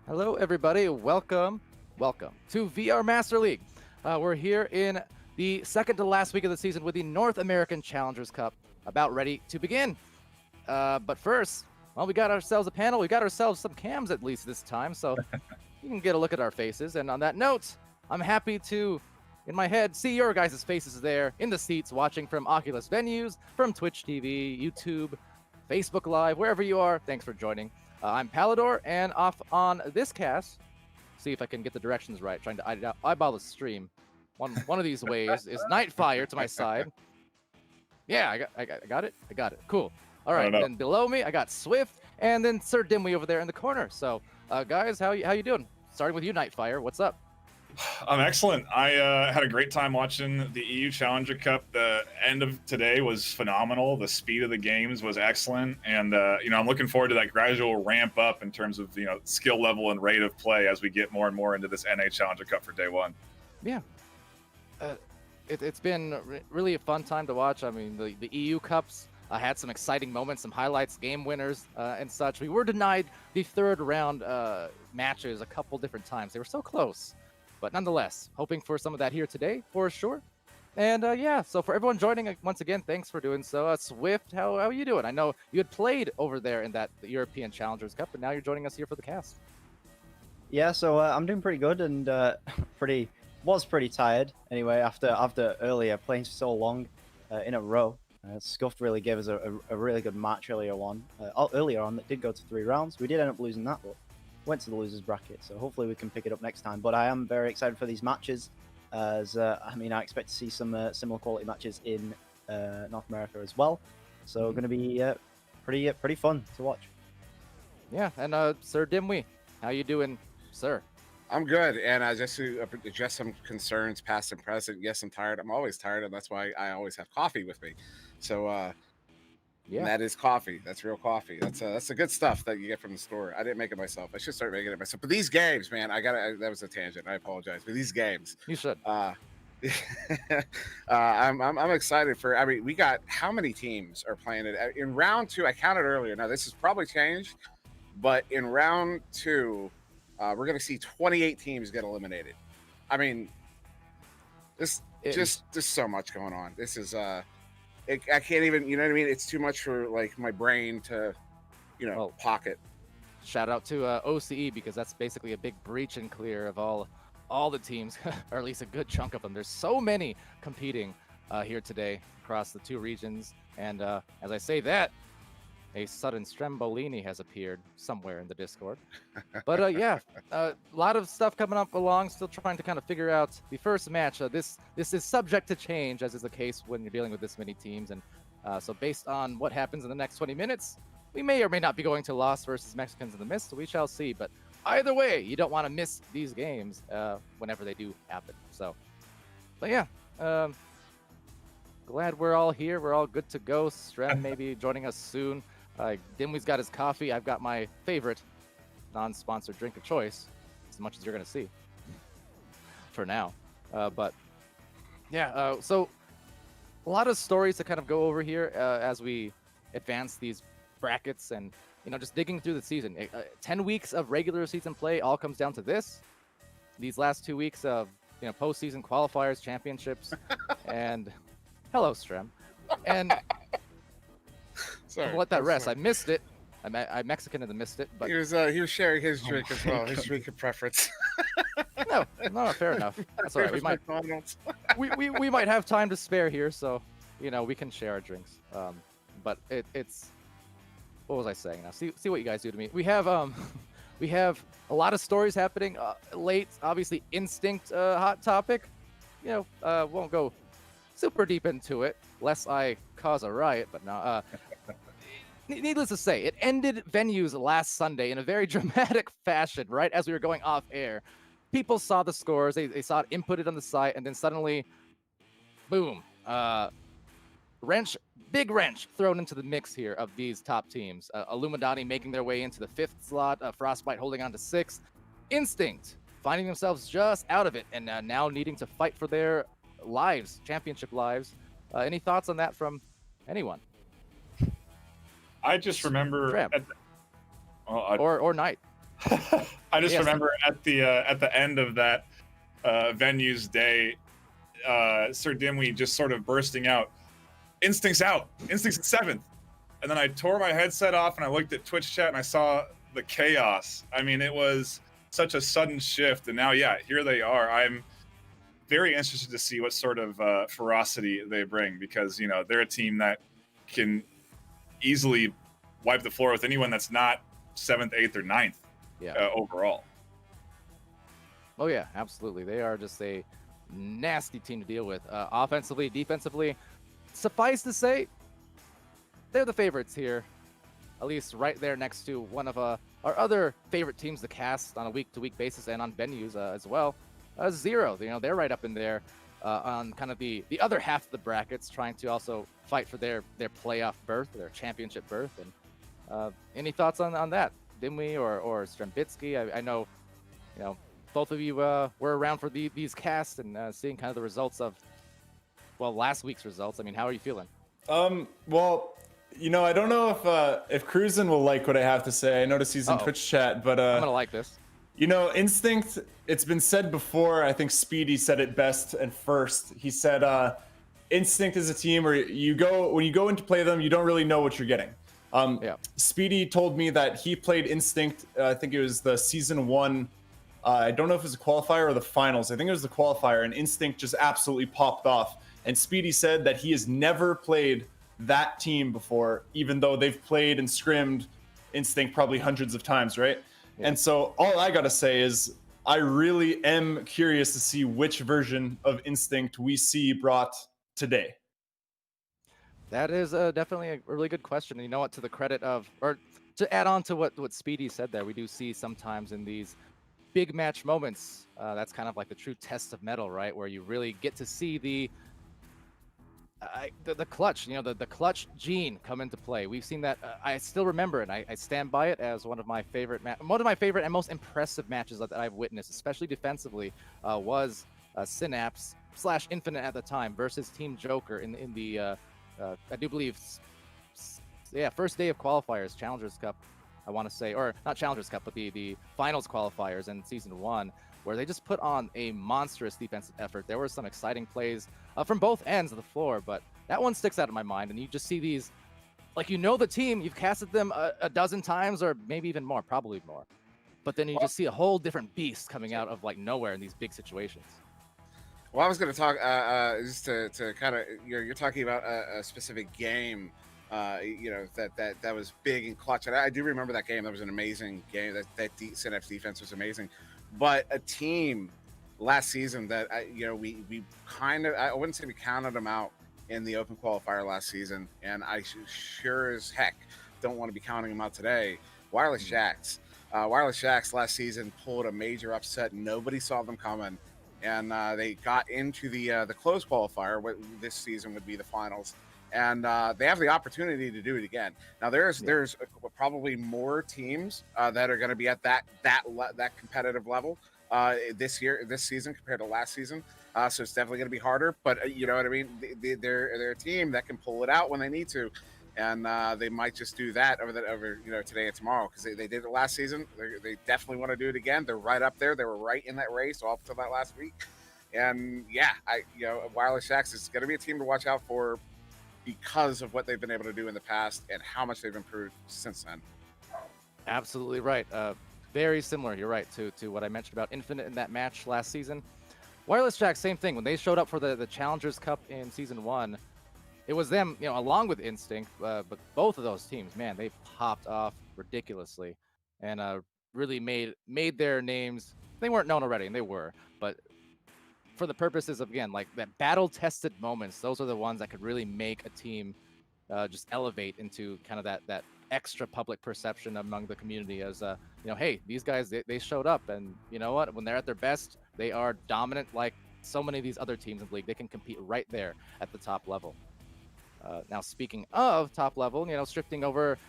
Hello, everybody. Welcome to VR Master League. We're here in the second to last week of the season with the North American Challengers Cup about ready to begin. But first, well, we got ourselves a panel. We got ourselves some cams at least this time, so you can get a look at our faces. And on that note, I'm happy to, in my head, see your guys' faces there in the seats watching from Oculus venues, from Twitch TV, YouTube, Facebook Live, wherever you are. Thanks for joining. I'm Palidore, and off on this cast, see if I can get the directions right, trying to eyeball the stream. One of these ways is NightFiree to my side. Yeah, I got it. I got it. Cool. All right. Then below me, I got Swift, and then SirDimwi over there in the corner. So, guys, how you doing? Starting with you, NightFiree. What's up? I'm excellent. I had a great time watching the EU Challenger Cup. The end of today was phenomenal. The speed of the games was excellent, and I'm looking forward to that gradual ramp up in terms of skill level and rate of play as we get more and more into this NA Challenger Cup for day one. Yeah, it's been really a fun time to watch. I mean, the EU Cups had some exciting moments, some highlights, game winners, and such. We were denied the third round matches a couple different times. They were so close. But nonetheless, hoping for some of that here today, for sure. And yeah, so for everyone joining, once again, thanks for doing so. Swift, how are you doing? I know you had played over there in the European Challengers Cup, but now you're joining us here for the cast. Yeah, so I'm doing pretty good and was pretty tired anyway after earlier playing so long in a row. Scuffed really gave us a really good match earlier on that did go to 3 rounds. We did end up losing that, but went to the losers bracket, so hopefully we can pick it up next time. But I am very excited for these matches, as I expect to see some similar quality matches in North America as well. So going to be pretty fun to watch. Yeah, and SirDimwi, how you doing, sir? I'm good, and just to address some concerns, past and present. Yes, I'm tired. I'm always tired, and that's why I always have coffee with me. So yeah, that is coffee. That's real coffee. That's the good stuff that you get from the store. I didn't make it myself. I should start making it myself. But these games, man, that was a tangent. I apologize. But these games, you should. I'm excited for. I mean, we got how many teams are playing it in round 2? I counted earlier. Now this has probably changed, but in round 2, we're going to see 28 teams get eliminated. I mean, just so much going on. This is I can't even, you know what I mean? It's too much for like my brain to, pocket. Shout out to OCE, because that's basically a big breach and clear of all the teams, or at least a good chunk of them. There's so many competing here today across the 2 regions. And as I say that, a sudden Strembitsky has appeared somewhere in the Discord. But yeah, a lot of stuff coming up along. Still trying to kind of figure out the first match. This is subject to change, as is the case when you're dealing with this many teams. And so based on what happens in the next 20 minutes, we may or may not be going to Lost versus Mexicans in the Mist. So we shall see. But either way, you don't want to miss these games whenever they do happen. So, but yeah. Glad we're all here. We're all good to go. Strem maybe joining us soon. Dimwi's got his coffee. I've got my favorite non-sponsored drink of choice, as much as you're going to see for now. But yeah, so a lot of stories to kind of go over here as we advance these brackets and, just digging through the season. 10 weeks of regular season play all comes down to this. These last 2 weeks of, postseason qualifiers, championships, and hello, Strem. And sorry, I'll let that rest. I missed it. I Mexican and missed it, but he was sharing his drink as well, his drink of preference. no, fair enough. That's all right. We might have time to spare here, so we can share our drinks. But it's what was I saying now? See what you guys do to me. We have a lot of stories happening late. Obviously, Instinct hot topic. Won't go super deep into it, lest I cause a riot. But no. Needless to say, it ended venues last Sunday in a very dramatic fashion, right as we were going off air. People saw the scores, they saw it inputted on the site, and then suddenly, boom, big wrench thrown into the mix here of these top teams. Illuminati making their way into the 5th slot, Frostbite holding on to 6th, Instinct finding themselves just out of it, and now needing to fight for their lives, championship lives. Any thoughts on that from anyone? I just remember... or Night. I just Yes. remember at the end of that venue's day, SirDimwi just sort of bursting out, "Instinct's out, Instinct's in 7th." And then I tore my headset off and I looked at Twitch chat and I saw the chaos. I mean, it was such a sudden shift, and now, yeah, here they are. I'm very interested to see what sort of ferocity they bring, because they're a team that can easily wipe the floor with anyone that's not 7th, 8th, or 9th overall. Oh yeah, absolutely. They are just a nasty team to deal with, offensively, defensively. Suffice to say, they're the favorites here, at least right there next to one of our other favorite teams to cast on a week-to-week basis and on venues as well. Zero, they're right up in there on kind of the other half of the brackets, trying to also fight for their playoff berth, their championship berth. And any thoughts on that, Dimwi or Strembitsky? I know, both of you were around for these casts and seeing kind of the results of, last week's results. I mean, how are you feeling? Well, I don't know if Cruisin will like what I have to say. I noticed he's in Twitch chat, but I'm gonna like this. Instinct, it's been said before, I think Speedy said it best and first. He said Instinct is a team where when you go in to play them, you don't really know what you're getting. Speedy told me that he played Instinct, I think it was the season 1, I don't know if it was a qualifier or the finals. I think it was the qualifier, and Instinct just absolutely popped off. And Speedy said that he has never played that team before, even though they've played and scrimmed Instinct probably hundreds of times, right? Yeah. And so all I gotta say is I really am curious to see which version of Instinct we see brought today. That is definitely a really good question. And you know what, to the credit of, or to add on to what Speedy said there, we do see sometimes in these big match moments, that's kind of like the true test of metal, right? Where you really get to see the clutch, the clutch gene come into play. We've seen that. I still remember it. I stand by it as one of my favorite and most impressive matches that I've witnessed, especially defensively, was Synapse / Infinite at the time versus Team Joker in the I do believe, first day of qualifiers, Challengers Cup, I want to say, or not Challengers Cup, but the finals qualifiers in season 1, where they just put on a monstrous defensive effort. There were some exciting plays from both ends of the floor, but that one sticks out in my mind. And you just see these, like, the team, you've casted them a dozen times, or maybe even more, probably more. But then you just see a whole different beast coming out of like nowhere in these big situations. Well, I was going to talk just to kind of, you're talking about a specific game, that was big and clutch. And I do remember that game. That was an amazing game. That Synapse defense was amazing. But a team last season that we kind of, I wouldn't say we counted them out in the open qualifier last season, and I sure as heck don't want to be counting them out today. Wireless Shacks. Wireless Shacks last season pulled a major upset. Nobody saw them coming, and they got into the closed qualifier. What this season would be the finals, and they have the opportunity to do it again. Now there's probably more teams that are going to be at that competitive level this season compared to last season. So it's definitely going to be harder, but you know what I mean? They're a team that can pull it out when they need to, and they might just do that over today and tomorrow, because they did it last season. They definitely want to do it again. They're right up there. They were right in that race all up until that last week, and Wireless Shacks is going to be a team to watch out for, because of what they've been able to do in the past and how much they've improved since then. Absolutely right. Very similar, you're right, to what I mentioned about Infinite in that match last season. Wireless Jack, same thing. When they showed up for the Challengers Cup in season 1, it was them, along with Instinct, but both of those teams, man, they popped off ridiculously and really made their names. They weren't known already, and they were, but for the purposes of, again, like that battle-tested moments, those are the ones that could really make a team just elevate into kind of that extra public perception among the community as, hey, these guys, they showed up, and you know what? When they're at their best, they are dominant like so many of these other teams in the league. They can compete right there at the top level. Now, speaking of top level, shifting over,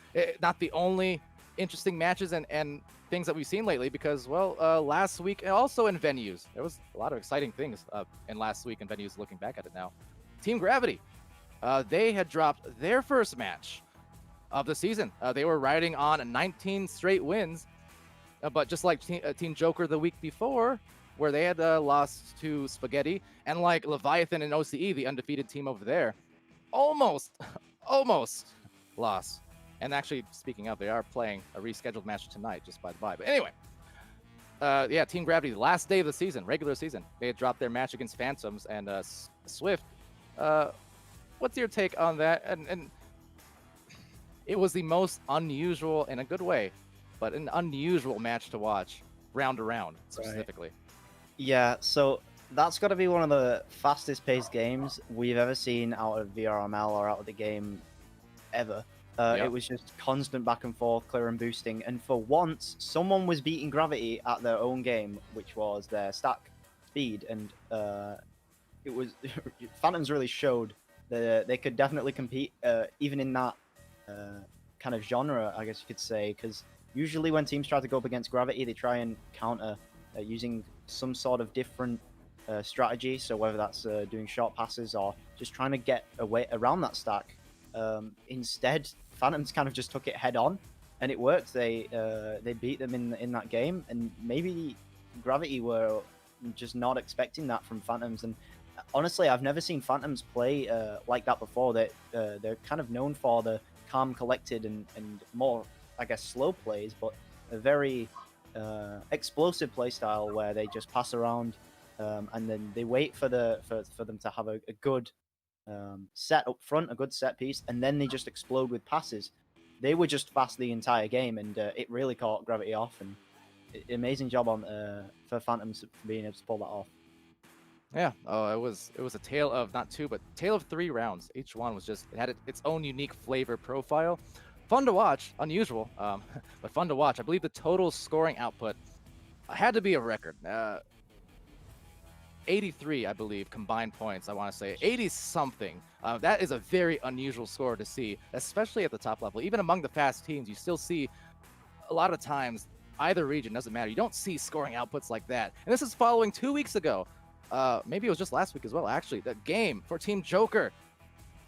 not the only interesting matches and things that we've seen lately, because last week and also in venues, there was a lot of exciting things in last week in venues. Looking back at it now, Team Gravity, they had dropped their first match of the season. They were riding on 19 straight wins, But just like Team Joker the week before, where they had lost to Spaghetti, and like Leviathan and OCE, the undefeated team over there, almost lost. And actually, speaking of, they are playing a rescheduled match tonight, just by the by. But anyway, yeah, Team Gravity, the last day of the season, regular season, they had dropped their match against Phantoms and Swift. What's your take on that? And it was the most unusual, in a good way, but an unusual match to watch, round to round, specifically. Yeah, so that's got to be one of the fastest paced games we've ever seen out of VRML or out of the game ever. It was just constant back and forth, clear and boosting. And for once, someone was beating Gravity at their own game, which was their stack speed. And it was Phantoms really showed that they could definitely compete, even in that kind of genre, I guess you could say. Because usually when teams try to go up against Gravity, they try and counter using some sort of different strategy. So whether that's doing short passes or just trying to get away around that stack. Instead, Phantoms kind of just took it head on, and it worked. They beat them in that game, and maybe Gravity were just not expecting that from Phantoms. And honestly, I've never seen Phantoms play like that before. They're kind of known for the calm, collected, and more, I guess, slow plays, but a very explosive play style where they just pass around, and then they wait for them to have a good set up front, a good set piece, and then they just explode with passes. They were just fast the entire game, and it really caught Gravity off. And amazing job on for Phantoms for being able to pull that off. Yeah, it was a tale of not two, but tale of 3 rounds. Each one was just, it had its own unique flavor profile. Fun to watch, unusual, but fun to watch. I believe the total scoring output had to be a record. 83, I believe, combined points, I want to say. 80-something. That is a very unusual score to see, especially at the top level. Even among the fast teams, you still see a lot of times, either region, doesn't matter. You don't see scoring outputs like that. And this is following 2 weeks ago. Maybe it was just last week as well, actually. The game for Team Joker.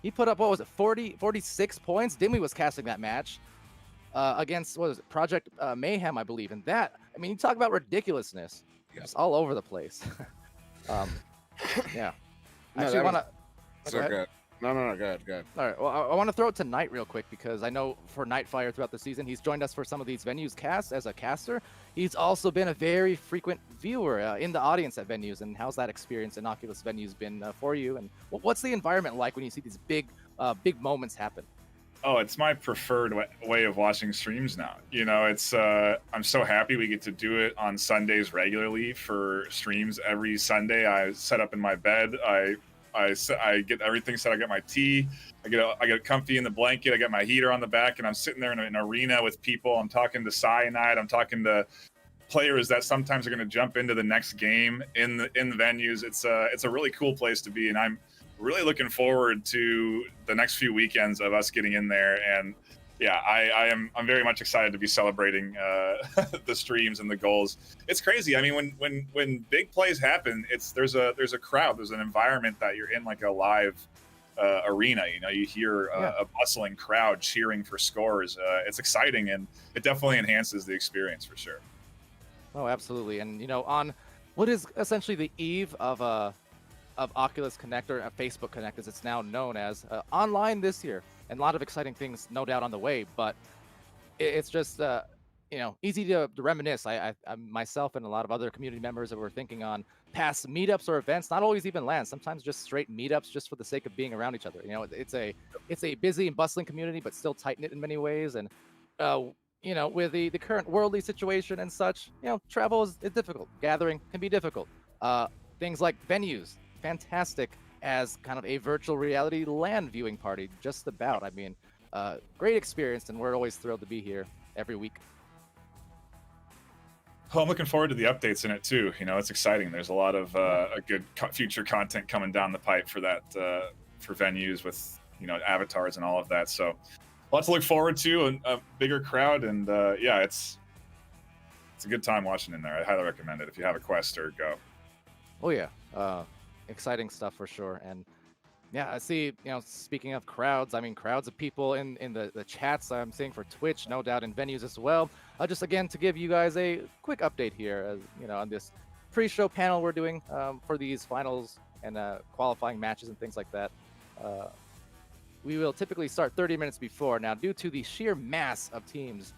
He put up, what was it, 46 points? Dimwi was casting that match against, what was it, Project Mayhem, I believe. And that, I mean, you talk about ridiculousness. Just all over the place. Yeah. No, Actually, want to. So good. No, good. All right. Well, I want to throw it to Knight real quick because I know for NightFiree throughout the season, he's joined us for some of these venues casts as a caster. He's also been a very frequent viewer in the audience at venues. And how's that experience in Oculus venues been for you? And what's the environment like when you see these big moments happen? Oh, it's my preferred way of watching streams now. You know, it's I'm so happy we get to do it on Sundays regularly for streams every Sunday. I set up in my bed. I get everything set. I get my tea. I get comfy in the blanket. I get my heater on the back, and I'm sitting there in an arena with people. I'm talking to Cyanide. I'm talking to players that sometimes are going to jump into the next game in the venues. It's a really cool place to be, and I'm really looking forward to the next few weekends of us getting in there. And yeah, I'm very much excited to be celebrating the streams and the goals. It's crazy. I mean, when big plays happen, there's a crowd, there's an environment that you're in, like a live arena. You know, you hear a bustling crowd cheering for scores. It's exciting, and it definitely enhances the experience for sure. Oh, absolutely. And you know, on what is essentially the eve of Oculus Connect, or Facebook Connect as it's now known as, online this year, and a lot of exciting things no doubt on the way, but it's just you know, easy to reminisce. I myself and a lot of other community members that were thinking on past meetups or events, not always even LAN, sometimes just straight meetups just for the sake of being around each other. You know, it's a busy and bustling community, but still tight-knit in many ways. And you know, with the current worldly situation and such, you know, travel is difficult. Gathering can be difficult. Things like venues, fantastic as kind of a virtual reality LAN viewing party, just about. I mean, great experience, and we're always thrilled to be here every week. Well, I'm looking forward to the updates in it too. You know, it's exciting. There's a lot of a good future content coming down the pipe for that, for venues with, you know, avatars and all of that. So lots to look forward to, and a bigger crowd. And yeah, it's a good time watching in there. I highly recommend it if you have a Quest or Go. Oh yeah, exciting stuff for sure. And Yeah, I see, speaking of crowds, I mean, crowds of people in the chats I'm seeing for Twitch, no doubt in venues as well. Just again, to give you guys a quick update here, on this pre-show panel we're doing for these finals and qualifying matches and things like that. We will typically start 30 minutes before. Now, due to the sheer mass of teams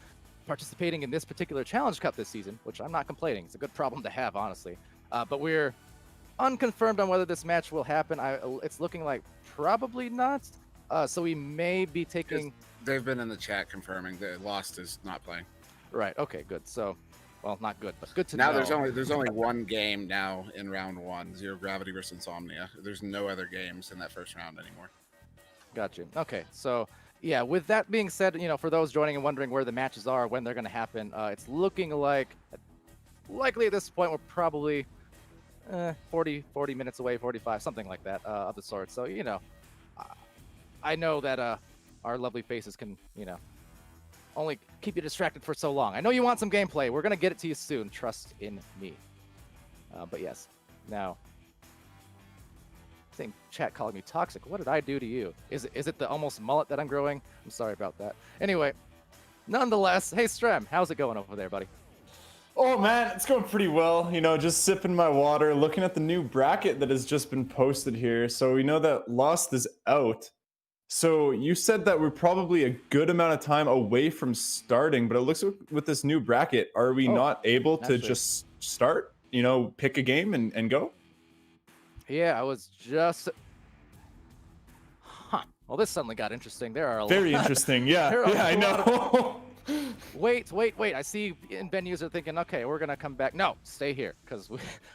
participating in this particular Challenge Cup this season, which I'm not complaining, it's a good problem to have, honestly. But we're unconfirmed on whether this match will happen. It's looking like probably not. So we may be taking. They've been in the chat confirming that Lost is not playing. Right. Okay. Good. So, well, not good, but good to Now know. there's only one game now in round 1, Zero Gravity versus Insomnia. There's no other games in that first round anymore. Got you. Okay. So yeah, with that being said, for those joining and wondering where the matches are, when they're going to happen, it's looking like likely at this point we're probably 40 minutes away, 45, something like that of the sort. So, I know that our lovely faces can, only keep you distracted for so long. I know you want some gameplay. We're going to get it to you soon. Trust in me. But yes, now, I think chat calling me toxic. What did I do to you? Is it the almost mullet that I'm growing? I'm sorry about that. Anyway, nonetheless, hey, Strem, how's it going over there, buddy? Oh man, it's going pretty well. Just sipping my water, looking at the new bracket that has just been posted here. So we know that Lost is out. So you said that we're probably a good amount of time away from starting, but it looks like with this new bracket, are we not able to just start? Pick a game and go? Yeah, I was just. Well, this suddenly got interesting. There are Very interesting. Yeah, I know. Wait. I see in venues are thinking, okay, we're going to come back. No, stay here because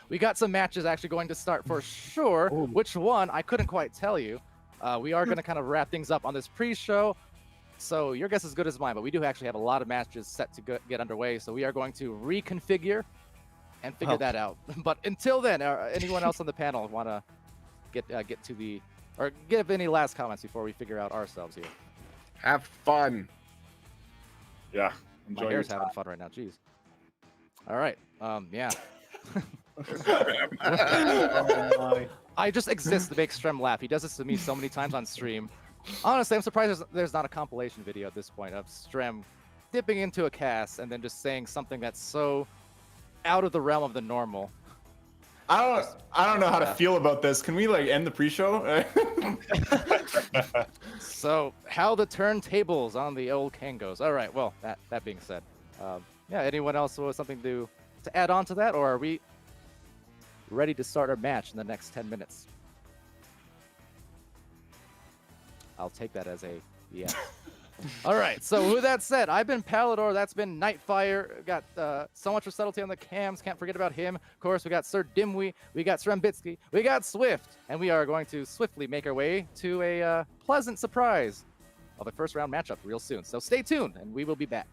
we got some matches actually going to start for sure. Ooh. Which one, I couldn't quite tell you. We are going to kind of wrap things up on this pre-show. So your guess is as good as mine, but we do actually have a lot of matches set to get underway. So we are going to reconfigure and figure that out. But until then, anyone else on the panel want to get to the, or give any last comments before we figure out ourselves here? Have fun. Yeah. Enjoy My hair's having fun right now. Jeez. All right. Yeah. I just exist to make Strem laugh. He does this to me so many times on stream. Honestly, I'm surprised there's not a compilation video at this point of Strem dipping into a cast and then just saying something that's so out of the realm of the normal. I don't know how to feel about this. Can we end the pre-show? So how the turntables on the old Kangos. All right. Well, that being said, yeah. Anyone else with something to add on to that, or are we ready to start our match in the next 10 minutes? I'll take that as a yeah. All right, so with that said, I've been Palidore, that's been NightFiree, got so much for subtlety on the cams, can't forget about him. Of course, we got SirDimwi, we got Strembitsky, we got Swift, and we are going to swiftly make our way to a pleasant surprise of a first round matchup real soon. So stay tuned, and we will be back.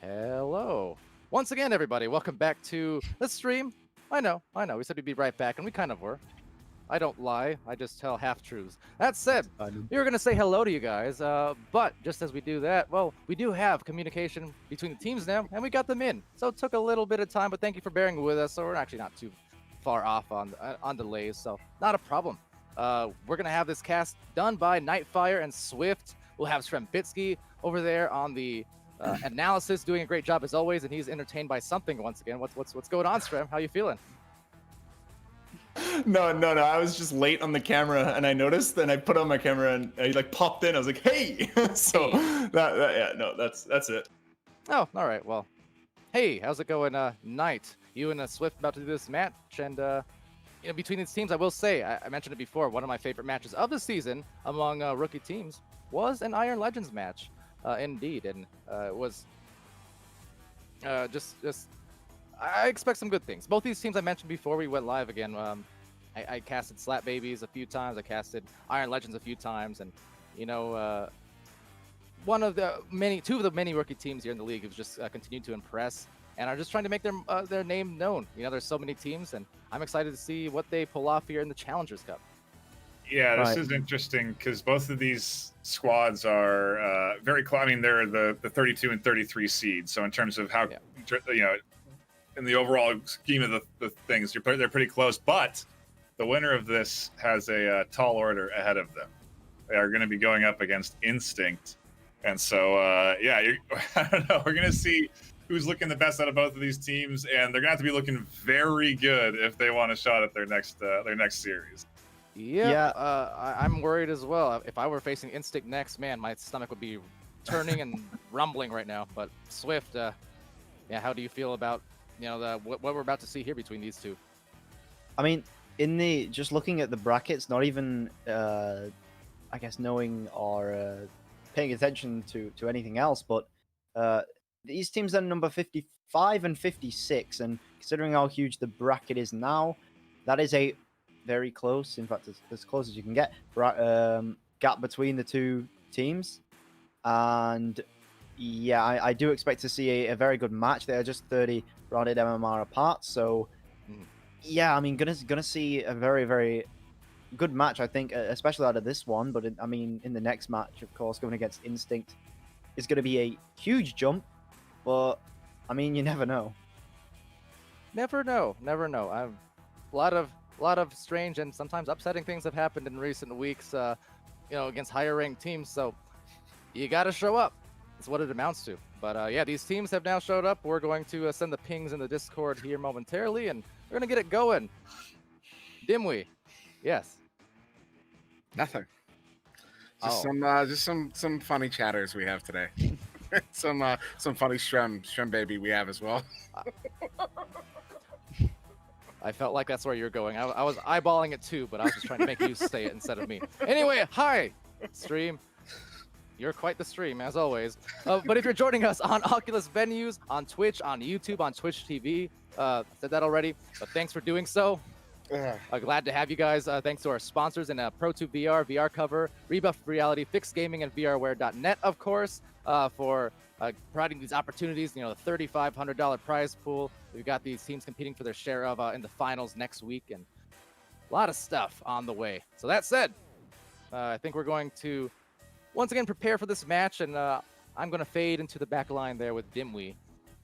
Hello. Once again, everybody, welcome back to the stream. I know. We said we'd be right back, and we kind of were. I don't lie. I just tell half-truths. That said, we were going to say hello to you guys, but just as we do that, well, we do have communication between the teams now, and we got them in. So it took a little bit of time, but thank you for bearing with us. So we're actually not too far off on delays, so not a problem. We're going to have this cast done by NightFiree and Swift. We'll have Strembitsky over there on the analysis, doing a great job as always, and he's entertained by something once again. What's going on, Strem? How you feeling? No. I was just late on the camera, and I noticed, and I put on my camera, and I like popped in. I was like, "Hey!" So that's it. Oh, all right. Well, hey, how's it going, Knight? You and Swift about to do this match, and between these teams, I will say, I mentioned it before. One of my favorite matches of the season among rookie teams was an Iron Legends match, indeed, and it was just. I expect some good things. Both these teams I mentioned before we went live again. I casted Slap Babies a few times. I casted Iron Legends a few times, and two of the many rookie teams here in the league have just continued to impress and are just trying to make their name known. There's so many teams, and I'm excited to see what they pull off here in the Challengers Cup. Yeah, this is interesting because both of these squads are very close. I mean, they're the 32 and 33 seeds. So in terms of how, in the overall scheme of the things, they're pretty close. But the winner of this has a tall order ahead of them. They are going to be going up against Instinct. And so, I don't know. We're going to see who's looking the best out of both of these teams. And they're going to have to be looking very good if they want a shot at their next series. Yeah. I'm worried as well. If I were facing Instinct next, man, my stomach would be turning and rumbling right now. But Swift, how do you feel about what we're about to see here between these two? I mean, just looking at the brackets, not even I guess knowing or paying attention to anything else, but these teams are number 55 and 56, and considering how huge the bracket is now, that is a very close, in fact, as close as you can get, gap between the two teams. And yeah, I do expect to see a very good match. They are just 30 rounded MMR apart, so yeah, I mean, gonna see a very, very good match, I think, especially out of this one. But in the next match, of course, going against Instinct is going to be a huge jump. But I mean, you never know. Never know. A lot of strange and sometimes upsetting things have happened in recent weeks, against higher ranked teams. So you got to show up. That's what it amounts to. But these teams have now showed up. We're going to send the pings in the Discord here momentarily, and we're gonna get it going. Dimwi, yes. Nothing. Just some funny chatters we have today. some funny Strem baby we have as well. I felt like that's where you're going. I was eyeballing it too, but I was just trying to make you say it instead of me. Anyway, hi, stream. You're quite the stream, as always. But if you're joining us on Oculus venues, on Twitch, on YouTube, on Twitch TV, said that already, but thanks for doing so. Glad to have you guys. Thanks to our sponsors in Pro2 VR, VR Cover, Rebuff Reality, Fixed Gaming, and VRware.net, of course, for providing these opportunities. The $3,500 prize pool. We've got these teams competing for their share of in the finals next week, and a lot of stuff on the way. So that said, I think we're going to once again prepare for this match, and I'm going to fade into the back line there with Dimwi,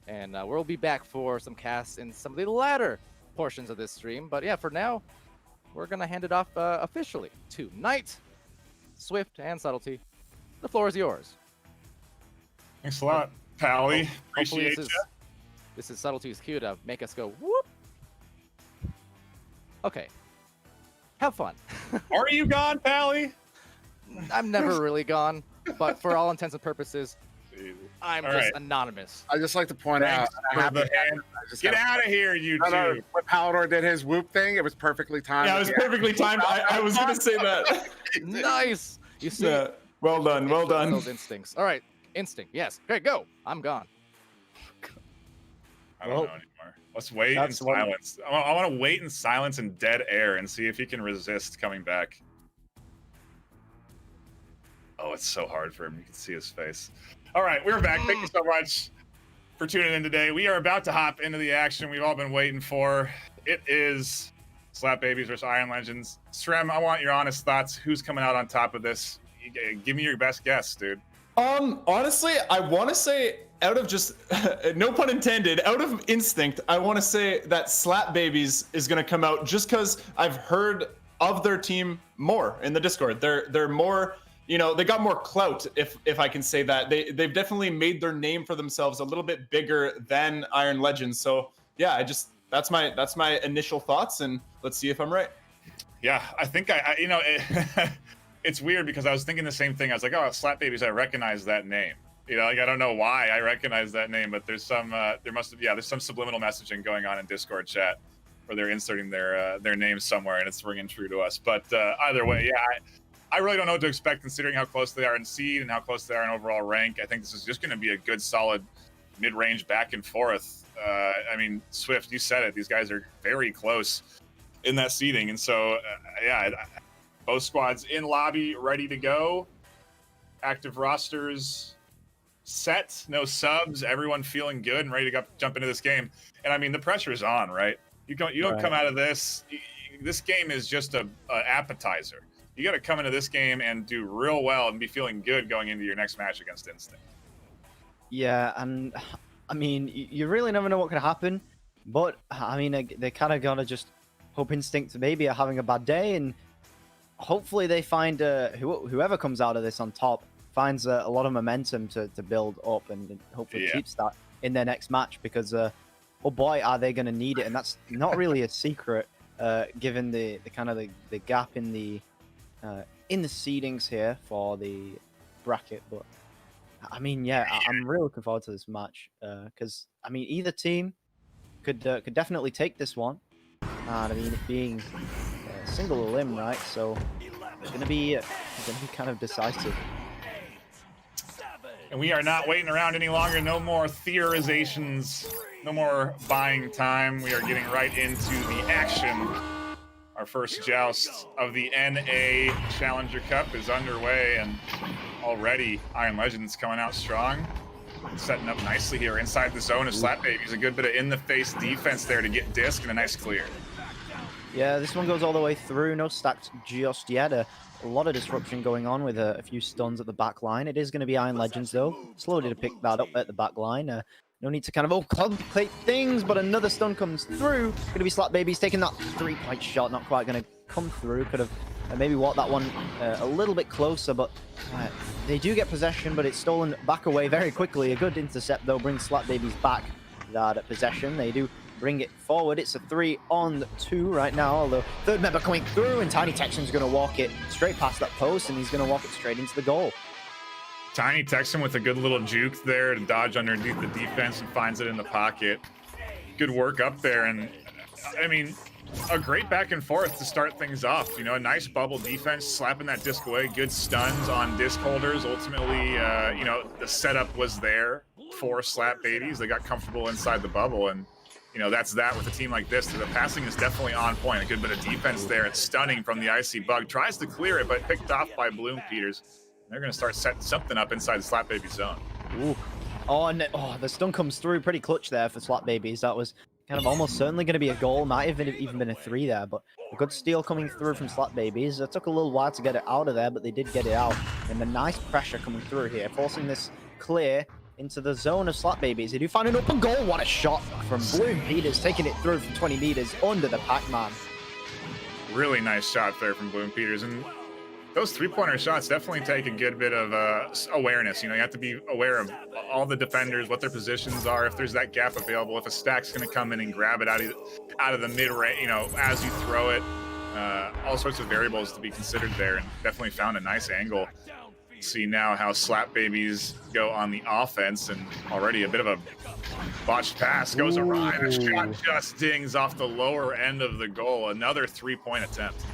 and we'll be back for some casts in some of the latter portions of this stream. But yeah, for now, we're going to hand it off officially to Knight, Swift, and Subtlety. The floor is yours. Thanks a lot, Pally. Appreciate you. This is Subtlety's cue to make us go, whoop. Okay. Have fun. Are you gone, Pally? I'm never really gone, but for all intents and purposes, I'm just anonymous. I just like to point out. Get out of here, you two. When Palidore did his whoop thing, it was perfectly timed. Yeah, it was perfectly timed. I was going to say that. Nice. You see? Yeah. Well done. Those instincts. All right. Instinct. Yes. Okay, go. I'm gone. I don't know anymore. Let's wait in silence. I want to wait in silence and dead air and see if he can resist coming back. Oh, it's so hard for him. You can see his face. All right, we're back. Thank you so much. for tuning in today. We are about to hop into the action we've all been waiting for. It is Slap Babies versus Iron Legends. Strem, I want your honest thoughts. Who's coming out on top of this? Give me your best guess, dude. Honestly, I want to say, out of just no pun intended, out of instinct, I want to say that Slap Babies is going to come out just because I've heard of their team more in the Discord. They're more, you know, they got more clout, if I can say that. They've definitely made their name for themselves a little bit bigger than Iron Legends. So yeah, that's my initial thoughts, and let's see if I'm right. Yeah, I think it's weird because I was thinking the same thing. I was like, oh, Slap Babies, I recognize that name. You know, like I don't know why I recognize that name, but there's some there's some subliminal messaging going on in Discord chat where they're inserting their names somewhere and it's ringing true to us. But either way, yeah, I really don't know what to expect considering how close they are in seed and how close they are in overall rank. I think this is just going to be a good, solid mid-range back and forth. I mean, Swift, you said it. These guys are very close in that seeding, and so both squads in lobby, ready to go. Active rosters set, no subs, everyone feeling good and ready to jump into this game. And I mean, the pressure is on, right? You don't come out of this. This game is just a appetizer. You got to come into this game and do real well and be feeling good going into your next match against Instinct. Yeah, and I mean, you really never know what could happen. But I mean, they kind of gotta just hope Instinct maybe are having a bad day, and hopefully they find whoever comes out of this on top finds a lot of momentum to build up and hopefully keeps that in their next match, because oh boy, are they going to need it. And that's not really a secret given the kind of the gap in the seedings here for the bracket. But I mean, yeah, I'm really looking forward to this match because I mean, either team could definitely take this one. And I mean, it being a single limb, right? So it's going to be kind of decisive. And we are not waiting around any longer. No more theorizations. No more buying time. We are getting right into the action. Our first joust of the NA Challenger Cup is underway, and already Iron Legends coming out strong. Setting up nicely here inside the zone of Slap Babies. A good bit of in-the-face defense there to get disc and a nice clear. Yeah, this one goes all the way through. No stacks just yet. A lot of disruption going on with a few stuns at the back line. It is going to be Iron Legends, though. Slowly to pick that up at the back line. No need to kind of complicate things, but another stun comes through. Going to be Slap Babies taking that three-point shot. Not quite going to come through. Could have maybe walked that one a little bit closer, but they do get possession, but it's stolen back away very quickly. A good intercept, though, brings Slap Babies back that possession. They do bring it forward. It's a 3-on-2 right now, although third member coming through, and Tiny Texan's going to walk it straight past that post, and he's going to walk it straight into the goal. Tiny Texan with a good little juke there to dodge underneath the defense and finds it in the pocket. Good work up there, and I mean, a great back and forth to start things off. You know, a nice bubble defense, slapping that disc away, good stuns on disc holders. Ultimately, you know, the setup was there for Slap Babies. They got comfortable inside the bubble, and you know, that's that with a team like this. The passing is definitely on point. A good bit of defense there. It's stunning from the Icy Bug. Tries to clear it, but picked off by Bloom Peters. They're going to start setting something up inside the Slap Baby zone. Ooh. And the stun comes through pretty clutch there for Slap Babies. That was kind of almost certainly going to be a goal. Might have even been a 3 there, but a good steal coming through from Slap Babies. It took a little while to get it out of there, but they did get it out. And the nice pressure coming through here, forcing this clear into the zone of Slap Babies. They do find an open goal. What a shot from Bloom Peters, taking it through from 20 meters under the Pac-Man. Really nice shot there from Bloom Peters. And those three-pointer shots definitely take a good bit of awareness. You know, you have to be aware of all the defenders, what their positions are, if there's that gap available, if a stack's going to come in and grab it out of the mid-range, you know, as you throw it. All sorts of variables to be considered there, and definitely found a nice angle. See now how Slap Babies go on the offense, and already a bit of a botched pass goes awry. The shot just dings off the lower end of the goal. Another 3-point attempt.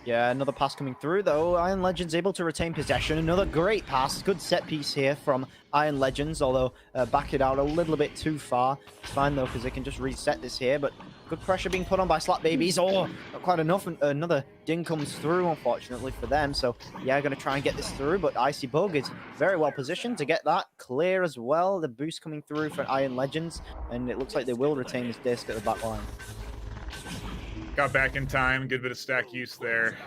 Yeah, another pass coming through, though. Iron Legends able to retain possession. Another great pass. Good set piece here from Iron Legends, although back it out a little bit too far. It's fine, though, because they can just reset this here, but good pressure being put on by Slap Babies. Oh, not quite enough. Another ding comes through, unfortunately, for them. So, yeah, going to try and get this through, but Icy Bug is very well positioned to get that clear as well. The boost coming through for Iron Legends, and it looks like they will retain this disc at the back line. Got back in time, good bit of stack use there.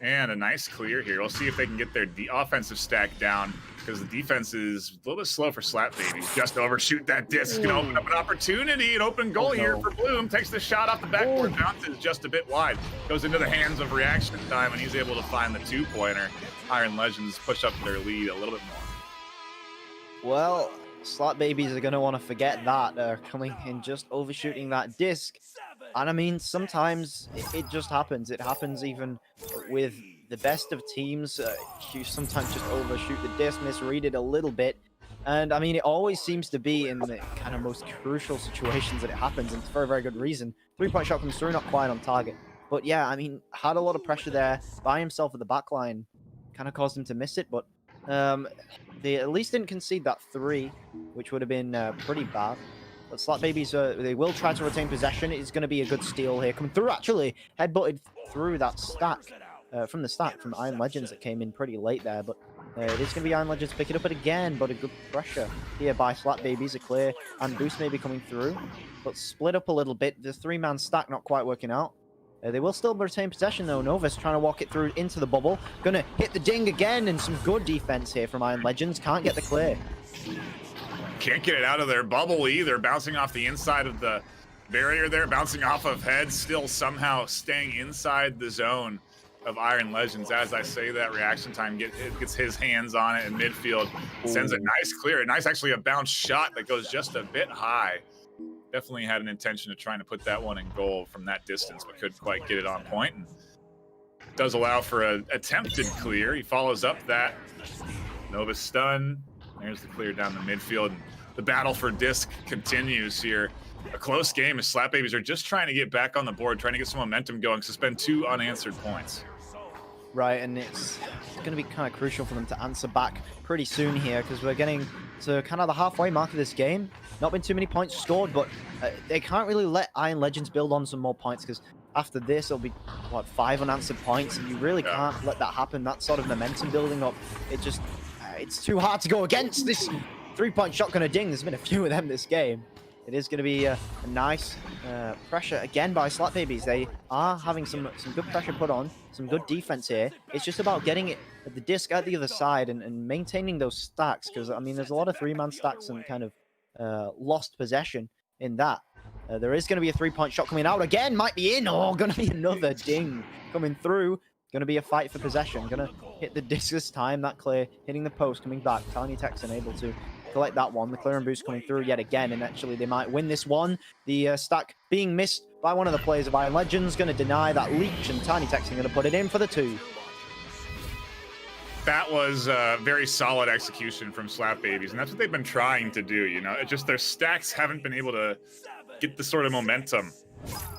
And a nice clear here. We'll see if they can get their offensive stack down, because the defense is a little bit slow for Slap Babies. Just overshoot that disc and open up an opportunity. An open goal here for Bloom. Takes the shot off the backboard, bounces just a bit wide. Goes into the hands of Reaction Time, and he's able to find the two-pointer. Iron Legends push up their lead a little bit more. Well, Slap Babies are going to want to forget that. Coming in just overshooting that disc. And I mean, sometimes it just happens. It happens even with the best of teams. You sometimes just overshoot the disc, misread it a little bit. And I mean, it always seems to be in the kind of most crucial situations that it happens. And it's for a very good reason. 3-point shot comes through, not quite on target. But yeah, I mean, had a lot of pressure there by himself at the back line. Kind of caused him to miss it. But they at least didn't concede that 3, which would have been pretty bad. But Slap Babies, they will try to retain possession. It's going to be a good steal here. Coming through, actually. Headbutted through that stack. From the stack from Iron Legends that came in pretty late there. But it is going to be Iron Legends pick it up again. But a good pressure here by Slap Babies. A clear and boost maybe coming through. But split up a little bit. The 3-man stack not quite working out. They will still retain possession, though. Novus trying to walk it through into the bubble. Going to hit the ding again. And some good defense here from Iron Legends. Can't get the clear. Can't get it out of their bubble either. Bouncing off the inside of the barrier there, bouncing off of heads, still somehow staying inside the zone of Iron Legends. As I say that, Reaction Time gets his hands on it in midfield. Sends a nice clear. Actually a bounce shot that goes just a bit high. Definitely had an intention of trying to put that one in goal from that distance, but couldn't quite get it on point. And does allow for an attempted clear. He follows up that. Nova stun. There's the clear down the midfield. The battle for disc continues here. A close game as Slap Babies are just trying to get back on the board, trying to get some momentum going, suspend 2 unanswered points. Right, and it's going to be kind of crucial for them to answer back pretty soon here, because we're getting to kind of the halfway mark of this game. Not been too many points scored, but they can't really let Iron Legends build on some more points, because after this, it'll be, what, 5 unanswered points, and you really can't let that happen. That sort of momentum building up, it just... it's too hard to go against this 3-point shotgun a ding. There's been a few of them this game. It is going to be a nice pressure again by Slap Babies. They are having some good pressure put on, some good defense here. It's just about getting it at the disc at the other side and maintaining those stacks, because I mean, there's a lot of 3-man stacks and kind of lost possession in that. There is going to be a 3-point shot coming out again. Might be in. Oh, going to be another ding coming through. Going to be a fight for possession. Going to hit the disc this time. That clear. Hitting the post. Coming back. Tiny Texan able to collect that one. The clear and boost coming through yet again. And actually, they might win this one. The stack being missed by one of the players of Iron Legends. Going to deny that leech. And Tiny Texan going to put it in for the 2. That was very solid execution from Slap Babies. And that's what they've been trying to do. You know, it's just their stacks haven't been able to get the sort of momentum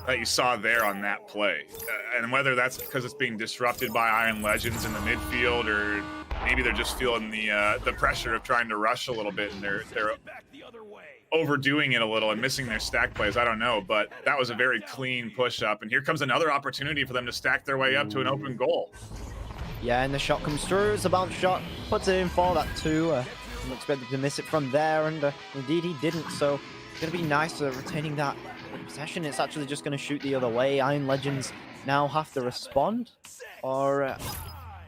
that you saw there on that play. And whether that's because it's being disrupted by Iron Legends in the midfield, or maybe they're just feeling the pressure of trying to rush a little bit and they're overdoing it a little and missing their stack plays. I don't know, but that was a very clean push up. And here comes another opportunity for them to stack their way up to an open goal. Yeah, and the shot comes through. It's a bounce shot. Puts it in for that 2. I'm expected to miss it from there, and indeed he didn't. So it's going to be nice retaining that possession. It's actually just going to shoot the other way. Iron Legends now have to respond, or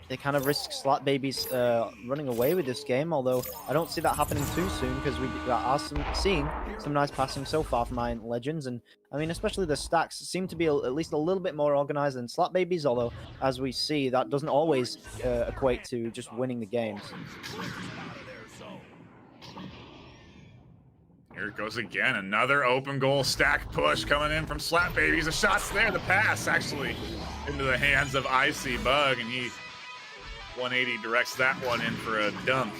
they kind of risk Slap Babies running away with this game, although I don't see that happening too soon, because we are seeing some nice passing so far from Iron Legends. And I mean, especially the stacks seem to be at least a little bit more organized than Slap Babies, although as we see, that doesn't always equate to just winning the games. Here it goes again. Another open goal stack push coming in from Slap Babies. The shot's there. The pass actually into the hands of Icy Bug, and he 180 directs that one in for a dunk.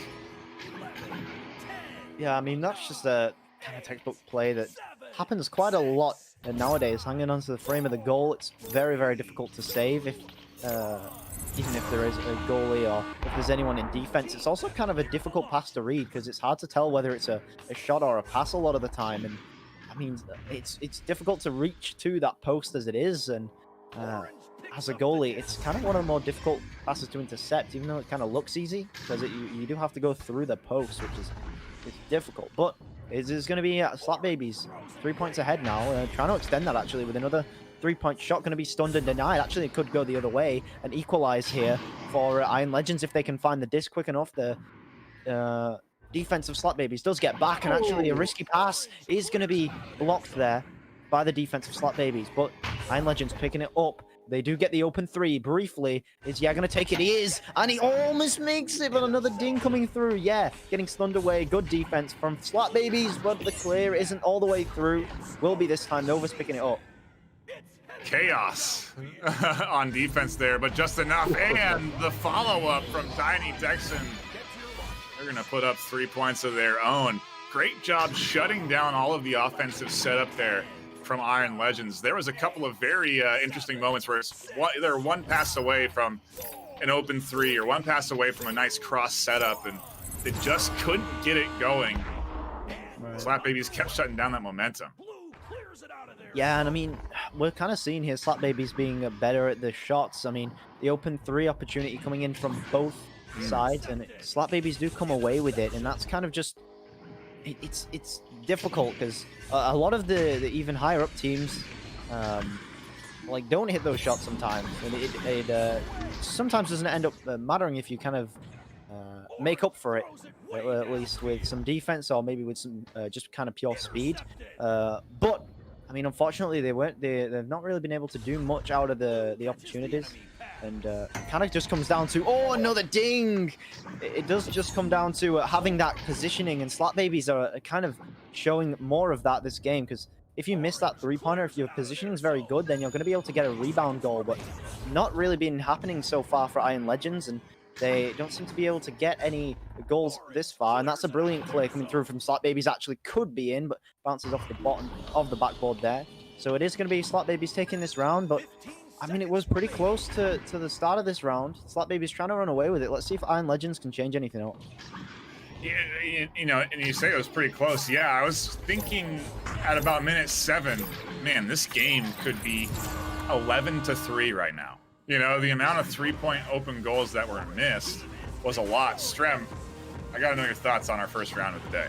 Yeah, I mean, that's just a kind of textbook play that happens quite a lot nowadays. Hanging onto the frame of the goal, it's very, very difficult to save. If even if there is a goalie or if there's anyone in defense, it's also kind of a difficult pass to read because it's hard to tell whether it's a shot or a pass a lot of the time. And I mean, it's difficult to reach to that post as it is. And as a goalie, it's kind of one of the more difficult passes to intercept, even though it kind of looks easy because you do have to go through the post, which is it's difficult. But it is going to be Slap Babies 3 points ahead now, trying to extend that actually with another 3-point shot, going to be stunned and denied. Actually, it could go the other way and equalize here for Iron Legends if they can find the disc quick enough. The defense of Slap Babies does get back, and actually a risky pass is going to be blocked there by the defense of Slap Babies, but Iron Legends picking it up. They do get the open 3 briefly. Is Yeah going to take it? He is, and he almost makes it, but another ding coming through. Yeah, getting stunned away. Good defense from Slap Babies, but the clear isn't all the way through. Will be this time. Nova's picking it up. Chaos on defense there, but just enough. And the follow-up from Tiny Texan. They're going to put up 3 points of their own. Great job shutting down all of the offensive setup there from Iron Legends. There was a couple of very interesting moments where they're one pass away from an open 3 or one pass away from a nice cross setup, and they just couldn't get it going. Slap Babies kept shutting down that momentum. Yeah, and I mean, we're kind of seeing here Slap Babies being better at the shots. I mean, the open 3 opportunity coming in from both sides, and Slap Babies do come away with it, and that's kind of just it's difficult because a lot of the even higher up teams like don't hit those shots sometimes, and it sometimes doesn't end up mattering if you kind of make up for it, at least with some defense or maybe with some just kind of pure speed. But I mean, unfortunately, they've not really been able to do much out of the opportunities. And it kind of just comes down to, oh, another ding! It does just come down to having that positioning, and Slap Babies are kind of showing more of that this game, because if you miss that 3-pointer, if your positioning is very good, then you're going to be able to get a rebound goal, but not really been happening so far for Iron Legends, and they don't seem to be able to get any goals this far, and that's a brilliant clear coming through from Slap Babies. Actually could be in, but bounces off the bottom of the backboard there. So it is going to be Slap Babies taking this round, but I mean, it was pretty close to the start of this round. Slap Babies trying to run away with it. Let's see if Iron Legends can change anything else. Yeah, you know, and you say it was pretty close. Yeah, I was thinking at about minute 7, man, this game could be 11-3 right now. You know, the amount of 3-point open goals that were missed was a lot. Strem, I got to know your thoughts on our first round of the day.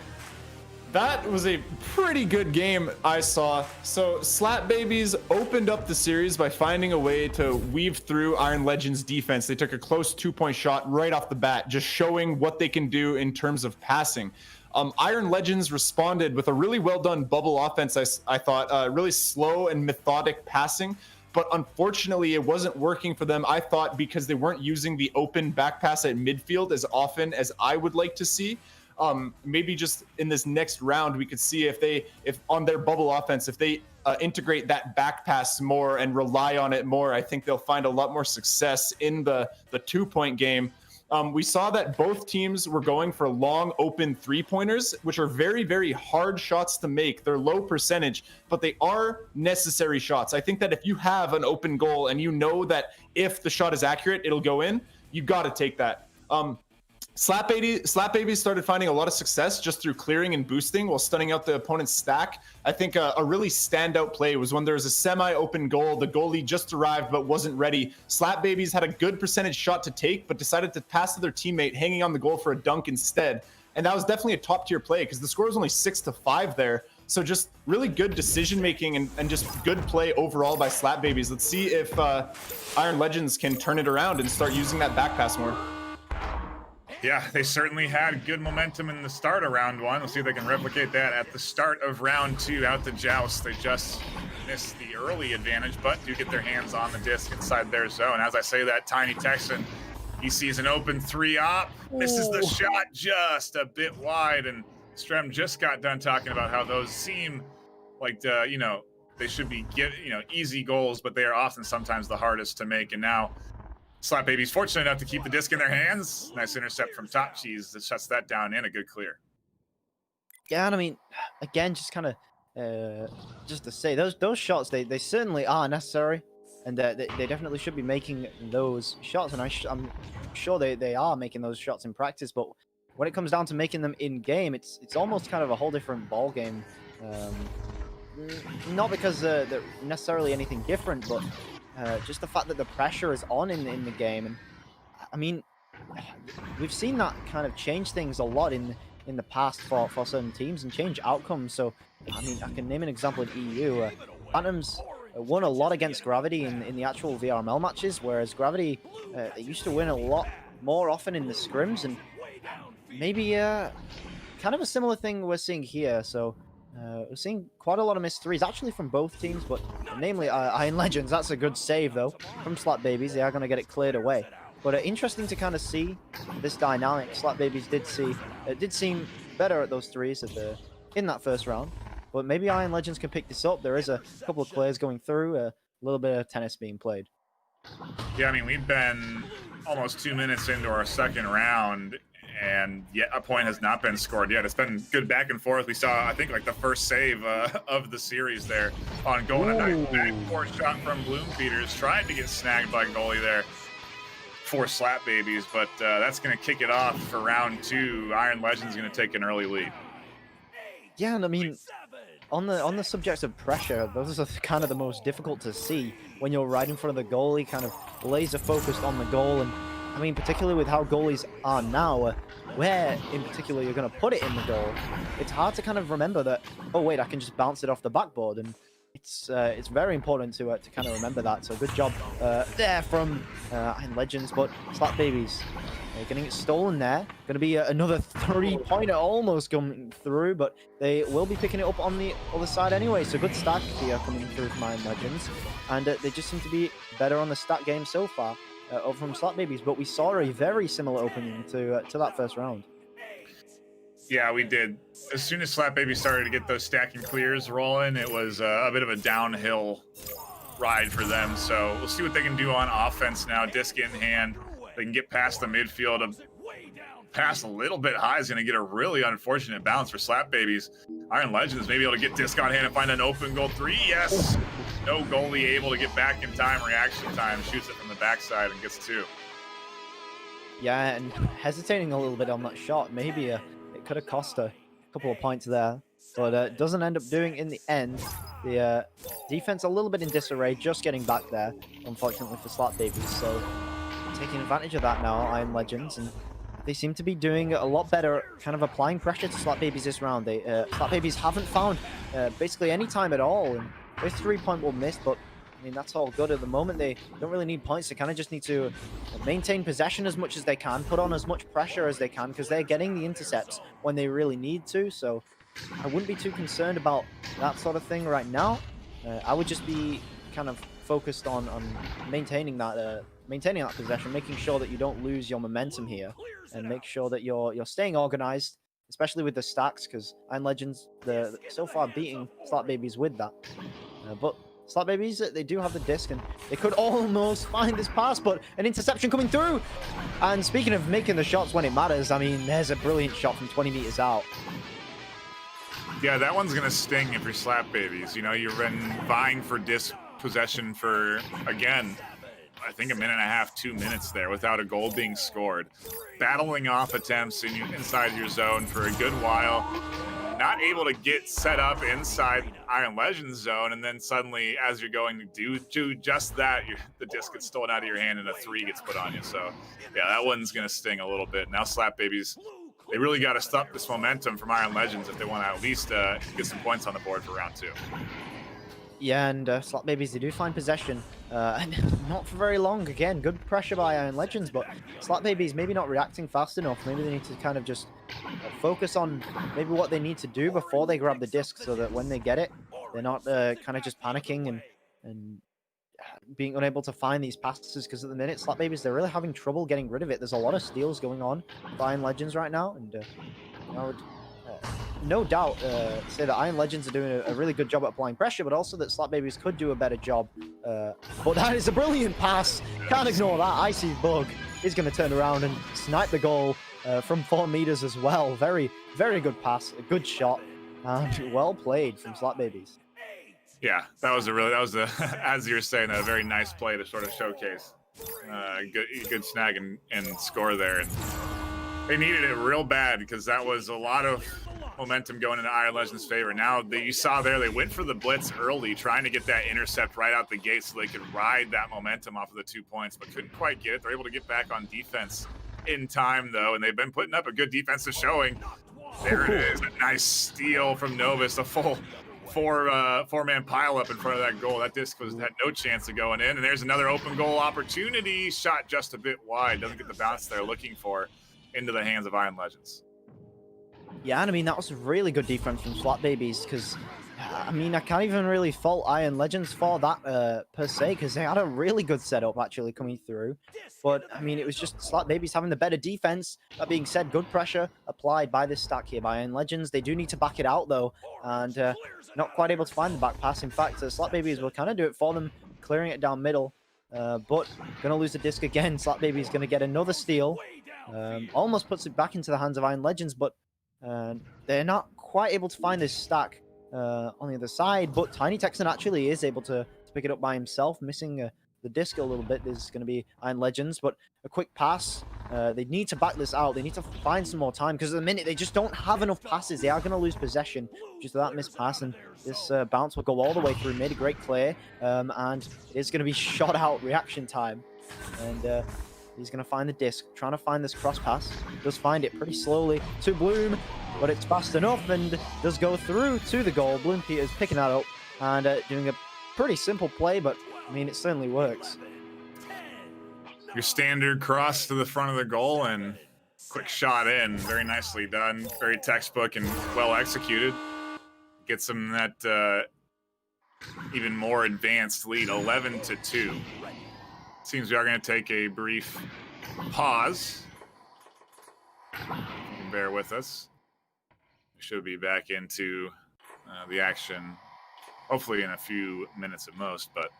That was a pretty good game I saw. So Slap Babies opened up the series by finding a way to weave through Iron Legends defense. They took a close 2-point shot right off the bat, just showing what they can do in terms of passing. Iron Legends responded with a really well done bubble offense, I thought, really slow and methodic passing. But unfortunately, it wasn't working for them, I thought, because they weren't using the open back pass at midfield as often as I would like to see. Maybe just in this next round, we could see if on their bubble offense, if they integrate that back pass more and rely on it more, I think they'll find a lot more success in the 2-point game. We saw that both teams were going for long open 3-pointers, which are very, very hard shots to make. They're low percentage, but they are necessary shots. I think that if you have an open goal and you know that if the shot is accurate, it'll go in, you got to take that. Slap Babies started finding a lot of success just through clearing and boosting while stunning out the opponent's stack. I think a really standout play was when there was a semi-open goal. The goalie just arrived but wasn't ready. Slap Babies had a good percentage shot to take, but decided to pass to their teammate, hanging on the goal for a dunk instead. And that was definitely a top-tier play because the score was only 6-5 there. So just really good decision-making and just good play overall by Slap Babies. Let's see if Iron Legends can turn it around and start using that back pass more. Yeah, they certainly had good momentum in the start of round 1. We'll see if they can replicate that at the start of round 2 out the joust. They just missed the early advantage, but do get their hands on the disc inside their zone. As I say that, Tiny Texan, he sees an open 3-op, misses the shot just a bit wide, and Strem just got done talking about how those seem like, they should be easy goals, but they are often sometimes the hardest to make. And now Slap Babies fortunate enough to keep the disc in their hands. Nice intercept from Top Cheese that shuts that down and a good clear. Yeah, and I mean, again, just kind of just to say those shots, they certainly are necessary. and they definitely should be making those shots, and I'm sure they are making those shots in practice. But when it comes down to making them in game, it's almost kind of a whole different ball game. Not because they're necessarily anything different, but just the fact that the pressure is on in the game. And I mean, we've seen that kind of change things a lot in the past for certain teams and change outcomes. So I mean, I can name an example in EU. Phantoms won a lot against Gravity in the actual VRML matches, whereas Gravity they used to win a lot more often in the scrims, and maybe kind of a similar thing we're seeing here. So we're seeing quite a lot of missed threes actually from both teams, but namely Iron Legends. That's a good save though from Slap Babies. They are going to get it cleared away. But interesting to kind of see this dynamic. Slap Babies did seem better at those threes in that first round. But maybe Iron Legends can pick this up. There is a couple of players going through, a little bit of tennis being played. Yeah, I mean, we've been almost 2 minutes into our second round, and yet a point has not been scored yet. It's been good back and forth. We saw, I think, like the first save of the series there on goal. A nice backcourt shot from Bloom Peters, trying to get snagged by goalie there for Slap Babies, but that's going to kick it off for round 2. Iron Legends going to take an early lead. Yeah, and I mean, on the subject of pressure, those are kind of the most difficult to see when you're right in front of the goalie, kind of laser focused on the goal. And I mean, particularly with how goalies are now, where in particular you're going to put it in the goal, it's hard to kind of remember that, oh wait, I can just bounce it off the backboard. And it's very important to kind of remember that. So good job there from Iron Legends, but Slap Babies getting it stolen there. Going to be another 3-pointer almost coming through, but they will be picking it up on the other side anyway. So good stack here coming through from Iron Legends, and they just seem to be better on the stat game so far from Slap Babies. But we saw a very similar opening to that first round. Yeah, we did. As soon as Slap Baby started to get those stacking clears rolling, it was a bit of a downhill ride for them. So we'll see what they can do on offense now. Disc in hand. They can get past the midfield. Pass a little bit high is going to get a really unfortunate bounce for Slap Babies. Iron Legends may be able to get disc on hand and find an open goal 3. Yes! No goalie able to get back in time. Reaction time. Shoots it from the backside and gets 2. Yeah, and hesitating a little bit on that shot. Maybe it could have cost a couple of points there. But it doesn't end up doing in the end. The defense a little bit in disarray, just getting back there, unfortunately for Slap Babies. So taking advantage of that now, Iron Legends, and they seem to be doing a lot better, kind of applying pressure to Slap Babies this round. Slap Babies haven't found basically any time at all, and their 3-point will miss, but I mean, that's all good at the moment. They don't really need points. They kind of just need to maintain possession as much as they can, put on as much pressure as they can, because they're getting the intercepts when they really need to. So I wouldn't be too concerned about that sort of thing right now. I would just be kind of focused on maintaining that possession, making sure that you don't lose your momentum here, and make sure that you're staying organized, especially with the stacks, because Iron Legends they're so far beating Slap Babies with that. But Slap Babies, they do have the disc, and they could almost find this pass, but an interception coming through. And speaking of making the shots when it matters, I mean, there's a brilliant shot from 20 meters out. Yeah, that one's going to sting if you're Slap Babies. You know, you've been vying for disc possession for, again, I think 1.5 minutes, 2 minutes there without a goal being scored. Battling off attempts inside your zone for a good while. Not able to get set up inside Iron Legends zone, and then suddenly, as you're going to do just that, the disc gets stolen out of your hand and a 3 gets put on you. So, yeah, that one's going to sting a little bit. Now Slap Babies, they really got to stop this momentum from Iron Legends if they want to at least get some points on the board for round 2. Yeah, and Slap Babies, they do find possession. Not for very long. Again, good pressure by Iron Legends, but Slap Babies maybe not reacting fast enough. Maybe they need to kind of just focus on maybe what they need to do before they grab the disc, so that when they get it, they're not kind of just panicking and being unable to find these passes, because at the minute, Slap Babies, they're really having trouble getting rid of it. There's a lot of steals going on for Iron Legends right now, and I would no doubt say that Iron Legends are doing a really good job at applying pressure, but also that Slap Babies could do a better job. But that is a brilliant pass. Can't ignore that. Icy Bug is going to turn around and snipe the goal from 4 meters as well. Very, very good pass. A good shot. And well played from Slap Babies. Yeah, that was a as you were saying, a very nice play to sort of showcase good snag and score there. And they needed it real bad because that was a lot of momentum going into Iron Legend's favor. Now that you saw there, they went for the blitz early, trying to get that intercept right out the gate so they could ride that momentum off of the 2 points, but couldn't quite get it. They're able to get back on defense in time, though, and they've been putting up a good defensive showing. There it is, a nice steal from Novus, a full four-man pile-up in front of that goal. That disc had no chance of going in, and there's another open goal opportunity, shot just a bit wide, doesn't get the bounce they're looking for into the hands of Iron Legends. Yeah, and I mean, that was really good defense from Slap Babies, because, I mean, I can't even really fault Iron Legends for that per se, because they had a really good setup actually coming through. But, I mean, it was just Slap Babies having the better defense. That being said, good pressure applied by this stack here by Iron Legends. They do need to back it out, though, and not quite able to find the back pass. In fact, Slap Babies will kind of do it for them, clearing it down middle. But going to lose the disc again. Slap Babies going to get another steal. Almost puts it back into the hands of Iron Legends, but they're not quite able to find this stack on the other side. But Tiny Texan actually is able to pick it up by himself, missing the disc a little bit. This is going to be Iron Legends, but a quick pass. They need to back this out. They need to find some more time, because at the minute they just don't have enough passes. They are going to lose possession just to that missed pass, and this bounce will go all the way through mid. A great clear, and it's going to be shot out reaction time. And he's going to find the disc, trying to find this cross pass. Does find it pretty slowly to Bloom, but it's fast enough and does go through to the goal. Bloom Peters picking that up and doing a pretty simple play, but I mean, it certainly works. Your standard cross to the front of the goal and quick shot in. Very nicely done. Very textbook and well executed. Gets them that even more advanced lead, 11-2. Seems we are going to take a brief pause. You can bear with us. We should be back into the action, hopefully in a few minutes at most. But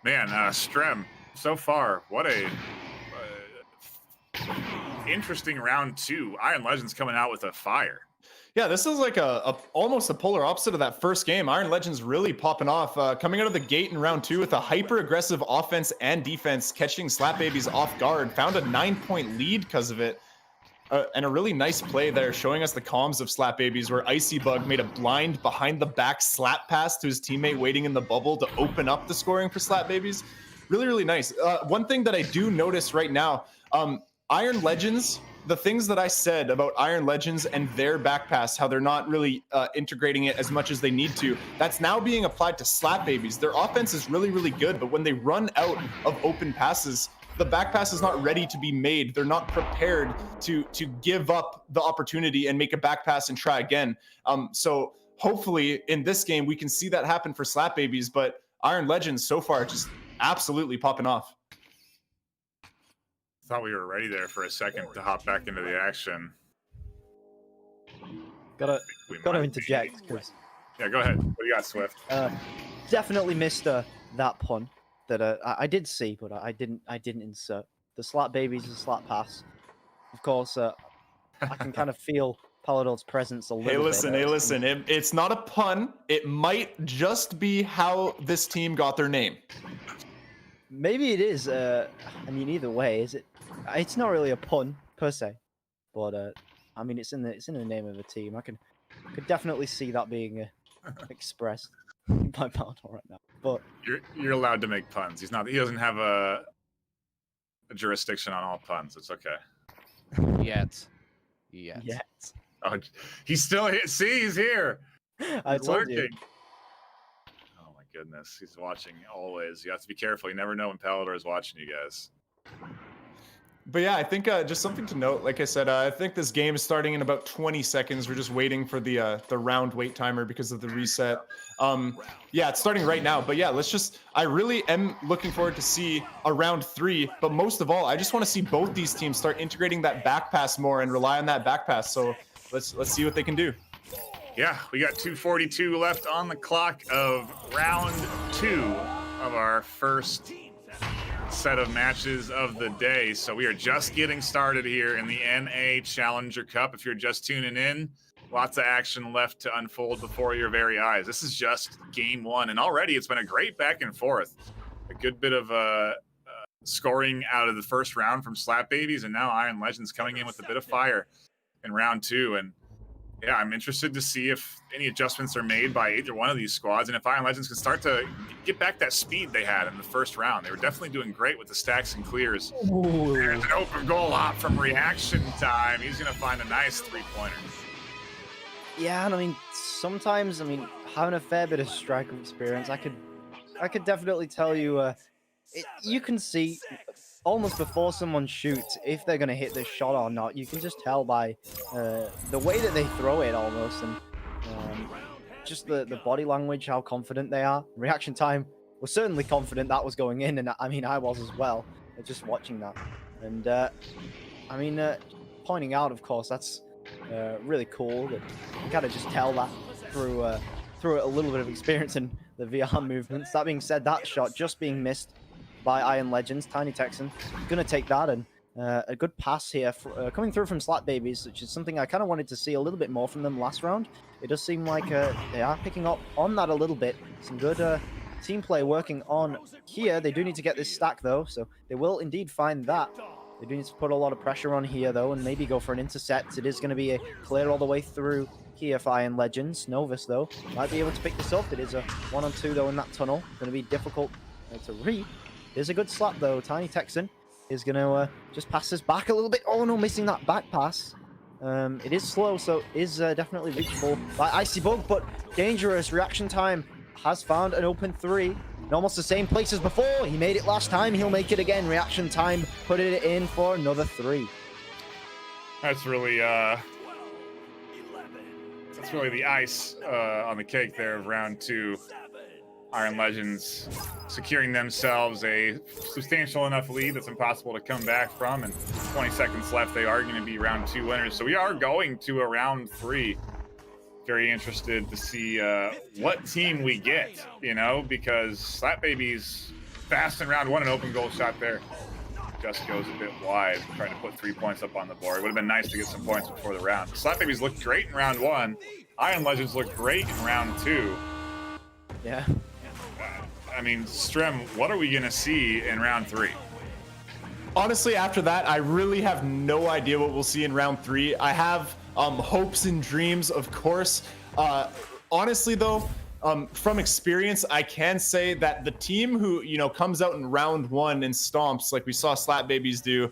man, Strem, so far, what a interesting round two. Iron Legends coming out with a fire. Yeah, this is like almost a polar opposite of that first game. Iron Legends really popping off, coming out of the gate in round two with a hyper-aggressive offense and defense, catching Slap Babies off guard, found a 9-point lead because of it, and a really nice play there, showing us the comms of Slap Babies, where Icy Bug made a blind behind-the-back slap pass to his teammate waiting in the bubble to open up the scoring for Slap Babies. Really, really nice. One thing that I do notice right now, Iron Legends, the things that I said about Iron Legends and their back pass, how they're not really integrating it as much as they need to, that's now being applied to Slap Babies. Their offense is really, really good, but when they run out of open passes, the back pass is not ready to be made. They're not prepared to give up the opportunity and make a back pass and try again. So hopefully in this game, we can see that happen for Slap Babies, but Iron Legends so far just absolutely popping off. Thought we were ready there for a second to hop back into the action. Gotta interject, because yeah, go ahead. What do you got, Swift? definitely missed that pun that I did see, but I didn't insert. The Slap Babies and slap pass. Of course, I can kind of feel Palidore's presence a little bit. Hey, listen. It's not a pun. It might just be how this team got their name. Maybe it is. I mean, either way, is it? It's not really a pun per se, but I mean, it's in the name of a team. I could definitely see that being expressed by Palidore right now. But you're allowed to make puns. He doesn't have a jurisdiction on all puns. It's okay. Yet. Oh, he's still here. See, he's here. I told you. Oh my goodness, he's watching always. You have to be careful. You never know when Palidore is watching you guys. But yeah, I think just something to note. Like I said, I think this game is starting in about 20 seconds. We're just waiting for the round wait timer because of the reset. Yeah, it's starting right now. But yeah, I really am looking forward to see a round 3. But most of all, I just want to see both these teams start integrating that back pass more and rely on that back pass. So let's see what they can do. Yeah, we got 2:42 left on the clock of round 2 of our first set of matches of the day. So we are just getting started here in the NA Challenger Cup. If you're just tuning in, Lots of action left to unfold before your very eyes. This is just game one, and already it's been a great back and forth. A good bit of scoring out of the first round from Slap Babies, and now Iron Legends coming in with a bit of fire in round two. And yeah, I'm interested to see if any adjustments are made by either one of these squads, and if Iron Legends can start to get back that speed they had in the first round. They were definitely doing great with the stacks and clears. Ooh. There's an open goal out from Reaction Time. He's going to find a nice three-pointer. Yeah, and I mean, sometimes, having a fair bit of striker experience, I could definitely tell you, you can see almost before someone shoots if they're going to hit this shot or not. You can just tell by the way that they throw it almost, and just the body language, how confident they are. Reaction Time was certainly confident that was going in, and I was as well, just watching that. And pointing out, of course, that's really cool. That you kind of just tell that through a little bit of experience in the VR movements. That being said, that shot just being missed by Iron Legends. Tiny Texan gonna take that, and a good pass here coming through from Slap Babies, which is something I kind of wanted to see a little bit more from them last round. It does seem like they are picking up on that a little bit. Some good team play working on here. They do need to get this stack though, so they will indeed find that. They do need to put a lot of pressure on here though, and maybe go for an intercept. It is going to be a clear all the way through here for Iron Legends. Novus though might be able to pick this up. It is a 1-on-2 though in that tunnel. Going to be difficult to read. There's a good slap though. Tiny Texan is going to just pass this back a little bit. Oh no, missing that back pass. It is slow, so is definitely reachable by Icy Bug, but dangerous. Reaction Time has found an open three. In almost the same place as before. He made it last time. He'll make it again. Reaction Time put it in for another three. That's really the ice on the cake there of round two. Iron Legends securing themselves a substantial enough lead that's impossible to come back from, and 20 seconds left. They are going to be round two winners, so we are going to a round three. Very interested to see what team we get, because Slap Babies fast in round one, an open goal shot there just goes a bit wide, trying to put 3 points up on the board. It would have been nice to get some points before the round. Slap Babies looked great in round one. Iron Legends looked great in round two. Yeah. Strem, what are we going to see in round three? Honestly, after that, I really have no idea what we'll see in round three. I have hopes and dreams, of course. Honestly, though, from experience, I can say that the team who, comes out in round one and stomps like we saw Slap Babies do,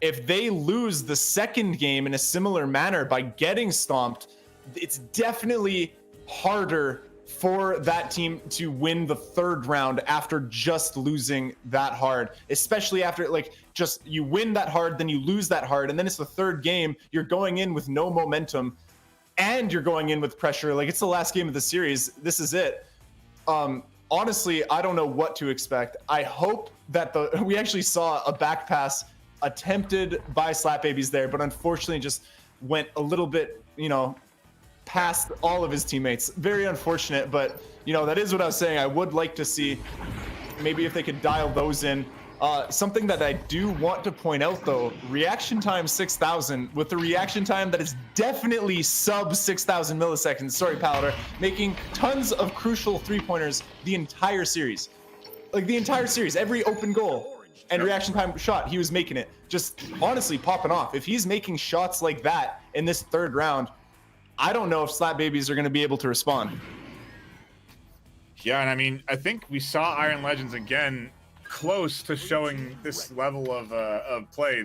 if they lose the second game in a similar manner by getting stomped, it's definitely harder for that team to win the third round after just losing that hard, especially after just you win that hard, then you lose that hard, and then it's the third game. You're going in with no momentum, and you're going in with pressure. Like, it's the last game of the series. This is it. Honestly, I don't know what to expect. I hope that we actually saw a back pass attempted by Slap Babies there, but unfortunately just went a little bit, past all of his teammates. Very unfortunate, but that is what I was saying. I would like to see maybe if they could dial those in. Something that I do want to point out though, reaction time 6,000 with the reaction time that is definitely sub 6,000 milliseconds. Sorry, Palidore, making tons of crucial three-pointers the entire series. Every open goal and reaction time shot, he was making it. Just honestly popping off. If he's making shots like that in this third round, I don't know if Slap Babies are going to be able to respond. Yeah, and I think we saw Iron Legends again close to showing this level of play,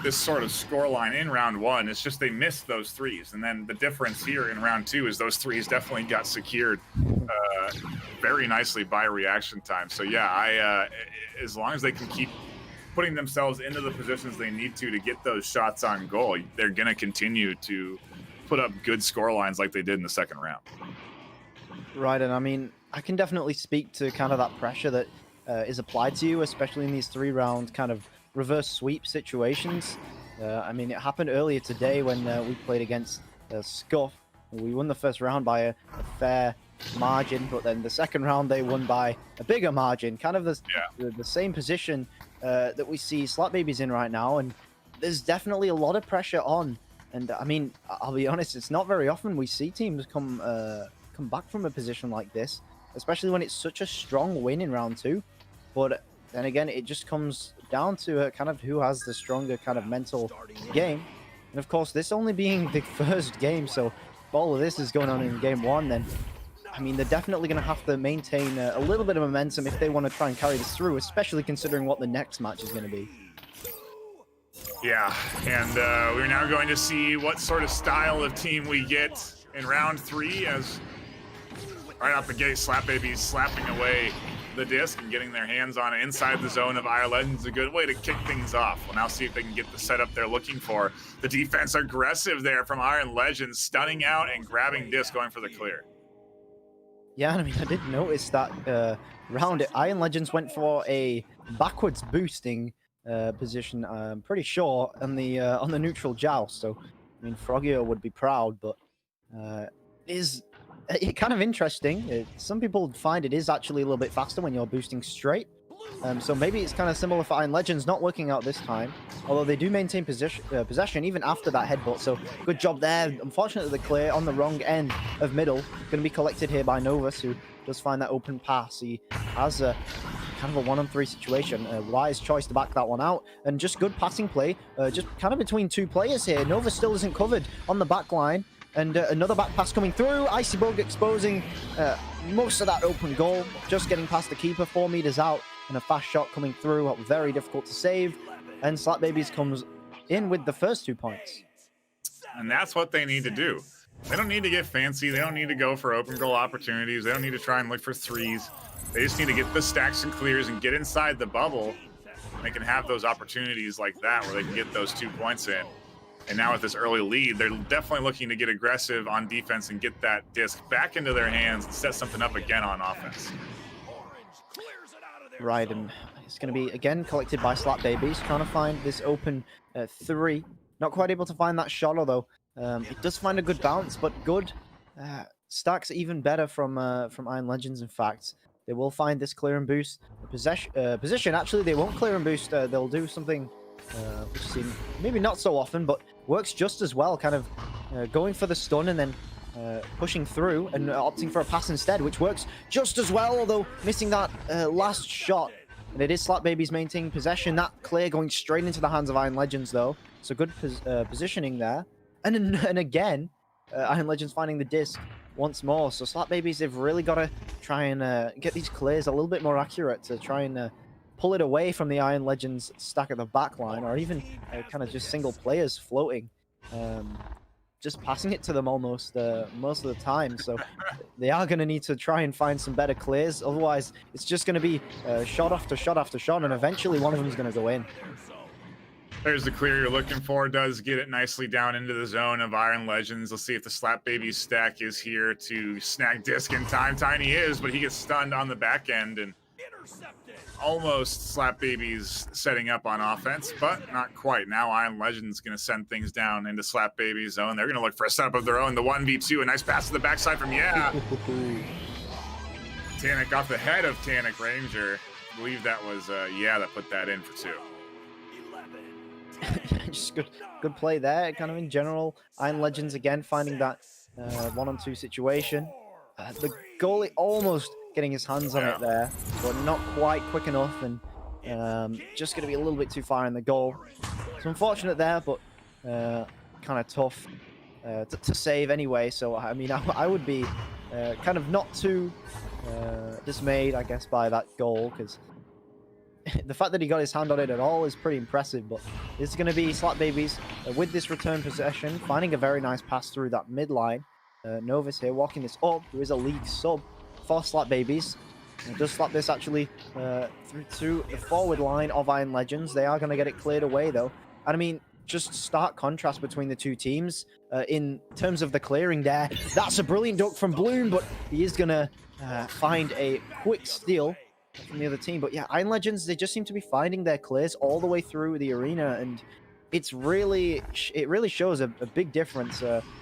this sort of scoreline in round one. It's just they missed those threes, and then the difference here in round two is those threes definitely got secured very nicely by reaction time. So yeah, as long as they can keep putting themselves into the positions they need to get those shots on goal, they're going to continue to put up good score lines like they did in the second round. Right, and I can definitely speak to kind of that pressure that is applied to you, especially in these 3-round kind of reverse sweep situations. It happened earlier today when we played against Scuff. We won the first round by a fair margin, but then the second round they won by a bigger margin. Kind of the same position that we see Slap Babies in right now, and there's definitely a lot of pressure on And I mean, I'll be honest, it's not very often we see teams come back from a position like this, especially when it's such a strong win in round 2. But then again, it just comes down to kind of who has the stronger kind of mental game. And of course, this only being the first game, so if all of this is going on in game 1, then I mean, they're definitely going to have to maintain a little bit of momentum if they want to try and carry this through, especially considering what the next match is going to be. Yeah, and we're now going to see what sort of style of team we get in round 3, as right out the gate, Slap Baby's slapping away the disc and getting their hands on it inside the zone of Iron Legends. A good way to kick things off. We'll now see if they can get the setup they're looking for. The defense aggressive there from Iron Legends, stunning out and grabbing disc, going for the clear. Yeah, I mean, I did notice that round Iron Legends went for a backwards boosting position. I'm pretty sure on the neutral joust. So, I mean, Frogio would be proud, but it kind of interesting. Some people find it is actually a little bit faster when you're boosting straight. So maybe it's kind of similar for Iron Legends, not working out this time. Although they do maintain possession even after that headbutt. So good job there. Unfortunately, the clear on the wrong end of middle. Going to be collected here by Novus, who does find that open pass. He has a kind of a 1-on-3 situation. A wise choice to back that one out. And just good passing play. Just kind of between two players here. Novus still isn't covered on the back line. And another back pass coming through. Icy Bug exposing most of that open goal. Just getting past the keeper, 4 meters out. And a fast shot coming through, very difficult to save. And Slap Babies comes in with the first 2 points. And that's what they need to do. They don't need to get fancy. They don't need to go for open goal opportunities. They don't need to try and look for threes. They just need to get the stacks and clears and get inside the bubble. And they can have those opportunities like that where they can get those 2 points in. And now with this early lead, they're definitely looking to get aggressive on defense and get that disc back into their hands and set something up again on offense. Right, and it's going to be, again, collected by Slap Babies, trying to find this open 3. Not quite able to find that shot, although it does find a good bounce, but good. Stacks even better from Iron Legends, in fact. They will find this clear and boost. Position, actually, they won't clear and boost. They'll do something which seems maybe not so often, but works just as well, kind of going for the stun and then pushing through and opting for a pass instead, which works just as well, although missing that last shot. And it is Slap Babies maintaining possession. That clear going straight into the hands of Iron Legends, though. So good positioning there. And again, Iron Legends finding the disc once more. So Slap Babies, they've really got to try and get these clears a little bit more accurate to try and pull it away from the Iron Legends stack at the back line, or even kind of just single players floating. Just passing it to them almost most of the time. So they are going to need to try and find some better clears. Otherwise, it's just going to be shot after shot after shot, and eventually one of them is going to go in. There's the clear you're looking for. Does get it nicely down into the zone of Iron Legends. Let's see if the Slap Baby stack is here to snag disc in time. Tiny is, but he gets stunned on the back end and almost Slap Babies setting up on offense, but not quite. Now Iron Legends going to send things down into Slap Baby's zone. They're going to look for a setup of their own. The 1v2, a nice pass to the backside from Tannic off the head of Tannic Ranger. I believe that was that put that in for 2. Just good play there. Kind of in general, Iron Legends again finding that 1-on-2 situation. The goalie almost getting his hands on it there, but not quite quick enough, and just going to be a little bit too far in the goal. It's unfortunate there, but kind of tough to save anyway. So I mean, I would be kind of not too dismayed, I guess, by that goal, because the fact that he got his hand on it at all is pretty impressive. But it's going to be Slap Babies with this return possession, finding a very nice pass through that midline. Novus here walking this up, who is a league sub for Slap Babies. Does slap this actually through to the forward line of Iron Legends. They are going to get it cleared away, though. And I mean, just stark contrast between the two teams in terms of the clearing there. That's a brilliant duck from Bloom, but he is going to find a quick steal from the other team. But yeah, Iron Legends, they just seem to be finding their clears all the way through the arena, and it really shows a big difference.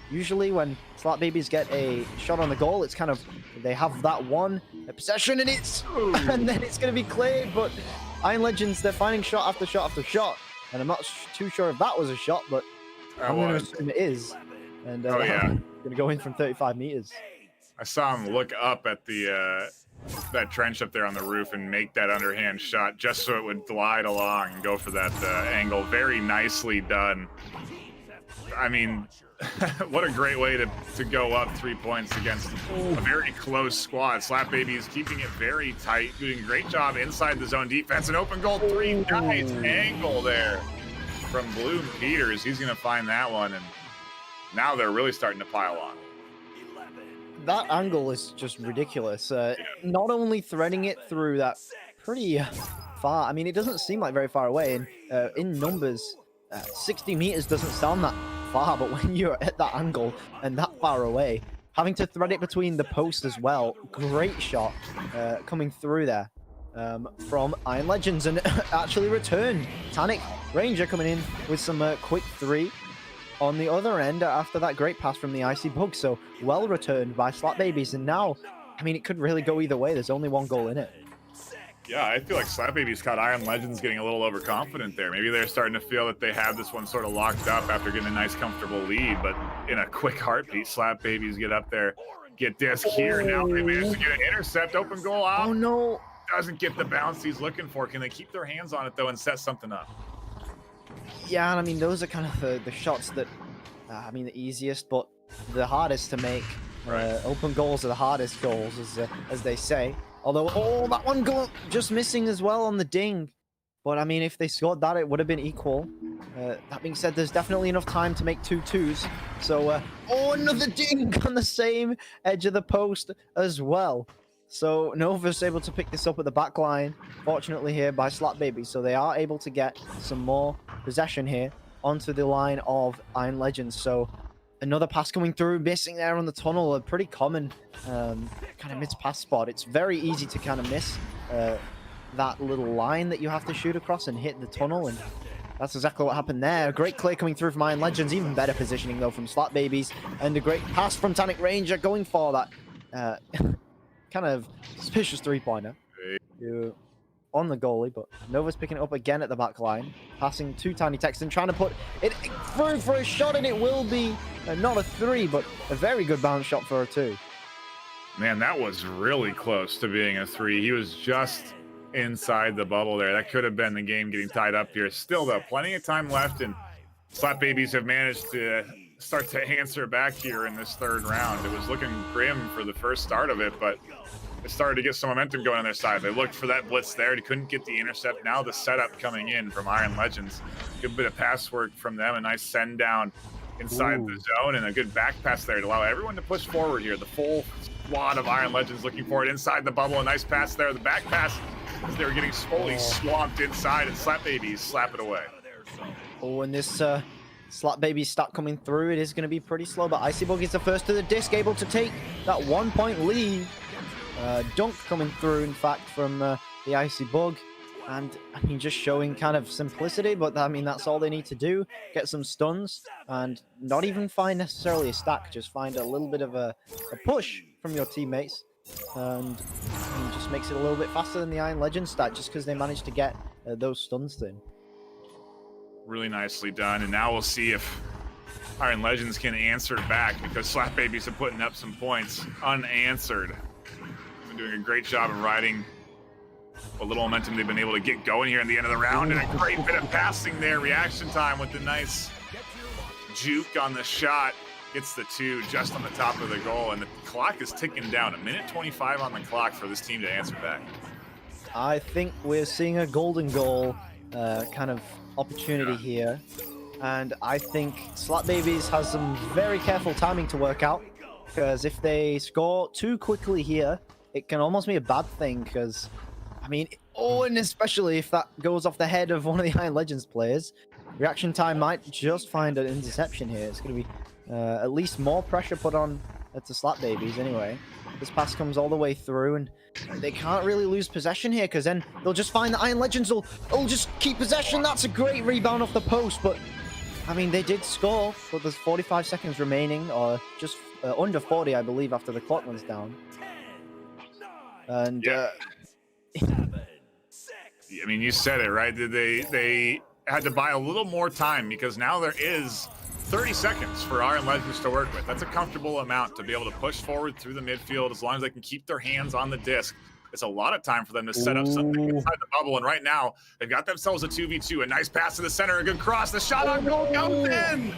Usually when Slap Babies get a shot on the goal, it's kind of, they have that one possession and and then it's going to be cleared. But Iron Legends, they're finding shot after shot after shot, and I'm not too sure if that was a shot, but I'm going to assume it is. And Oh, yeah. going to go in from 35 meters. I saw him look up at the that trench up there on the roof and make that underhand shot just so it would glide along and go for that angle. Very nicely done. I mean, what a great way to go up 3 points against a very close squad. Slap Baby is keeping it very tight, doing a great job inside the zone defense. An open goal 3. Nice angle there from Bloom Peters. He's going to find that one, and now they're really starting to pile on. That angle is just ridiculous. Not only threading it through that pretty far, I mean, it doesn't seem like very far away. And in numbers, 60 meters doesn't sound that far, but when you're at that angle and that far away, having to thread it between the posts as well, great shot coming through there from Iron Legends, and actually returned. Tannic Ranger coming in with some quick 3 on the other end after that great pass from the Icy Bug. So well returned by Slap Babies, and now, I mean, it could really go either way. There's only one goal in it. Yeah, I feel like Slap Babies caught Iron Legends getting a little overconfident there. Maybe they're starting to feel that they have this one sort of locked up after getting a nice, comfortable lead. But in a quick heartbeat, Slap Babies get up there, get disc here. Now they manage to get an intercept, open goal out. Oh, no. Doesn't get the bounce he's looking for. Can they keep their hands on it, though, and set something up? Yeah, and I mean, those are kind of the shots that, I mean, the easiest, but the hardest to make. Right. Open goals are the hardest goals, as they say. Although, that one goal just missing as well on the ding. But, I mean, if they scored that, it would have been equal. That being said, there's definitely enough time to make 2 2s. So, another ding on the same edge of the post as well. So, Nova's able to pick this up at the back line, fortunately here by Slap Baby. So, they are able to get some more possession here onto the line of Iron Legends. So, another pass coming through, missing there on the tunnel, a pretty common kind of miss-pass spot. It's very easy to kind of miss that little line that you have to shoot across and hit the tunnel, and that's exactly what happened there. A great clear coming through from Iron Legends, even better positioning though from Slap Babies, and a great pass from Tannic Ranger going for that kind of suspicious 3-pointer on the goalie, but Nova's picking it up again at the back line, passing to Tiny Texton, trying to put it through for a shot, and it will be not a 3, but a very good bounce shot for a 2. Man, that was really close to being a 3. He was just inside the bubble there. That could have been the game getting tied up here. Still, though, plenty of time left, and Slap Babies have managed to start to answer back here in this 3rd round. It was looking grim for the first start of it, but it started to get some momentum going on their side. They looked for that blitz there. They couldn't get the intercept. Now the setup coming in from Iron Legends. Good bit of pass work from them. A nice send down inside the zone, and a good back pass there to allow everyone to push forward here. The full squad of Iron Legends looking for it inside the bubble. A nice pass there. The back pass as they were getting fully swamped inside, and Slap Babies slap it away. Oh, and this Slap Baby stack coming through, it is going to be pretty slow, but Icy Bug is the first to the disc, able to take that 1-point lead. Dunk coming through, in fact, from the Icy Bug. And, I mean, just showing kind of simplicity, but, I mean, that's all they need to do. Get some stuns, and not even find necessarily a stack, just find a little bit of a push from your teammates. And I mean, just makes it a little bit faster than the Iron Legend stat, just because they managed to get those stuns in. Really nicely done, and now we'll see if Iron Legends can answer back, because Slap Babies are putting up some points unanswered. Been doing a great job of riding what little momentum they've been able to get going here in the end of the round, and a great bit of passing there. Reaction time with the nice juke on the shot. Gets the 2 just on the top of the goal, and the clock is ticking down. 1:25 on the clock for this team to answer back. I think we're seeing a golden goal kind of opportunity here. And I think Slap Babies has some very careful timing to work out, because if they score too quickly here, it can almost be a bad thing, because, I mean, and especially if that goes off the head of one of the Iron Legends players, reaction time might just find an interception here. It's going to be at least more pressure put on to Slap Babies anyway. This pass comes all the way through, and they can't really lose possession here, because then they'll just find the Iron Legends will just keep possession. That's a great rebound off the post, but I mean, they did score, but there's 45 seconds remaining, or just under 40, I believe, after the clock runs down. And I mean, you said it, right? They had to buy a little more time because now there is 30 seconds for Iron Legends to work with. That's a comfortable amount to be able to push forward through the midfield as long as they can keep their hands on the disc. It's a lot of time for them to set up something inside the bubble, and right now they've got themselves a 2v2. A nice pass to the center, a good cross. The shot on goal goes in.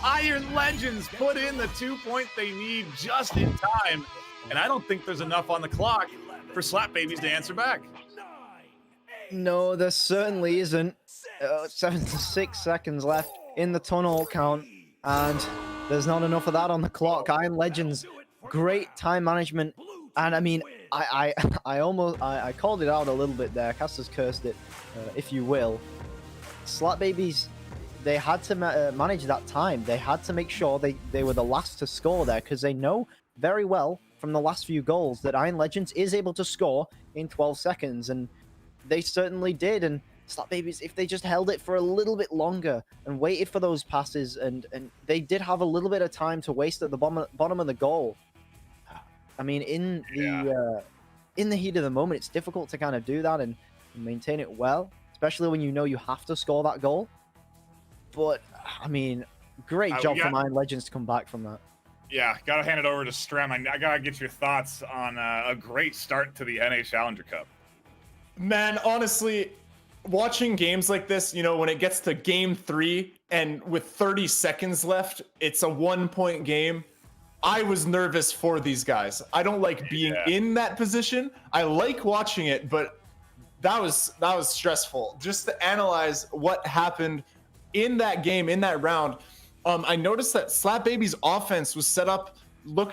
Iron Legends put in the 2 point they need just in time, and I don't think there's enough on the clock for Slap Babies to answer back. No, there certainly isn't. 76 seconds left in the tunnel count, and there's not enough of that on the clock. Iron Legends, great time management, and I mean, I called it out a little bit there. Caster's cursed it, if you will. Slap Babies, they had to manage that time. They had to make sure they were the last to score there, because they know very well from the last few goals that Iron Legends is able to score in 12 seconds, and they certainly did. And Slap Babies, if they just held it for a little bit longer and waited for those passes, and they did have a little bit of time to waste at the bottom of the goal. I mean, in the heat of the moment, it's difficult to kind of do that and maintain it well, especially when you know you have to score that goal. But I mean, great job from Iron Legends to come back from that. Yeah, gotta hand it over to Strem. I gotta get your thoughts on a great start to the NA Challenger Cup. Man, honestly, watching games like this, you know, when it gets to game 3 and with 30 seconds left, it's a 1 point game. I was nervous for these guys. I don't like being in that position. I like watching it, but that was stressful. Just to analyze what happened in that game, in that round, I noticed that Slap Baby's offense was set up.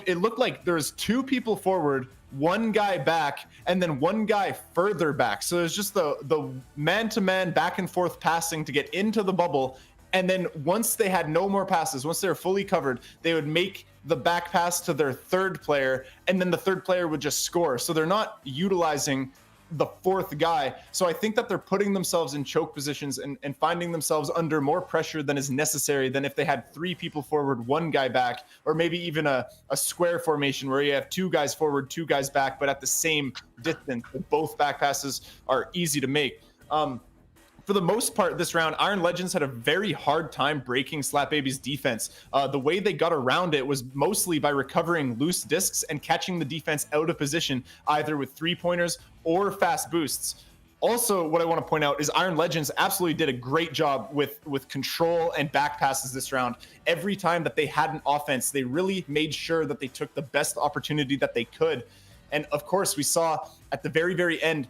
It looked like there's 2 people forward, 1 guy back, and then 1 guy further back. So it's just the man-to-man back and forth passing to get into the bubble. And then once they had no more passes, once they were fully covered, they would make the back pass to their 3rd player, and then the 3rd player would just score. So they're not utilizing the 4th guy. So I think that they're putting themselves in choke positions and finding themselves under more pressure than is necessary than if they had 3 people forward, 1 guy back, or maybe even a square formation where you have 2 guys forward, 2 guys back, but at the same distance. Both back passes are easy to make. For the most part this round, Iron Legends had a very hard time breaking Slap Baby's defense. The way they got around it was mostly by recovering loose discs and catching the defense out of position, either with 3-pointers or fast boosts. Also, what I want to point out is Iron Legends absolutely did a great job with control and back passes this round. Every time that they had an offense, they really made sure that they took the best opportunity that they could. And of course, we saw at the very, very end,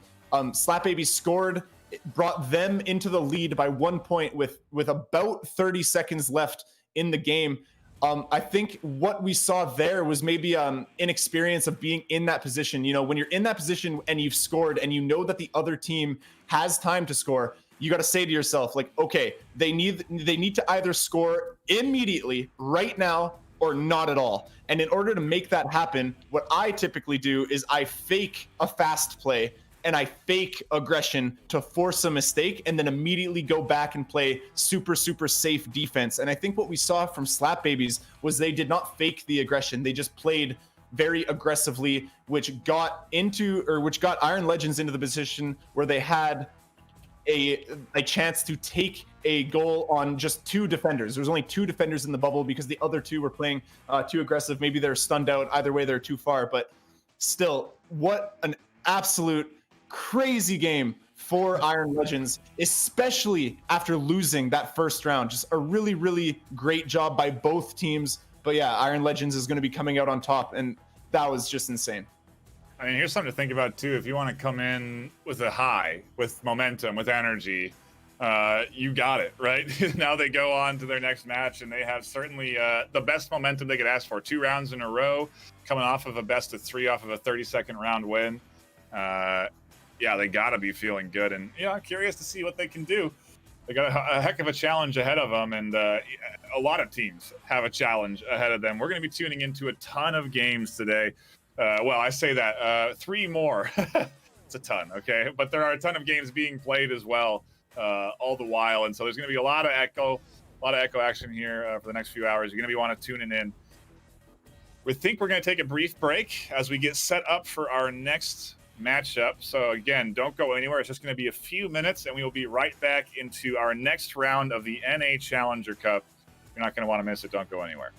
Slap Baby scored. It brought them into the lead by 1 point with about 30 seconds left in the game. I think what we saw there was maybe inexperience of being in that position. You know, when you're in that position and you've scored and you know that the other team has time to score, you got to say to yourself, like, okay, they need to either score immediately right now or not at all. And in order to make that happen, what I typically do is I fake a fast play and I fake aggression to force a mistake and then immediately go back and play super, super safe defense. And I think what we saw from Slap Babies was they did not fake the aggression. They just played very aggressively, which got Iron Legends into the position where they had a chance to take a goal on just 2 defenders. There was only 2 defenders in the bubble because the other 2 were playing too aggressive. Maybe they're stunned out. Either way, they're too far. But still, what an absolute crazy game for Iron Legends, especially after losing that first round. Just a really, really great job by both teams. But yeah, Iron Legends is going to be coming out on top, and that was just insane. I mean, here's something to think about too. If you want to come in with a high, with momentum, with energy, you got it, right? Now they go on to their next match, and they have certainly the best momentum they could ask for. 2 rounds in a row, coming off of a best of 3 off of a 32nd round win. Yeah, they got to be feeling good. And, yeah, I'm curious to see what they can do. They got a heck of a challenge ahead of them, and a lot of teams have a challenge ahead of them. We're going to be tuning into a ton of games today. Well, I say that. 3 more. It's a ton, okay? But there are a ton of games being played as well all the while. And so there's going to be a lot of echo action here for the next few hours. You're going to be want to tune in. We think we're going to take a brief break as we get set up for our next matchup. So again, don't go anywhere. It's just going to be a few minutes, and we will be right back into our next round of the NA Challenger Cup. You're not going to want to miss it. Don't go anywhere.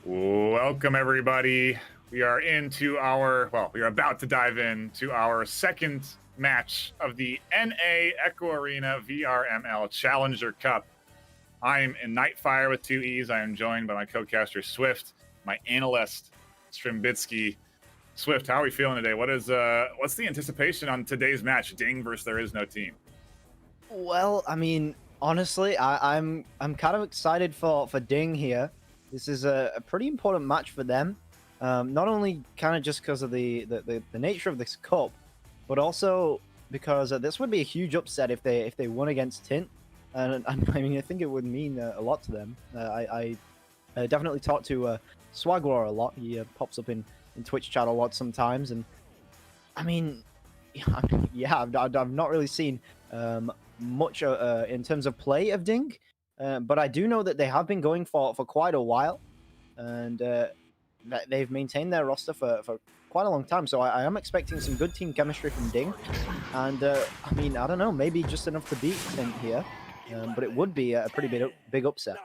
Welcome, everybody. We are we are about to dive into our second match of the NA Echo Arena VRML Challenger Cup. I'm in NightFiree with 2 E's. I am joined by my co-caster Swift, my analyst Strembitsky. Swift, how are we feeling today? What's the anticipation on today's match, Ding versus There Is No Team? Well, I mean, honestly, I'm kind of excited for Ding here. This is a pretty important match for them. Not only kind of just because of the nature of this cup, but also because this would be a huge upset if they won against Tint. and I mean, I think it would mean a lot to them. I definitely talk to Swagwar a lot. He pops up in Twitch chat a lot sometimes, and I mean, yeah, I've not really seen much in terms of play of Ding, but I do know that they have been going for quite a while, and that they've maintained their roster for quite a long time. So I am expecting some good team chemistry from Ding, and I mean, I don't know, maybe just enough to beat Tint here, but it would be a pretty big upset.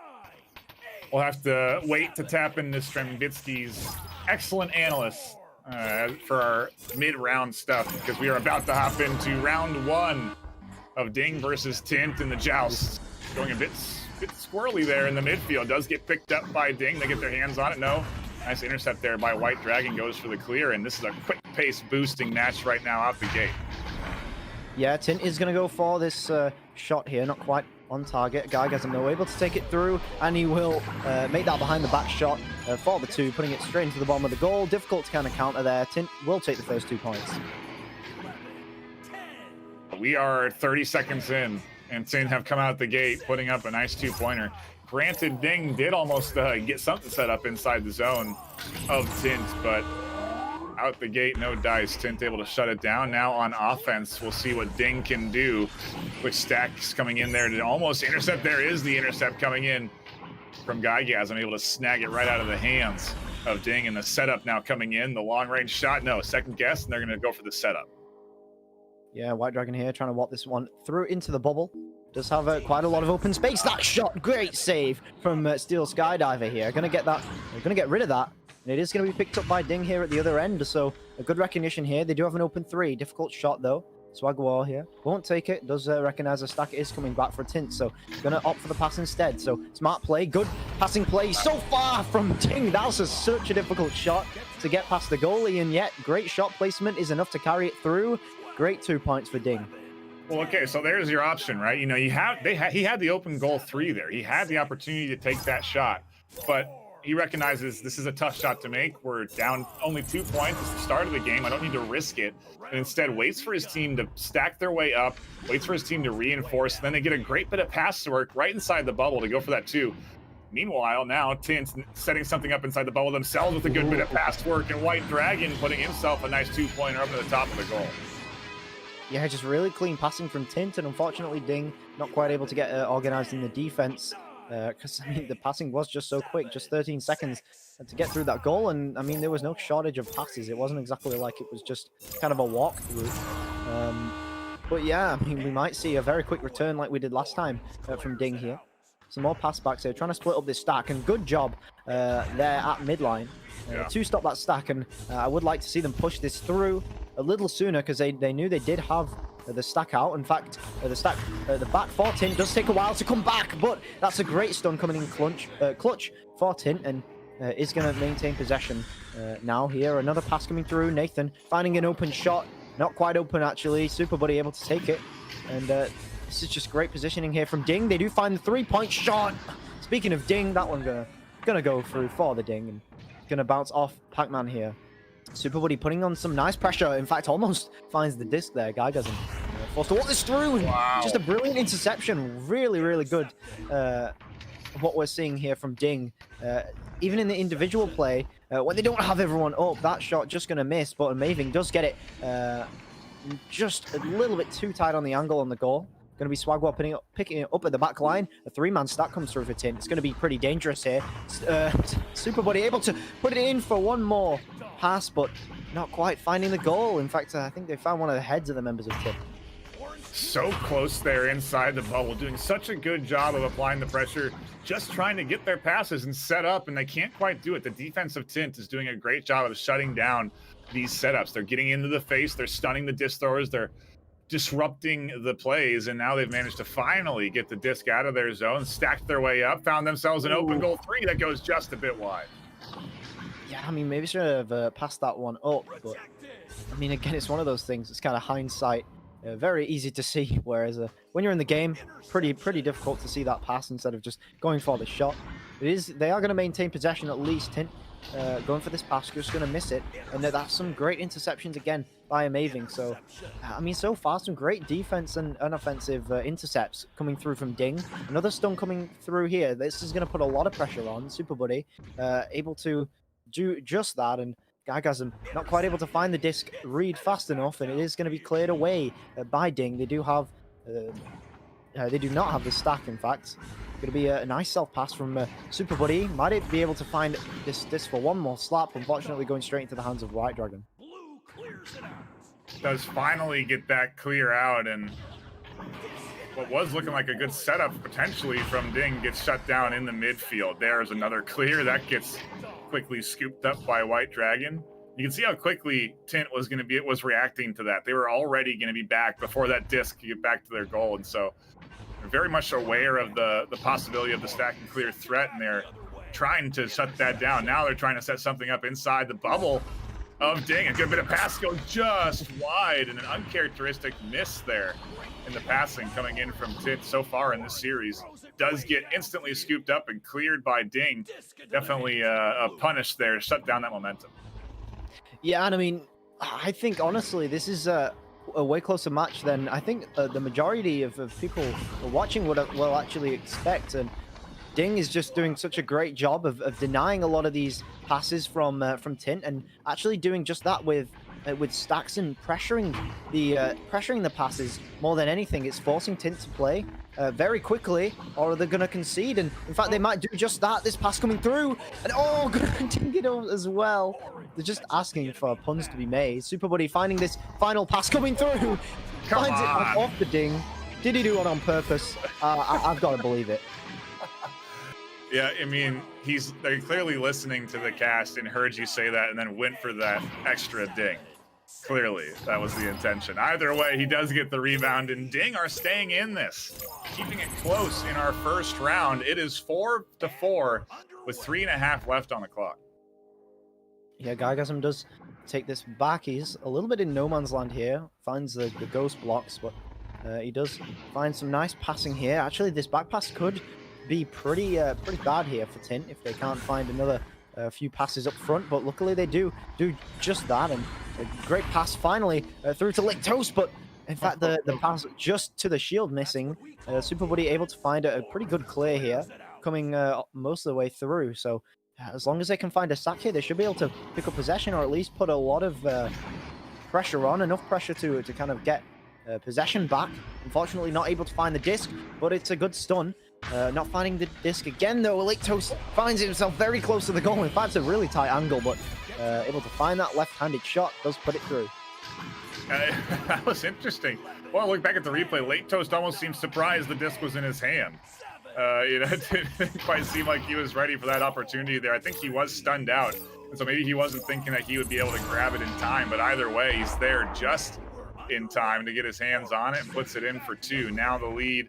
We'll have to wait to tap into Strembitsky's excellent analysts for our mid-round stuff, because we are about to hop into round 1 of Ding versus Tint in the joust. Going a bit squirrely there in the midfield. Does get picked up by Ding. They get their hands on it. No. Nice intercept there by White Dragon. Goes for the clear, and this is a quick pace boosting match right now out the gate. Yeah, Tint is going to go for this shot here. Not quite on target. Guygasm though able to take it through, and he will make that behind the back shot for the 2, putting it straight into the bottom of the goal. Difficult to kind of counter there. Tint will take the first 2 points. We are 30 seconds in, and Tint have come out the gate, putting up a nice 2-pointer. Granted, Ding did almost get something set up inside the zone of Tint, but out the gate, no dice. Tint able to shut it down. Now on offense, we'll see what Ding can do. Which Stack's coming in there to almost intercept. There is the intercept coming in from Guygasm, able to snag it right out of the hands of Ding. And the setup now coming in. The long-range shot, no, second guess, and they're going to go for the setup. Yeah, White Dragon here trying to walk this one through into the bubble. Does have quite a lot of open space. That shot, great save from Steel Skydiver here. Gonna get that. They're gonna get rid of that, and it is gonna be picked up by Ding here at the other end. So a good recognition here. They do have an open 3. Difficult shot though. Swagwar here won't take it. Does recognize a stack is coming back for Tint, so gonna opt for the pass instead. So smart play, good passing play so far from Ding. That was such a difficult shot to get past the goalie, and yet great shot placement is enough to carry it through. Great 2 points for Ding. Well, okay, so there's your option, right? You know, he had the open goal 3 there. He had the opportunity to take that shot, but he recognizes this is a tough shot to make. We're down only 2 points. It's the start of the game. I don't need to risk it. And instead waits for his team to stack their way up, waits for his team to reinforce. And then they get a great bit of pass work right inside the bubble to go for that 2. Meanwhile, now Tint's setting something up inside the bubble themselves with a good bit of pass work, and White Dragon putting himself a nice 2-pointer up at the top of the goal. Yeah, just really clean passing from Tint, and unfortunately Ding not quite able to get organized in the defense, because I mean the passing was just so quick, just 13 seconds to get through that goal, and I mean there was no shortage of passes. It wasn't exactly like it was just kind of a walkthrough. But yeah, I mean we might see a very quick return like we did last time from Ding here. Some more pass backs here, trying to split up this stack, and good job there at midline to stop that stack, and I would like to see them push this through a little sooner, because they knew they did have the stack out. In fact, the stack the back for Tint does take a while to come back, but that's a great stun coming in clutch for Tint, and is going to maintain possession now here. Another pass coming through. Nathan finding an open shot, not quite open actually. Super Buddy able to take it, and this is just great positioning here from Ding. They do find the 3-point shot. Speaking of Ding, that one gonna go through for the Ding, and gonna bounce off Pac-Man here. Super Buddy putting on some nice pressure. In fact, almost finds the disc there. Guy doesn't forced to walk this through. Wow. Just a brilliant interception. Really, really good. What we're seeing here from Ding. Even in the individual play, when they don't have everyone up, that shot just going to miss. But Amazing does get it just a little bit too tight on the angle on the goal. Going to be Swagwar picking it up at the back line. A 3-man stack comes through for Tint. It's going to be pretty dangerous here. Super Buddy able to put it in for one more pass, but not quite finding the goal. In fact, I think they found one of the heads of the members of Tint. So close there inside the bubble, doing such a good job of applying the pressure, just trying to get their passes and set up, and they can't quite do it. The defensive Tint is doing a great job of shutting down these setups. They're getting into the face, they're stunning the disc throwers, they're disrupting the plays, and now they've managed to finally get the disc out of their zone, stacked their way up, found themselves an open goal 3 that goes just a bit wide. Yeah, I mean, maybe should have passed that one up, but I mean, again, it's one of those things. It's kind of hindsight, very easy to see. Whereas when you're in the game, pretty difficult to see that pass instead of just going for the shot. They are going to maintain possession at least. Tint going for this pass, just going to miss it, and that's some great interceptions again by Amazing. So, I mean, so far, some great defense and unoffensive intercepts coming through from Ding. Another stun coming through here. This is going to put a lot of pressure on Super Buddy, able to do just that. And Guygasm not quite able to find the disc read fast enough, and it is going to be cleared away by Ding. They do have, they do not have the stack, in fact. Going to be a nice self pass from Super Buddy. Might be able to find this for one more slap. Unfortunately, going straight into the hands of White Dragon. Does finally get that clear out, and what was looking like a good setup potentially from Ding gets shut down in the midfield. There's another clear that gets quickly scooped up by White Dragon. You can see how quickly Tint was going to be. It was reacting to that. They were already going to be back before that disc could get back to their goal, and so they're very much aware of the possibility of the stack and clear threat, and they're trying to shut that down. Now they're trying to set something up inside the bubble of Ding. A good bit of pass goes just wide, and an uncharacteristic miss there in the passing coming in from Tint so far in this series. Does get instantly scooped up and cleared by Ding. Definitely a punish there to shut down that momentum. Yeah, and I mean, I think honestly, this is a way closer match than I think the majority of people watching will actually expect. And Ding is just doing such a great job of denying a lot of these passes from Tint, and actually doing just that with stacks and pressuring the passes more than anything. It's forcing Tint to play very quickly, or they're gonna concede. And in fact, they might do just that. This pass coming through, and oh, gonna ding it as well. They're just asking for puns to be made. Super Buddy finding this final pass coming through, finds it off the Ding. Did he do it on purpose? I've got to believe it. Yeah, I mean, they're clearly listening to the cast and heard you say that and then went for that extra Ding. Clearly, that was the intention. Either way, he does get the rebound, and Ding are staying in this, keeping it close in our first round. It is 4-4 with 3.5 left on the clock. Yeah, Guygasm does take this back. He's a little bit in no man's land here. Finds the ghost blocks, but he does find some nice passing here. Actually, this back pass could be pretty bad here for Tint if they can't find another few passes up front. But luckily, they do just that, and a great pass finally through to Lick Toast. But in fact, the pass just to the shield missing. Super Buddy able to find a pretty good clear here, coming most of the way through. So as long as they can find a sack here, they should be able to pick up possession, or at least put a lot of pressure on, enough pressure to kind of get possession back. Unfortunately, not able to find the disc, but it's a good stun. Not finding the disc again, though. Lick Toast finds himself very close to the goal. In fact, it's a really tight angle, but able to find that left-handed shot, does put it through. That was interesting. Well, look back at the replay. Lick Toast almost seemed surprised the disc was in his hand. It didn't quite seem like he was ready for that opportunity there. I think he was stunned out, and so maybe he wasn't thinking that he would be able to grab it in time. But either way, he's there just in time to get his hands on it and puts it in for 2. Now the lead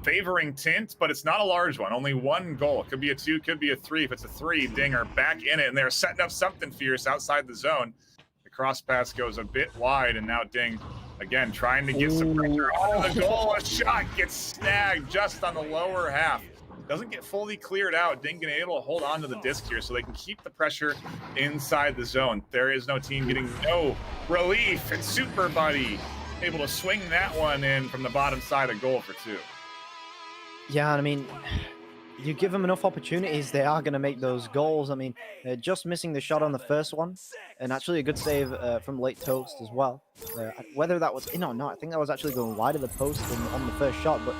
favoring Tint, but it's not a large one. Only one goal. It could be a 2, could be a 3. If it's a 3, Ding are back in it, and they're setting up something fierce outside the zone. The cross pass goes a bit wide, and now Ding again trying to get some pressure on the goal. A shot gets snagged just on the lower half. Doesn't get fully cleared out. Ding being able to hold on to the disc here so they can keep the pressure inside the zone. There is no team getting no relief, and Super Buddy able to swing that one in from the bottom side of goal for 2. Yeah, I mean, you give them enough opportunities, they are going to make those goals. I mean, just missing the shot on the first one, and actually a good save from Late Toast as well. Whether that was in or not, I think that was actually going wide of the post on the first shot. But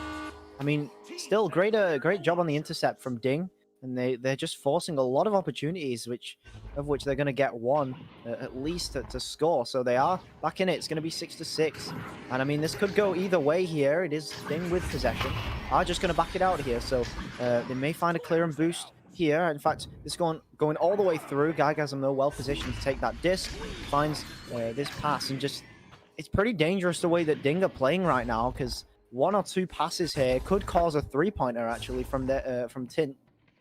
I mean, still great job on the intercept from Ding, and they're just forcing a lot of opportunities, of which they're going to get one at least to score. So they are back in it. It's going to be 6-6, and I mean, this could go either way here. It is Ding with possession, are just going to back it out here. So they may find a clear and boost here. In fact, this going all the way through. Guygasm though well positioned to take that disc, finds this pass, and just it's pretty dangerous the way that Ding are playing right now, because 1 or 2 passes here could cause a 3-pointer actually from Tint.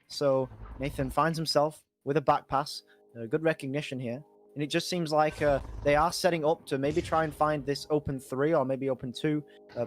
So Nathan finds himself with a back pass, good recognition here, and it just seems like they are setting up to maybe try and find this open 3 or maybe open 2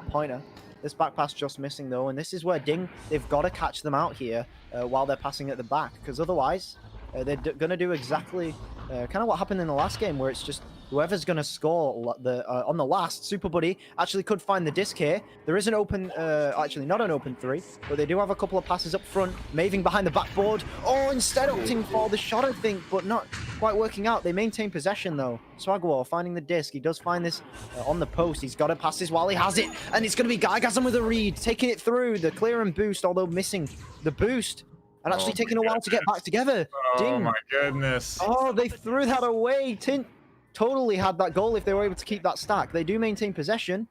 pointer. This back pass just missing though, and this is where Ding, they've got to catch them out here while they're passing at the back, because otherwise they're going to do exactly kind of what happened in the last game, where it's just whoever's going to score on the last, Super Buddy actually could find the disc here. There is an open, actually not an open 3, but they do have a couple of passes up front. Maving behind the backboard. Oh, instead opting for the shot, I think, but not quite working out. They maintain possession though. Swagwar finding the disc. He does find this on the post. He's got to pass this while he has it, and it's going to be Gygasm with a read, taking it through the clear and boost, although missing the boost. And actually taking a while to get back together. Oh my goodness. Oh, they threw that away. Tint totally had that goal if they were able to keep that stack. They do maintain possession,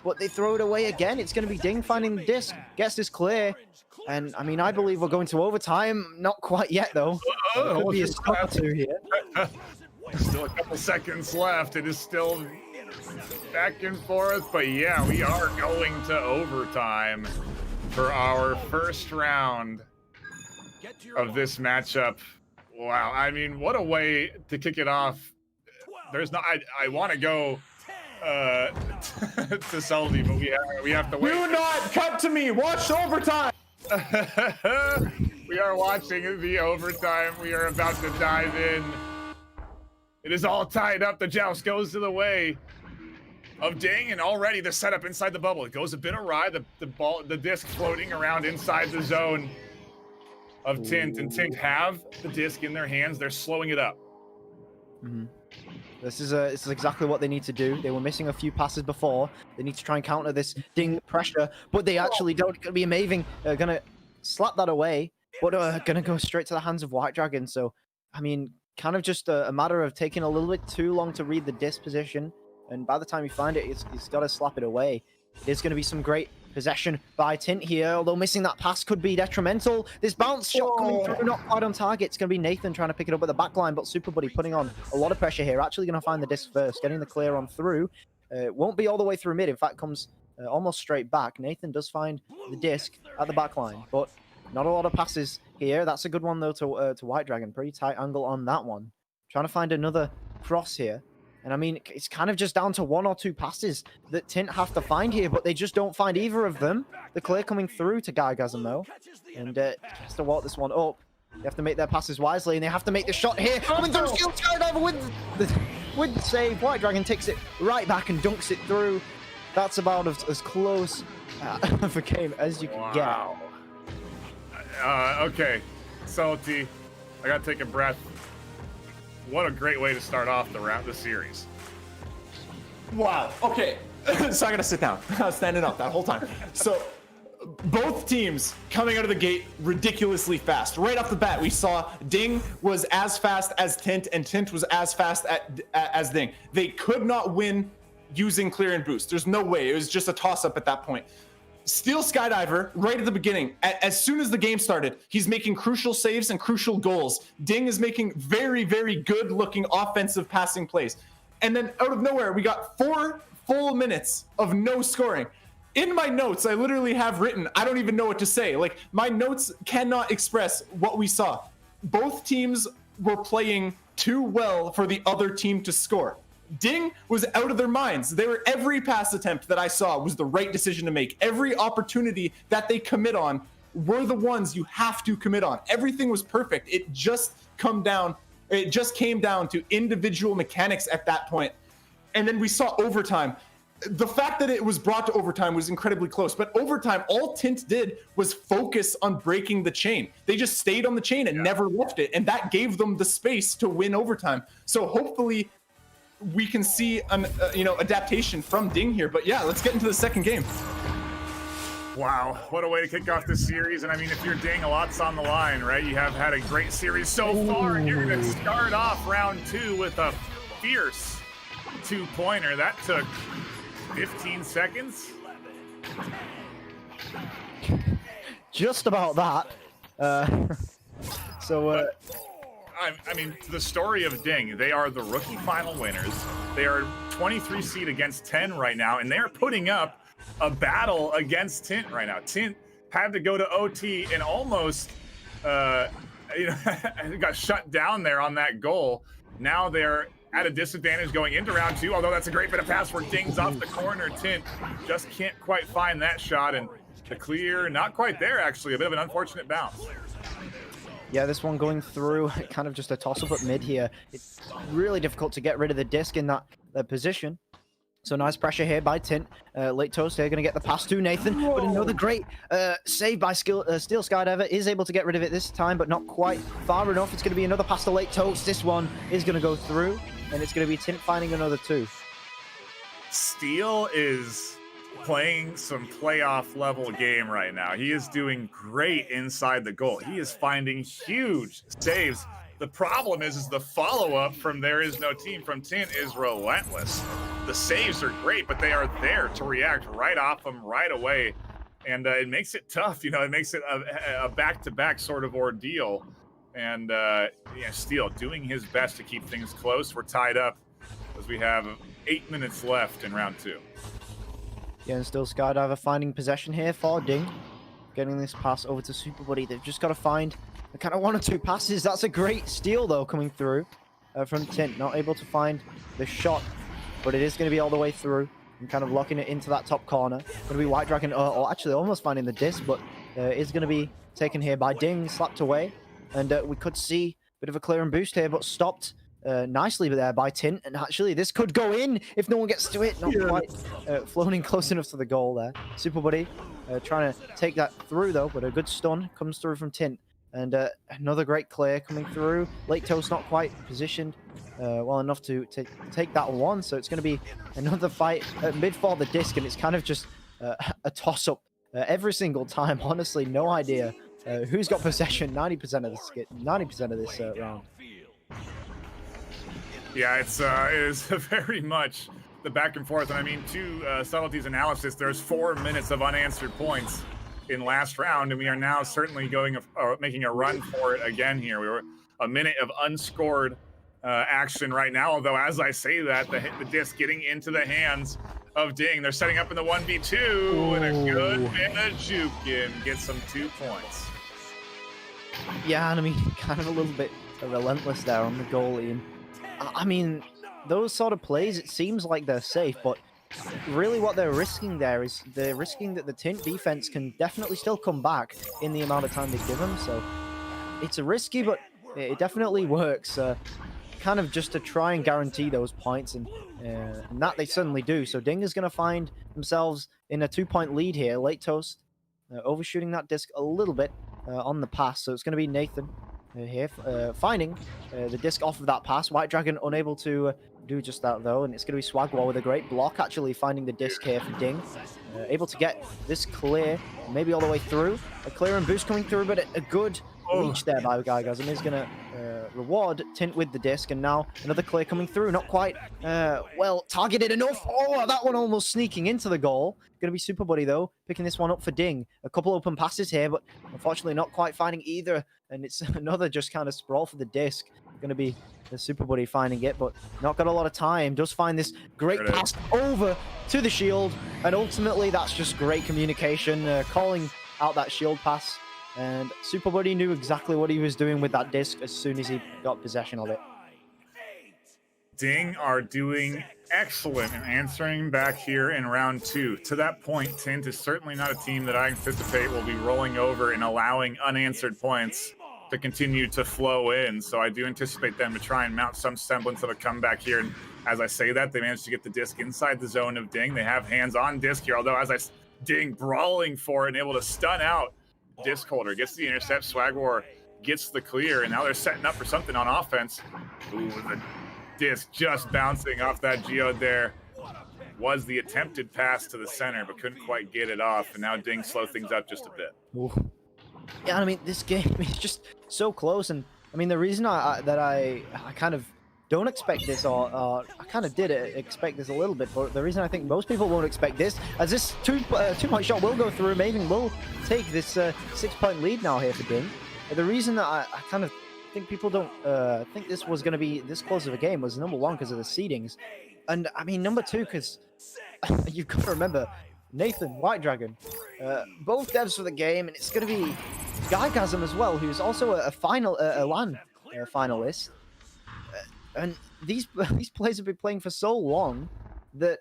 but they throw it away again. It's going to be Ding finding the disc, gets this clear. And I mean, I believe we're going to overtime. Not quite yet, though. Could be a stop or two here. Still a couple seconds left. It is still back and forth, but yeah, we are going to overtime for our first round of this matchup. Wow, I mean, what a way to kick it off. There's not, I want to go to Selby, but we have to wait. Do not cut to me. Watch overtime. We are watching the overtime. We are about to dive in. It is all tied up. The joust goes to the way of Ding, and already the setup inside the bubble. It goes a bit awry. The disc floating around inside the zone of Tint, and Tint have the disc in their hands. They're slowing it up. Mm-hmm. This is exactly what they need to do. They were missing a few passes before. They need to try and counter this Ding pressure, but they actually don't. Gonna be Maving. Gonna slap that away, but gonna go straight to the hands of White Dragon. So, I mean, kind of just a matter of taking a little bit too long to read the disc position, and by the time you find it, he's got to slap it away. There's going to be some great possession by Tint here, although missing that pass could be detrimental. This bounce shot coming through, not quite on target. It's going to be Nathan trying to pick it up at the back line, but Super Buddy putting on a lot of pressure here. Actually going to find the disc first, getting the clear on through. Won't be all the way through mid. In fact, comes almost straight back. Nathan does find the disc at the back line, but not a lot of passes here. That's a good one, though, to White Dragon. Pretty tight angle on that one. Trying to find another cross here. And I mean, it's kind of just down to 1 or 2 passes that Tint have to find here, but they just don't find either of them. The clear coming through to Gygasm, though. And has to walk this one up. They have to make their passes wisely, and they have to make the shot here. Coming through, skill skydiver with the save. White Dragon takes it right back and dunks it through. That's about as close of a game as you can get. Okay, Salty, I gotta take a breath. What a great way to start off the series. Wow. Okay. So I gotta sit down. I was standing up that whole time. So both teams coming out of the gate ridiculously fast. Right off the bat, we saw Ding was as fast as Tint, and Tint was as fast as Ding. They could not win using clear and boost. There's no way. It was just a toss-up at that point. Steel Skydiver right at the beginning. As soon as the game started, he's making crucial saves and crucial goals. Ding is making very, very good looking offensive passing plays. And then out of nowhere, we got 4 full minutes of no scoring. In my notes, I literally have written, I don't even know what to say. Like, my notes cannot express what we saw. Both teams were playing too well for the other team to score. Ding was out of their minds. Every pass attempt that I saw was the right decision to make. Every opportunity that they commit on were the ones you have to commit on. Everything was perfect. It just came down to individual mechanics at that point. And then we saw overtime. The fact that it was brought to overtime was incredibly close, but overtime, all Tint did was focus on breaking the chain. They just stayed on the chain and never left it, and that gave them the space to win overtime. So hopefully we can see an adaptation from Ding here. But yeah, let's get into the second game. Wow, what a way to kick off this series. And I mean, if you're Ding, a lot's on the line, right? You have had a great series so far, and you're going to start off round 2 with a fierce 2-pointer. That took 15 seconds. Just about that. I mean, the story of Ding, they are the rookie final winners. They are 23 seed against 10 right now, and they're putting up a battle against Tint right now. Tint had to go to OT and almost got shut down there on that goal. Now they're at a disadvantage going into round 2, although that's a great bit of pass where Ding's off the corner. Tint just can't quite find that shot, and the clear, not quite there, actually. A bit of an unfortunate bounce. Yeah, this one going through, kind of just a toss-up at mid here. It's really difficult to get rid of the disc in that position. So nice pressure here by Tint. Late Toast here going to get the pass to Nathan. But another great save by Steel Skydiver. Is able to get rid of it this time, but not quite far enough. It's going to be another pass to Late Toast. This one is going to go through, and it's going to be Tint finding another 2. Steel is playing some playoff level game right now. He is doing great inside the goal. He is finding huge saves. The problem is the follow-up from There Is No Team from Tint is relentless. The saves are great, but they are there to react right off them right away. And it makes it tough. It makes it a back-to-back sort of ordeal. And Steel doing his best to keep things close. We're tied up as we have 8 minutes left in round 2. Yeah, and still Skydiver finding possession here for Ding. Getting this pass over to Super Buddy. They've just got to find a kind of 1 or 2 passes. That's a great steal, though, coming through from Tint. Not able to find the shot, but it is going to be all the way through and kind of locking it into that top corner. Going to be White Dragon, or actually almost finding the disc, but is going to be taken here by Ding, slapped away. And we could see a bit of a clear and boost here, but stopped nicely there by Tint. And actually, this could go in if no one gets to it. Not quite floating close enough to the goal there. Super Buddy trying to take that through, though, but a good stun comes through from Tint. And another great clear coming through. Late Toast not quite positioned well enough to take that one. So it's going to be another fight at mid for the disc. And it's kind of just a toss-up every single time. Honestly, no idea who's got possession 90% of this round. Yeah, it is very much the back and forth. And I mean, to Subtlety's analysis, there's 4 minutes of unanswered points in last round, and we are now certainly making a run for it again here. We were a minute of unscored action right now, although as I say that, the disc getting into the hands of Ding. They're setting up in the 1v2, and a good bit of juking gets some 2 points. Yeah, and I mean, kind of a little bit relentless there on the goalie. And I mean, those sort of plays, it seems like they're safe, but really what they're risking there is they're risking that the Tint defense can definitely still come back in the amount of time they give them. So it's risky, but it definitely works. Kind of just to try and guarantee those points, and that they certainly do. So Ding is going to find themselves in a 2-point lead here. Late Toast overshooting that disc a little bit on the pass. So it's going to be Nathan here finding the disc off of that pass. White Dragon unable to do just that, though, and it's going to be Swagwall with a great block, actually finding the disc here for Ding. Able to get this clear, maybe all the way through. A clear and boost coming through, but a good reach there by Guygasm is going to reward Tint with the disc, and now another clear coming through. Not quite well targeted enough. Oh, that one almost sneaking into the goal. Going to be Super Buddy, though, picking this one up for Ding. A couple open passes here, but unfortunately not quite finding either, and it's another just kind of sprawl for the disc. Going to be the Super Buddy finding it, but not got a lot of time. Does find this great pass over to the shield, and ultimately that's just great communication, calling out that shield pass. And Super Buddy knew exactly what he was doing with that disc as soon as he got possession of it. Ding are doing excellent in answering back here in round 2. To that point, Tint is certainly not a team that I anticipate will be rolling over and allowing unanswered points to continue to flow in. So I do anticipate them to try and mount some semblance of a comeback here. And as I say that, they managed to get the disc inside the zone of Ding. They have hands on disc here, although Ding brawling for it and able to stun out disc holder, gets the intercept. Swagwar gets the clear, and now they're setting up for something on offense. Ooh, the disc just bouncing off that geode there. Was the attempted pass to the center, but couldn't quite get it off, and now Ding slow things up just a bit. Ooh. Yeah, I mean, this game is just so close, and I mean, the reason I kind of don't expect this, or I kind of did expect this a little bit, but the reason I think most people won't expect this, as this two-point shot will go through, Maven will take this 6-point lead now here for Ding. The reason that I kind of think people don't think this was going to be this close of a game was, number one, because of the seedings, and I mean, number two, because you've got to remember, Nathan, White Dragon, both devs for the game, and it's going to be Guygasm as well, who's also a LAN finalist. And these players have been playing for so long that,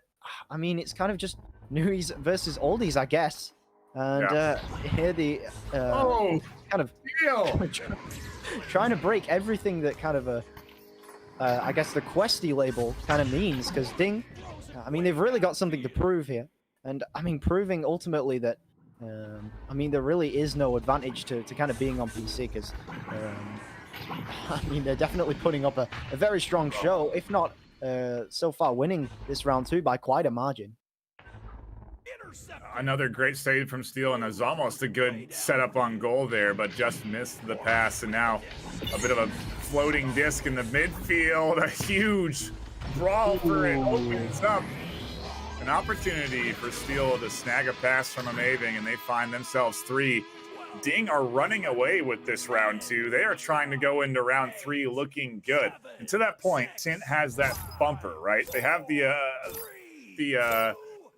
I mean, it's kind of just newies versus oldies, I guess. And here the kind of trying to break everything that kind of I guess the questy label kind of means, because Ding, I mean, they've really got something to prove here, and I mean, proving ultimately that I mean, there really is no advantage to kind of being on PC, because I mean, they're definitely putting up a very strong show, if not so far winning this round 2 by quite a margin. Another great save from Steel, and it was almost a good setup on goal there, but just missed the pass. And now a bit of a floating disc in the midfield. A huge brawl for it opens up an opportunity for Steel to snag a pass from Amazing, and they find themselves 3. Ding are running away with this round 2. They are trying to go into round 3 looking good. And to that point, Tint has that bumper, right? They have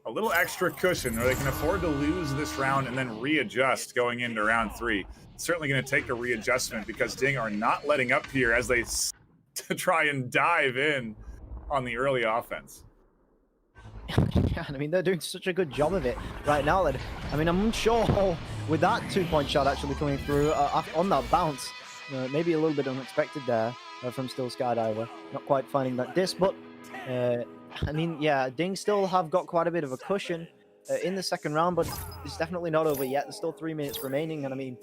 a little extra cushion where they can afford to lose this round and then readjust going into round 3. It's certainly going to take a readjustment, because Ding are not letting up here as they try and dive in on the early offense. Yeah, I mean, they're doing such a good job of it right now that, I mean, I'm unsure with that 2-point shot actually coming through on that bounce. Maybe a little bit unexpected there from Still Skydiver. Not quite finding that disc, but I mean, yeah, Ding still have got quite a bit of a cushion in the second round, but it's definitely not over yet. There's still 3 minutes remaining, and I mean,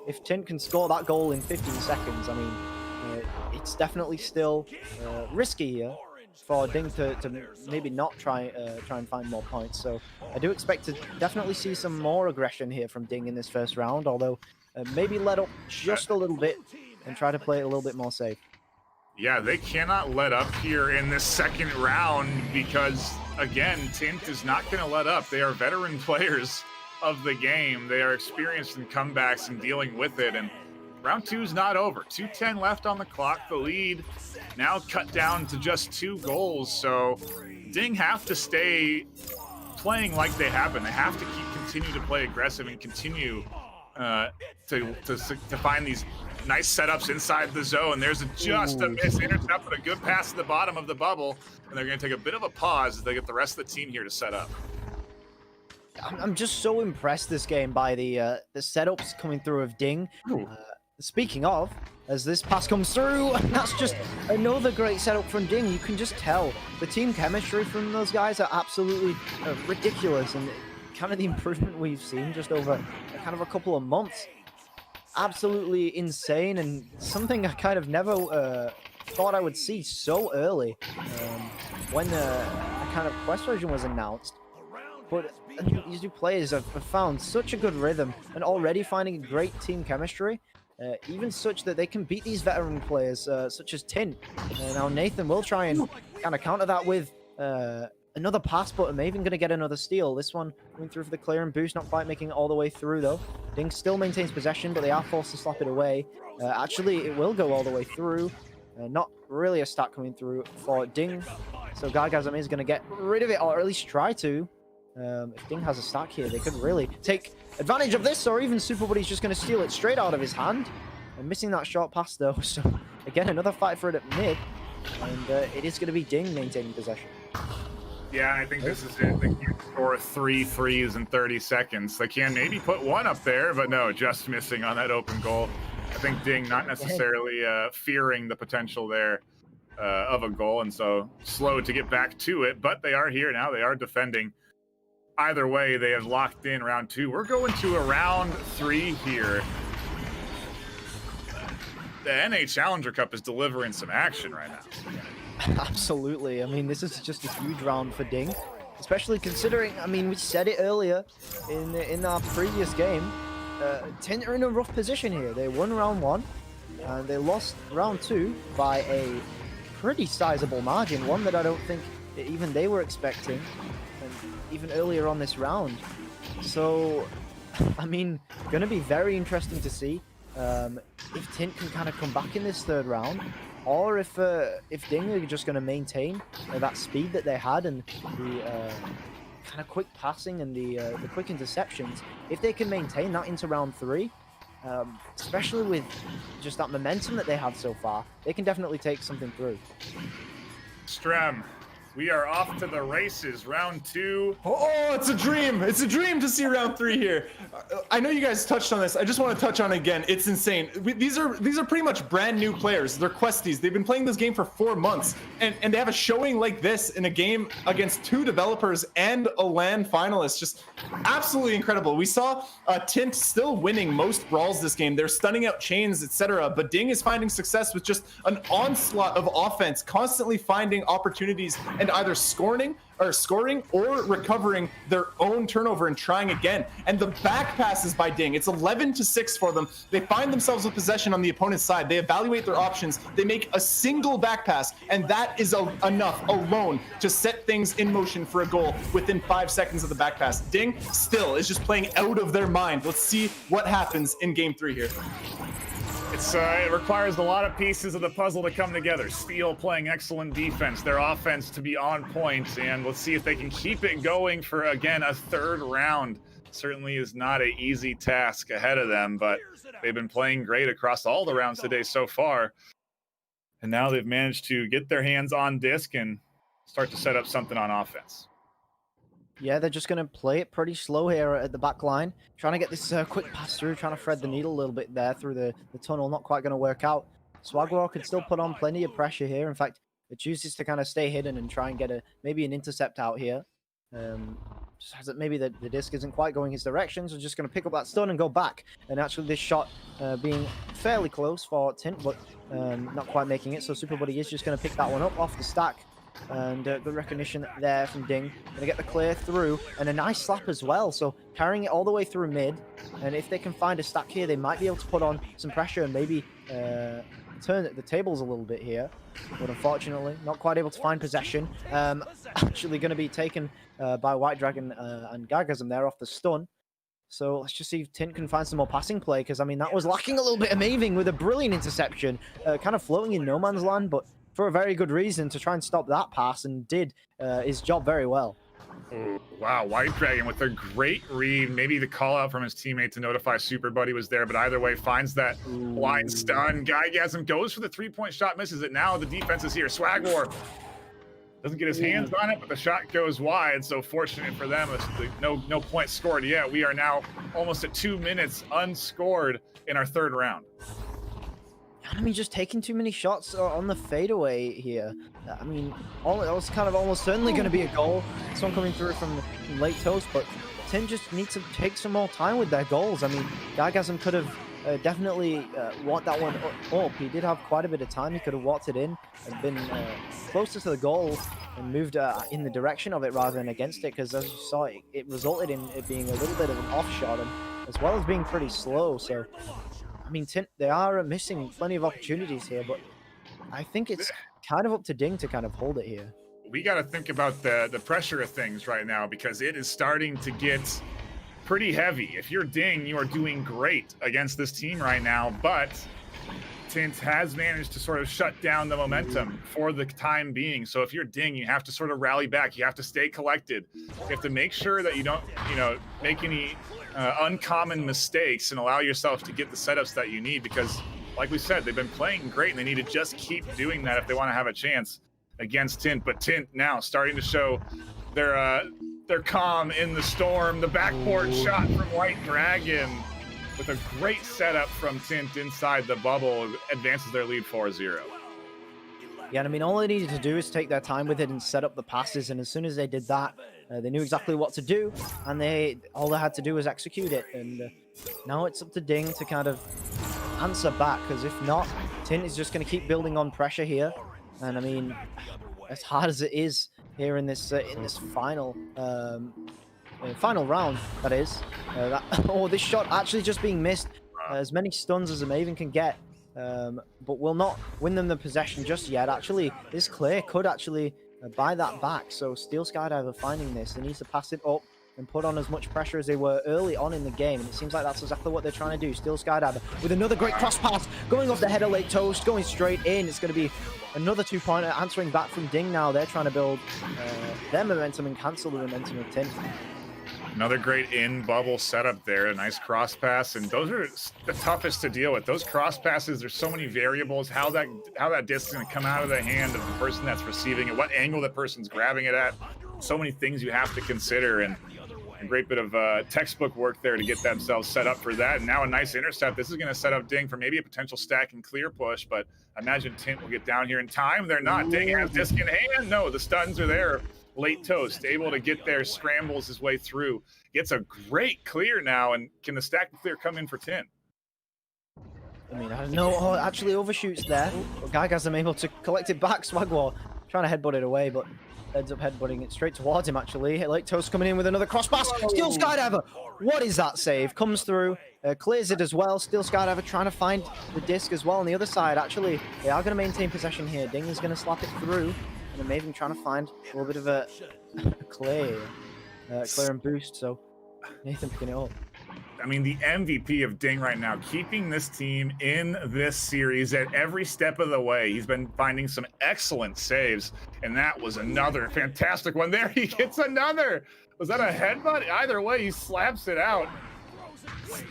if Tint can score that goal in 15 seconds, I mean, it's definitely still risky here for Ding to maybe not try and find more points. So I do expect to definitely see some more aggression here from Ding in this first round, although maybe let up just a little bit and try to play it a little bit more safe. Yeah, they cannot let up here in this second round, because, again, Tint is not going to let up. They are veteran players of the game. They are experienced in comebacks and dealing with it. And round 2 is not over. 2:10 left on the clock. The lead now cut down to just 2 goals. So Ding have to stay playing like they have been. They have to continue to play aggressive and continue to find these nice setups inside the zone. There's just a miss intercept, but a good pass to the bottom of the bubble, and they're going to take a bit of a pause as they get the rest of the team here to set up. I'm just so impressed this game by the setups coming through of Ding. Speaking of, as this pass comes through, that's just another great setup from Ding. You can just tell the team chemistry from those guys are absolutely ridiculous, and kind of the improvement we've seen just over kind of a couple of months. Absolutely insane, and something I kind of never thought I would see so early when a kind of quest version was announced. But these two players have found such a good rhythm and already finding great team chemistry, even such that they can beat these veteran players such as Tint. Now Nathan will try and kind of counter that with another pass, but I'm even going to get another steal. This one going through for the clear and boost, not quite making it all the way through though. Ding still maintains possession, but they are forced to slap it away. Actually, it will go all the way through. Not really a stack coming through for Ding. So Gargazam is going to get rid of it, or at least try to. If Ding has a stack here, they could really take advantage of this, or even Super Buddy's just going to steal it straight out of his hand. And missing that short pass though, so again, another fight for it at mid. And it is going to be Ding maintaining possession. Yeah, I think this is it. They can't score 3 threes in 30 seconds. They can maybe put 1 up there, but no, just missing on that open goal. I think Ding not necessarily fearing the potential there of a goal, and so slow to get back to it, but they are here now. They are defending. Either way, they have locked in round 2. We're going to a round 3 here. The NA Challenger Cup is delivering some action right now. Absolutely. I mean, this is just a huge round for Ding, especially considering, I mean, we said it earlier in our previous game, Tint are in a rough position here. They won round 1, and they lost round 2 by a pretty sizable margin, one that I don't think even they were expecting, and even earlier on this round. So, I mean, going to be very interesting to see if Tint can kind of come back in this third round, or if Ding are just going to maintain that speed that they had and the kind of quick passing and the quick interceptions. If they can maintain that into round 3, especially with just that momentum that they have so far, they can definitely take something through. Strem, We are off to the races. Round 2. Oh, it's a dream. It's a dream to see round 3 here. I know you guys touched on this. I just want to touch on it again. It's insane. These are pretty much brand new players. They're questies. They've been playing this game for 4 months, and they have a showing like this in a game against 2 developers and a LAN finalist. Just absolutely incredible. We saw Tint still winning most brawls this game. They're stunning out chains, etc. But Ding is finding success with just an onslaught of offense, constantly finding opportunities and either scoring or recovering their own turnover and trying again. And the back passes by Ding, it's 11-6 for them. They find themselves with possession on the opponent's side. They evaluate their options. They make a single back pass, and that is enough alone to set things in motion for a goal within 5 seconds of the back pass. Ding still is just playing out of their mind. Let's see what happens in game 3 here. It requires a lot of pieces of the puzzle to come together. Steel playing excellent defense, their offense to be on point, and let's see if they can keep it going for, again, a 3rd round. Certainly is not an easy task ahead of them, but they've been playing great across all the rounds today so far. And now they've managed to get their hands on disc and start to set up something on offense. Yeah, they're just going to play it pretty slow here at the back line. Trying to get this quick pass through, trying to thread the needle a little bit there through the tunnel. Not quite going to work out. Swagwar could still put on plenty of pressure here. In fact, it chooses to kind of stay hidden and try and get maybe an intercept out here. Just has it, maybe the disc isn't quite going his direction, so just going to pick up that stun and go back. And actually this shot being fairly close for Tint, but not quite making it. So Super Buddy is just going to pick that one up off the stack. And good recognition there from Ding. Gonna get the clear through, and a nice slap as well. So carrying it all the way through mid, and if they can find a stack here, they might be able to put on some pressure and maybe turn the tables a little bit here. But unfortunately, not quite able to find possession. Actually going to be taken by White Dragon and Gargasm there off the stun. So let's just see if Tint can find some more passing play, because I mean that was lacking a little bit of Maving with a brilliant interception, kind of floating in no man's land, but for a very good reason to try and stop that pass, and did his job very well. Oh, wow, White Dragon with a great read. Maybe the call out from his teammate to notify Super Buddy was there, but either way finds that blind stun. Guygasm goes for the 3-point shot, misses it. Now the defense is here. Swagwar doesn't get his hands on it, but the shot goes wide. So fortunate for them, no points scored yet. We are now almost at 2 minutes unscored in our 3rd round. I mean, just taking too many shots on the fadeaway here. I mean, that was kind of almost certainly going to be a goal. This one coming through from late toast, but Tint just needs to take some more time with their goals. I mean, Gargasm could have definitely walked that one up. He did have quite a bit of time. He could have walked it in and been closer to the goal and moved in the direction of it rather than against it, because as you saw, it resulted in it being a little bit of an off shot, and as well as being pretty slow. So I mean, Tint, they are missing plenty of opportunities here, but I think it's kind of up to Ding to kind of hold it here. We got to think about the pressure of things right now, because it is starting to get pretty heavy. If you're Ding, you are doing great against this team right now, but Tint has managed to sort of shut down the momentum for the time being. So if you're Ding, you have to sort of rally back. You have to stay collected. You have to make sure that you don't, make any uncommon mistakes and allow yourself to get the setups that you need, because like we said, they've been playing great and they need to just keep doing that if they want to have a chance against Tint. But Tint now starting to show their calm in the storm. The backboard shot from White Dragon with a great setup from Tint inside the bubble advances their lead 4-0. Yeah, and I mean, all they needed to do is take their time with it and set up the passes, and as soon as they did that, they knew exactly what to do, and all they had to do was execute it. And now it's up to Ding to kind of answer back, because if not, Tint is just going to keep building on pressure here. And I mean, as hard as it is here in this final round, that is. This shot actually just being missed. As many stuns as a Maven can get. But will not win them the possession just yet. Actually, this clear could actually buy that back. So Steel Skydiver finding this, they need to pass it up and put on as much pressure as they were early on in the game. And it seems like that's exactly what they're trying to do. Steel Skydiver with another great cross pass, going off the header late toast, going straight in. It's going to be another 2-pointer answering back from Ding now. They're trying to build their momentum and cancel the momentum of Tint. Another great in-bubble setup there. A nice cross pass, and those are the toughest to deal with. Those cross passes, there's so many variables. How that disc is going to come out of the hand of the person that's receiving it, what angle that person's grabbing it at. So many things you have to consider, and a great bit of textbook work there to get themselves set up for that. And now a nice intercept. This is going to set up Ding for maybe a potential stack and clear push, but I imagine Tint will get down here in time. They're not. Ding has disc in hand. No, the stuns are there. Late Toast able to get there, scrambles his way through, gets a great clear now, and can the stack and clear come in for Tint? I mean, I don't know. Oh, actually overshoots there. But Gaigasm able to collect it back. Swagwar trying to headbutt it away, but ends up headbutting it straight towards him, actually. Late Toast coming in with another cross pass. Steel Skydiver. What is that save? Comes through, clears it as well. Steel Skydiver trying to find the disc as well on the other side. Actually, they are going to maintain possession here. Ding is going to slap it through. And Maven trying to find a little bit of a clear and boost. So Nathan picking it up. I mean, the MVP of Ding right now, keeping this team in this series at every step of the way. He's been finding some excellent saves, and that was another fantastic one. There he gets another. Was that a headbutt? Either way, he slaps it out.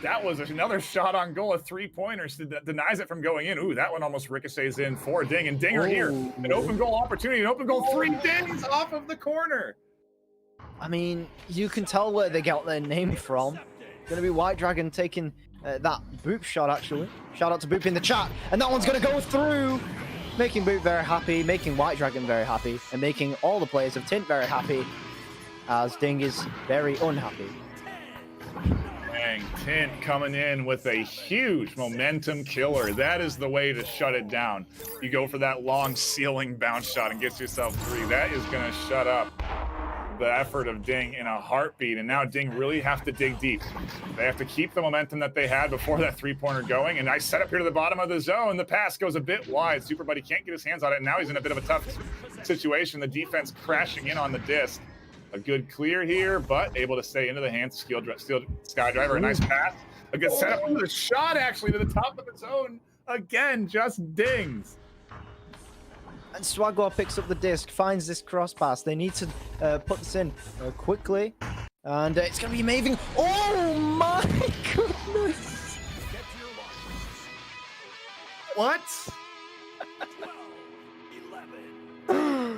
That was another shot on goal, a three-pointer that denies it from going in. Ooh, that one almost ricochets in for Ding, and Dinger here. An open goal opportunity, an open goal, 3 dings off of the corner. I mean, you can tell where they got their name from. Going to be White Dragon taking that Boop shot, actually. Shout out to Boop in the chat. And that one's going to go through, making Boop very happy, making White Dragon very happy, and making all the players of Tint very happy, as Ding is very unhappy. Tint coming in with a huge momentum killer. That is the way to shut it down. You go for that long ceiling bounce shot and get yourself 3. That is going to shut up the effort of Ding in a heartbeat. And now Ding really have to dig deep. They have to keep the momentum that they had before that 3-pointer going. And nice setup here to the bottom of the zone. The pass goes a bit wide. Super Buddy can't get his hands on it. And now he's in a bit of a tough situation. The defense crashing in on the disc. A good clear here, but able to stay into the hands of Steel Skydriver. A nice pass. A good setup. The shot actually to the top of the zone. Again, just dings. And Swagwar picks up the disc, finds this cross pass. They need to put this in quickly. And it's going to be Maven. Oh my goodness. What?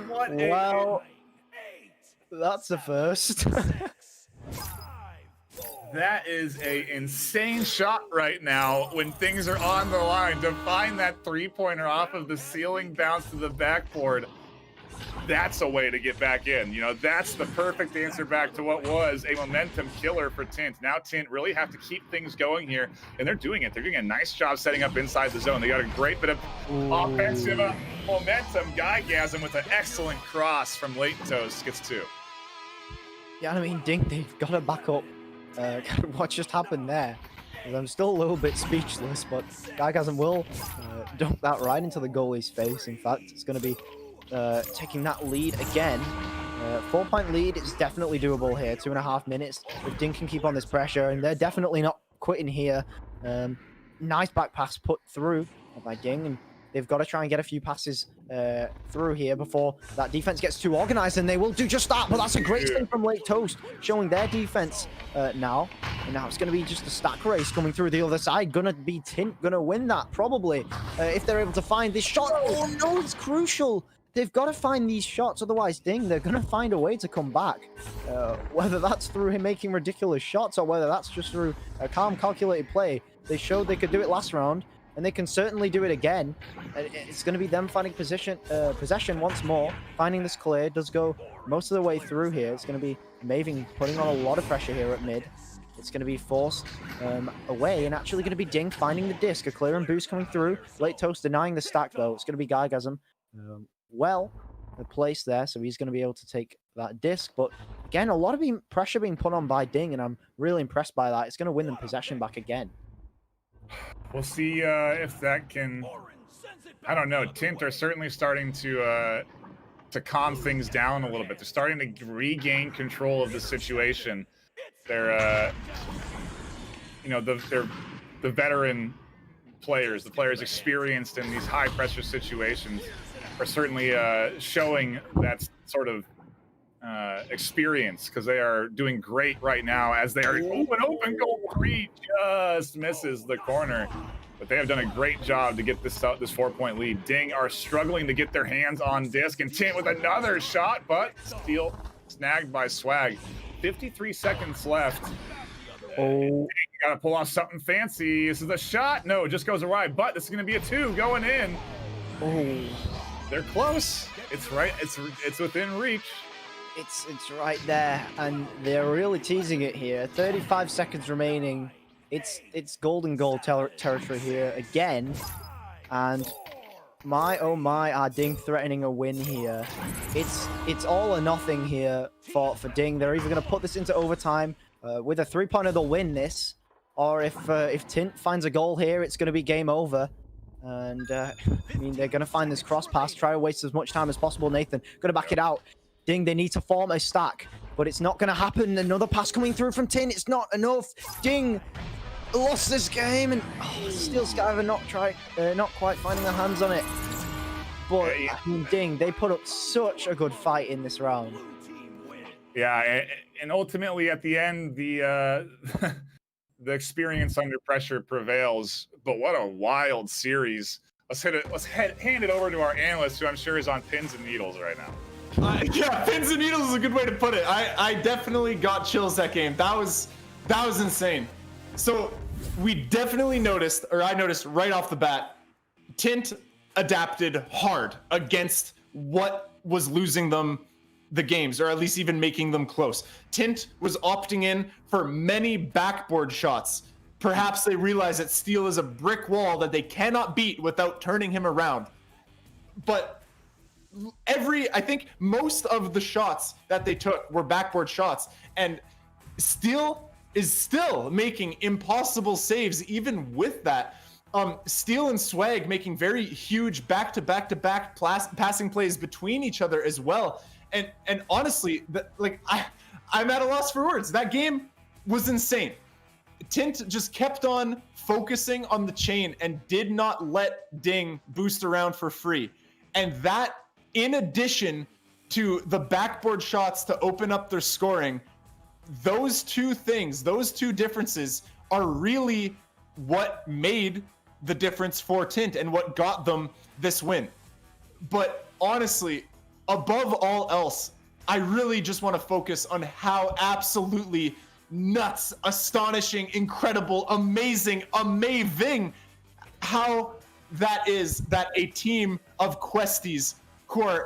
What? Wow. That's the first. That is a insane shot right now when things are on the line to find that 3-pointer off of the ceiling bounce to the backboard. That's a way to get back in. You know, that's the perfect answer back to what was a momentum killer for Tint. Now Tint really have to keep things going here, and they're doing it. They're doing a nice job setting up inside the zone. They got a great bit of offensive momentum. Guygasm with an excellent cross from Late Toast gets 2. Yeah, I mean, Ding, they've got to back up what just happened there. I'm still a little bit speechless, but Guygasm will dunk that right into the goalie's face. In fact, it's going to be taking that lead again. 4-point lead is definitely doable here. 2.5 minutes. If Ding can keep on this pressure, and they're definitely not quitting here. Nice back pass put through by Ding, and they've got to try and get a few passes through here before that defense gets too organized, and they will do just that. But that's a great spin from Late Toast, showing their defense now. And now it's going to be just a stack race coming through the other side. Gonna be Tint, gonna win that probably if they're able to find this shot. Oh no, it's crucial. They've got to find these shots, otherwise Ding, they're going to find a way to come back. Whether that's through him making ridiculous shots or whether that's just through a calm, calculated play. They showed they could do it last round, and they can certainly do it again. It's going to be them finding possession once more. Finding this clear does go most of the way through here. It's going to be Maven putting on a lot of pressure here at mid. It's going to be forced away, and actually going to be Ding finding the disc. A clear and boost coming through. Late Toast denying the stack, though. It's going to be Guygasm. Well placed there, so he's going to be able to take that disc. But again, a lot of pressure being put on by Ding, and I'm really impressed by that. It's going to win them possession back again. We'll see if that can. I don't know. Tint are certainly starting to calm things down a little bit. They're starting to regain control of the situation. They're, you know, they're the veteran players, the players experienced in these high pressure situations, are certainly showing that sort of experience because they are doing great right now as they are open goal 3 just misses the corner. But they have done a great job to get this 4-point lead. Ding are struggling to get their hands on disc, and Tint with another shot, but still snagged by Swag. 53 seconds left. Oh, Got to pull off something fancy. This is a shot. No, it just goes awry, but this is going to be a 2 going in. oh. They're close. It's right. It's within reach. It's right there, and they're really teasing it here. 35 seconds remaining. It's golden goal territory here again, and my oh my, are Ding threatening a win here? It's all or nothing here for Ding. They're either going to put this into overtime with a 3-pointer, they'll win this, or if Tint finds a goal here, it's going to be game over. And I mean, they're going to find this cross pass, try to waste as much time as possible. Nathan, going to back it out. Ding, they need to form a stack, but it's not going to happen. Another pass coming through from Tint. It's not enough. Ding lost this game, and Steel Skyver not quite finding their hands on it. But I mean, Ding, they put up such a good fight in this round. Yeah, and ultimately at the end, the the experience under pressure prevails. But what a wild series! Let's hand it over to our analyst, who I'm sure is on pins and needles right now. Yeah, pins and needles is a good way to put it. I definitely got chills that game. That was insane. So we definitely noticed, or I noticed right off the bat, Tint adapted hard against what was losing them the games, or at least even making them close. Tint was opting in for many backboard shots. Perhaps they realize that Steel is a brick wall that they cannot beat without turning him around. But I think most of the shots that they took were backboard shots, and Steel is still making impossible saves even with that. Steel and Swag making very huge back-to-back passing plays between each other as well. And honestly, I'm at a loss for words. That game was insane. Tint just kept on focusing on the chain and did not let Ding boost around for free. And that, in addition to the backboard shots to open up their scoring, those two things, those two differences are really what made the difference for Tint and what got them this win. But honestly, above all else, I really just want to focus on how absolutely nuts, astonishing, incredible, amazing how that is that a team of questies who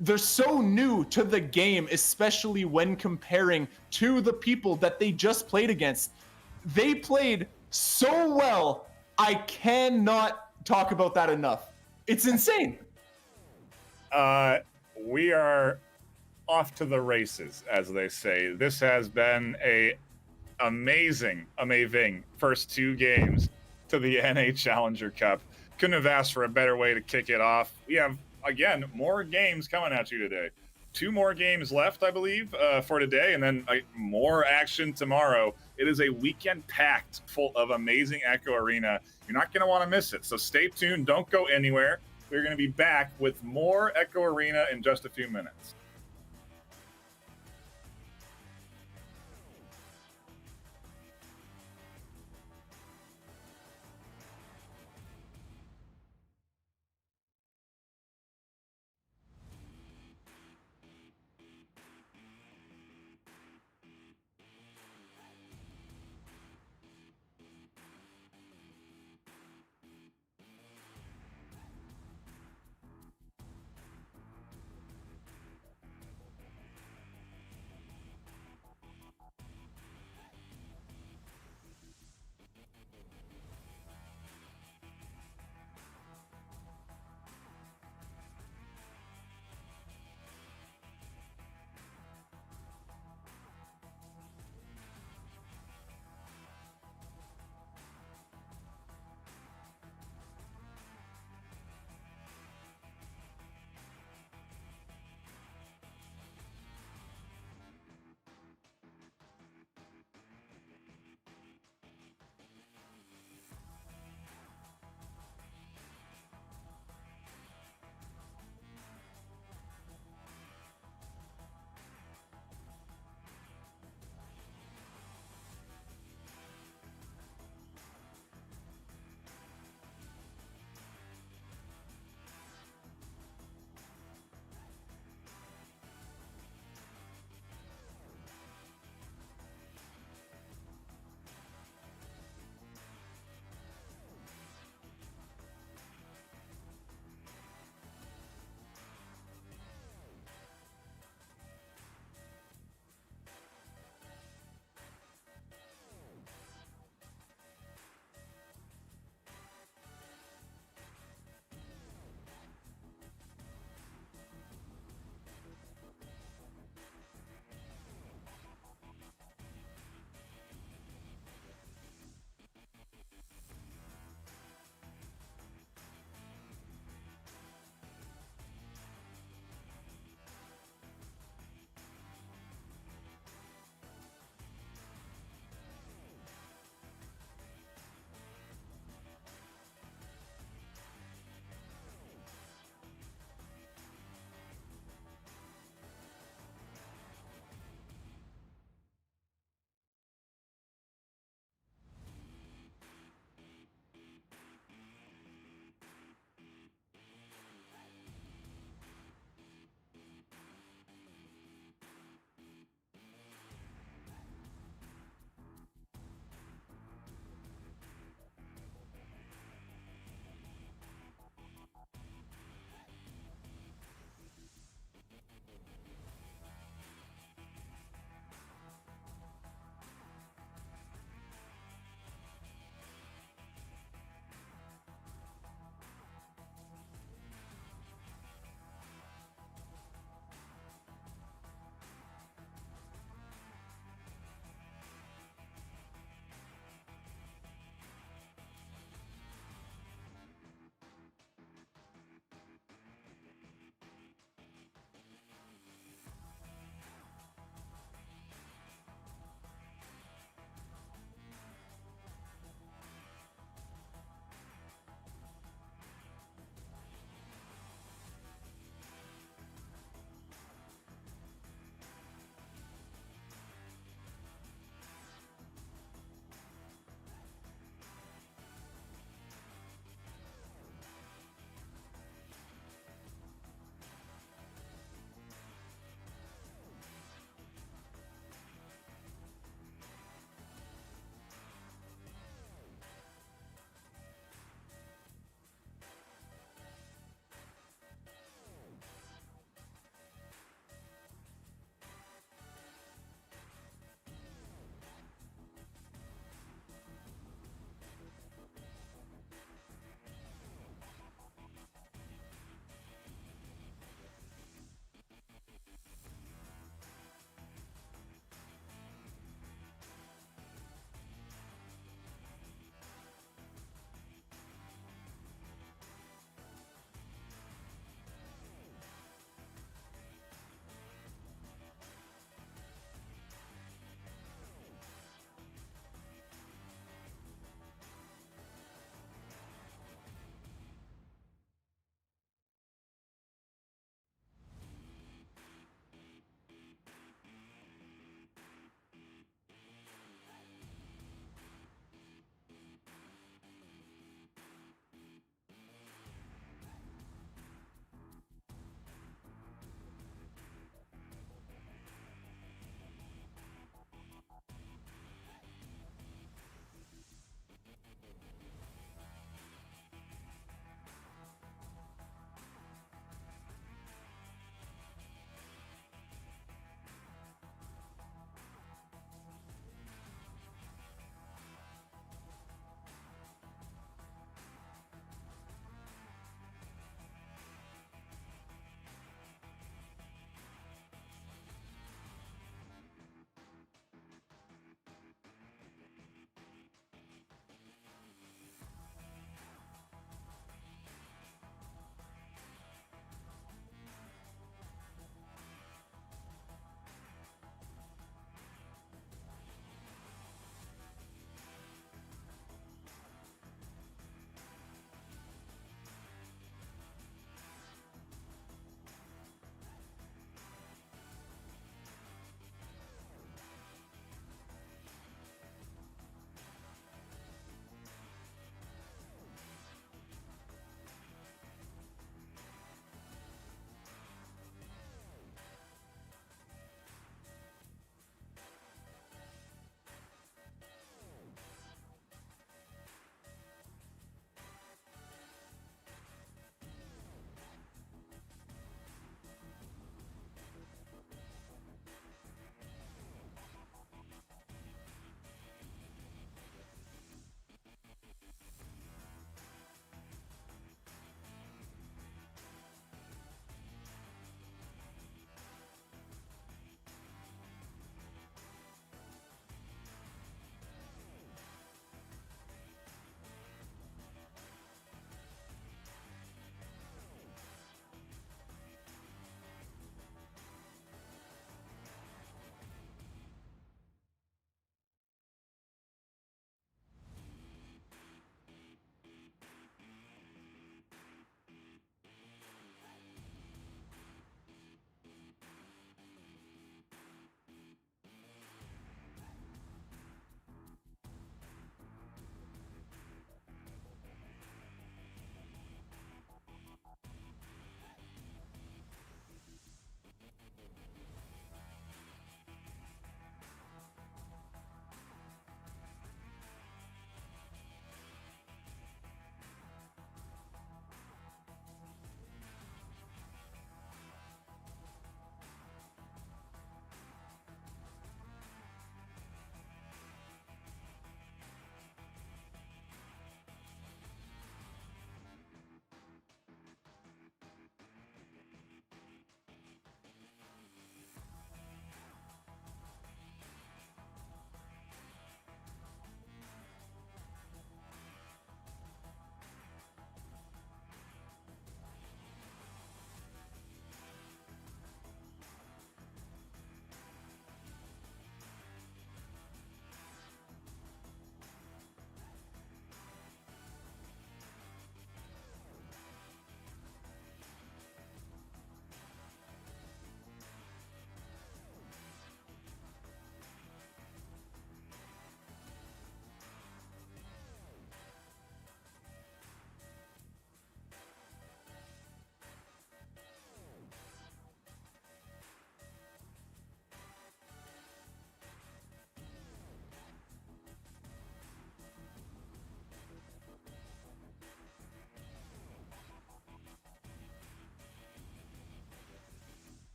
they're so new to the game, especially when comparing to the people that they just played against. They played so well, I cannot talk about that enough. It's insane. We are off to the races, as they say. This has been a amazing first 2 games to the NA Challenger Cup. Couldn't have asked for a better way to kick it off. We have, again, more games coming at you today. 2 more games left, I believe, for today, and then more action tomorrow. It is a weekend packed full of amazing Echo Arena. You're not going to want to miss it, so stay tuned. Don't go anywhere. We're going to be back with more Echo Arena in just a few minutes.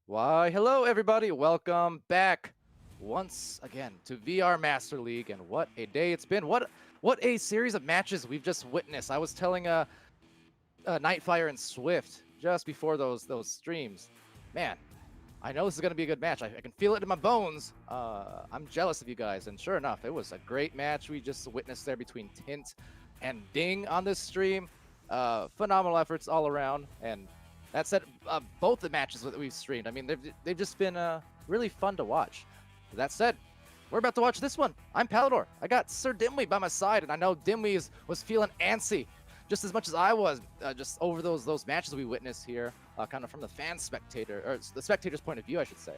Why, hello everybody. Welcome back once again to VR Master League, and what a day it's been. What a series of matches we've just witnessed. I was telling NightFiree and Swift just before those streams. Man, I know this is going to be a good match. I can feel it in my bones. I'm jealous of you guys, and sure enough, it was a great match we just witnessed there between Tint and Ding on this stream. Phenomenal efforts all around, and that said, both the matches that we've streamed, I mean, they've just been really fun to watch. That said, we're about to watch this one. I'm Palidore. I got SirDimwi by my side, and I know Dimwi was feeling antsy just as much as I was just over those matches we witnessed here, kind of from the the spectator's point of view, I should say.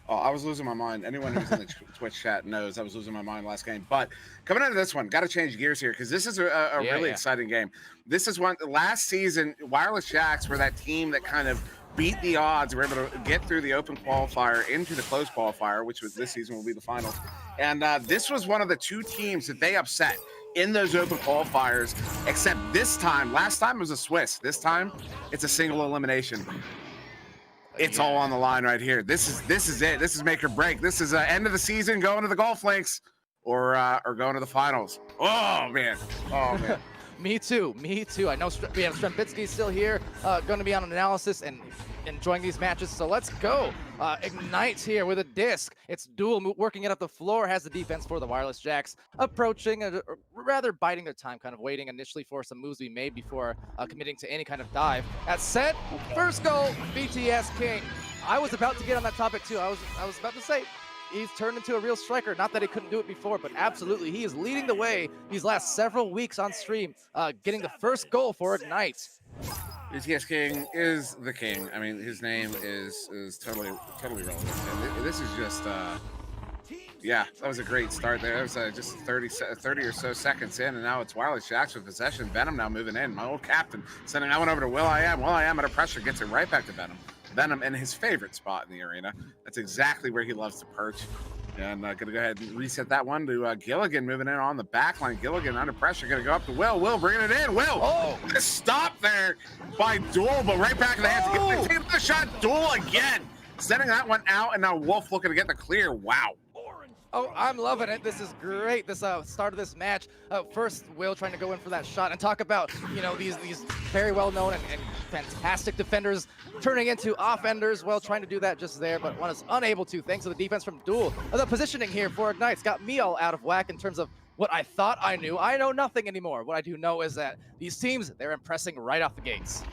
Oh, I was losing my mind. Anyone who's in the Twitch chat knows I was losing my mind last game. But coming into this one, got to change gears here because this is a really exciting game. This is one last season. Wireless Jacks were that team that kind of beat the odds. Were able to get through the open qualifier into the closed qualifier, which was this season will be the finals. And this was one of the two teams that they upset in those open qualifiers. Except this time, last time it was a Swiss. This time, it's a single elimination. It's all on the line right here. This is it. This is make or break. This is end of the season, going to the golf links, or going to the finals. Oh man. Oh man. Me too. I know we have Strembitsky still here, going to be on an analysis and enjoying these matches. So let's go. Ignite here with a disc. It's dual working it up the floor. Has the defense for the Wireless Jacks approaching, rather biding their time, kind of waiting initially for some moves to be made before committing to any kind of dive. That said, first goal, BTS King. I was about to get on that topic too. I was about to say, he's turned into a real striker. Not that he couldn't do it before, but absolutely, he is leading the way these last several weeks on stream, getting the first goal for Ignite. BTS King is the king. I mean, his name is totally relevant. And this is just, yeah, that was a great start there. It was just 30 or so seconds in, and now it's Wireless Jacks with possession. Venom now moving in. My old captain sending that one over to Will.i.am. Will.i.am under pressure gets it right back to Venom. Venom in his favorite spot in the arena. That's exactly where he loves to perch. And gonna go ahead and reset that one to Gilligan moving in on the back line. Gilligan under pressure, gonna go up to Will. Will bringing it in. Will, stop there by Duel, but right back in the hands. Oh. Taking the shot. Duel again, sending that one out, and now Wolf looking to get the clear. Wow. Oh, I'm loving it. This is great. This start of this match. First, Will trying to go in for that shot and talk about, these very well-known and fantastic defenders turning into offenders. Well, trying to do that just there, but one is unable to thanks to the defense from Duel. The positioning here for Ignite's got me all out of whack in terms of what I thought I knew. I know nothing anymore. What I do know is that these teams, they're impressing right off the gates.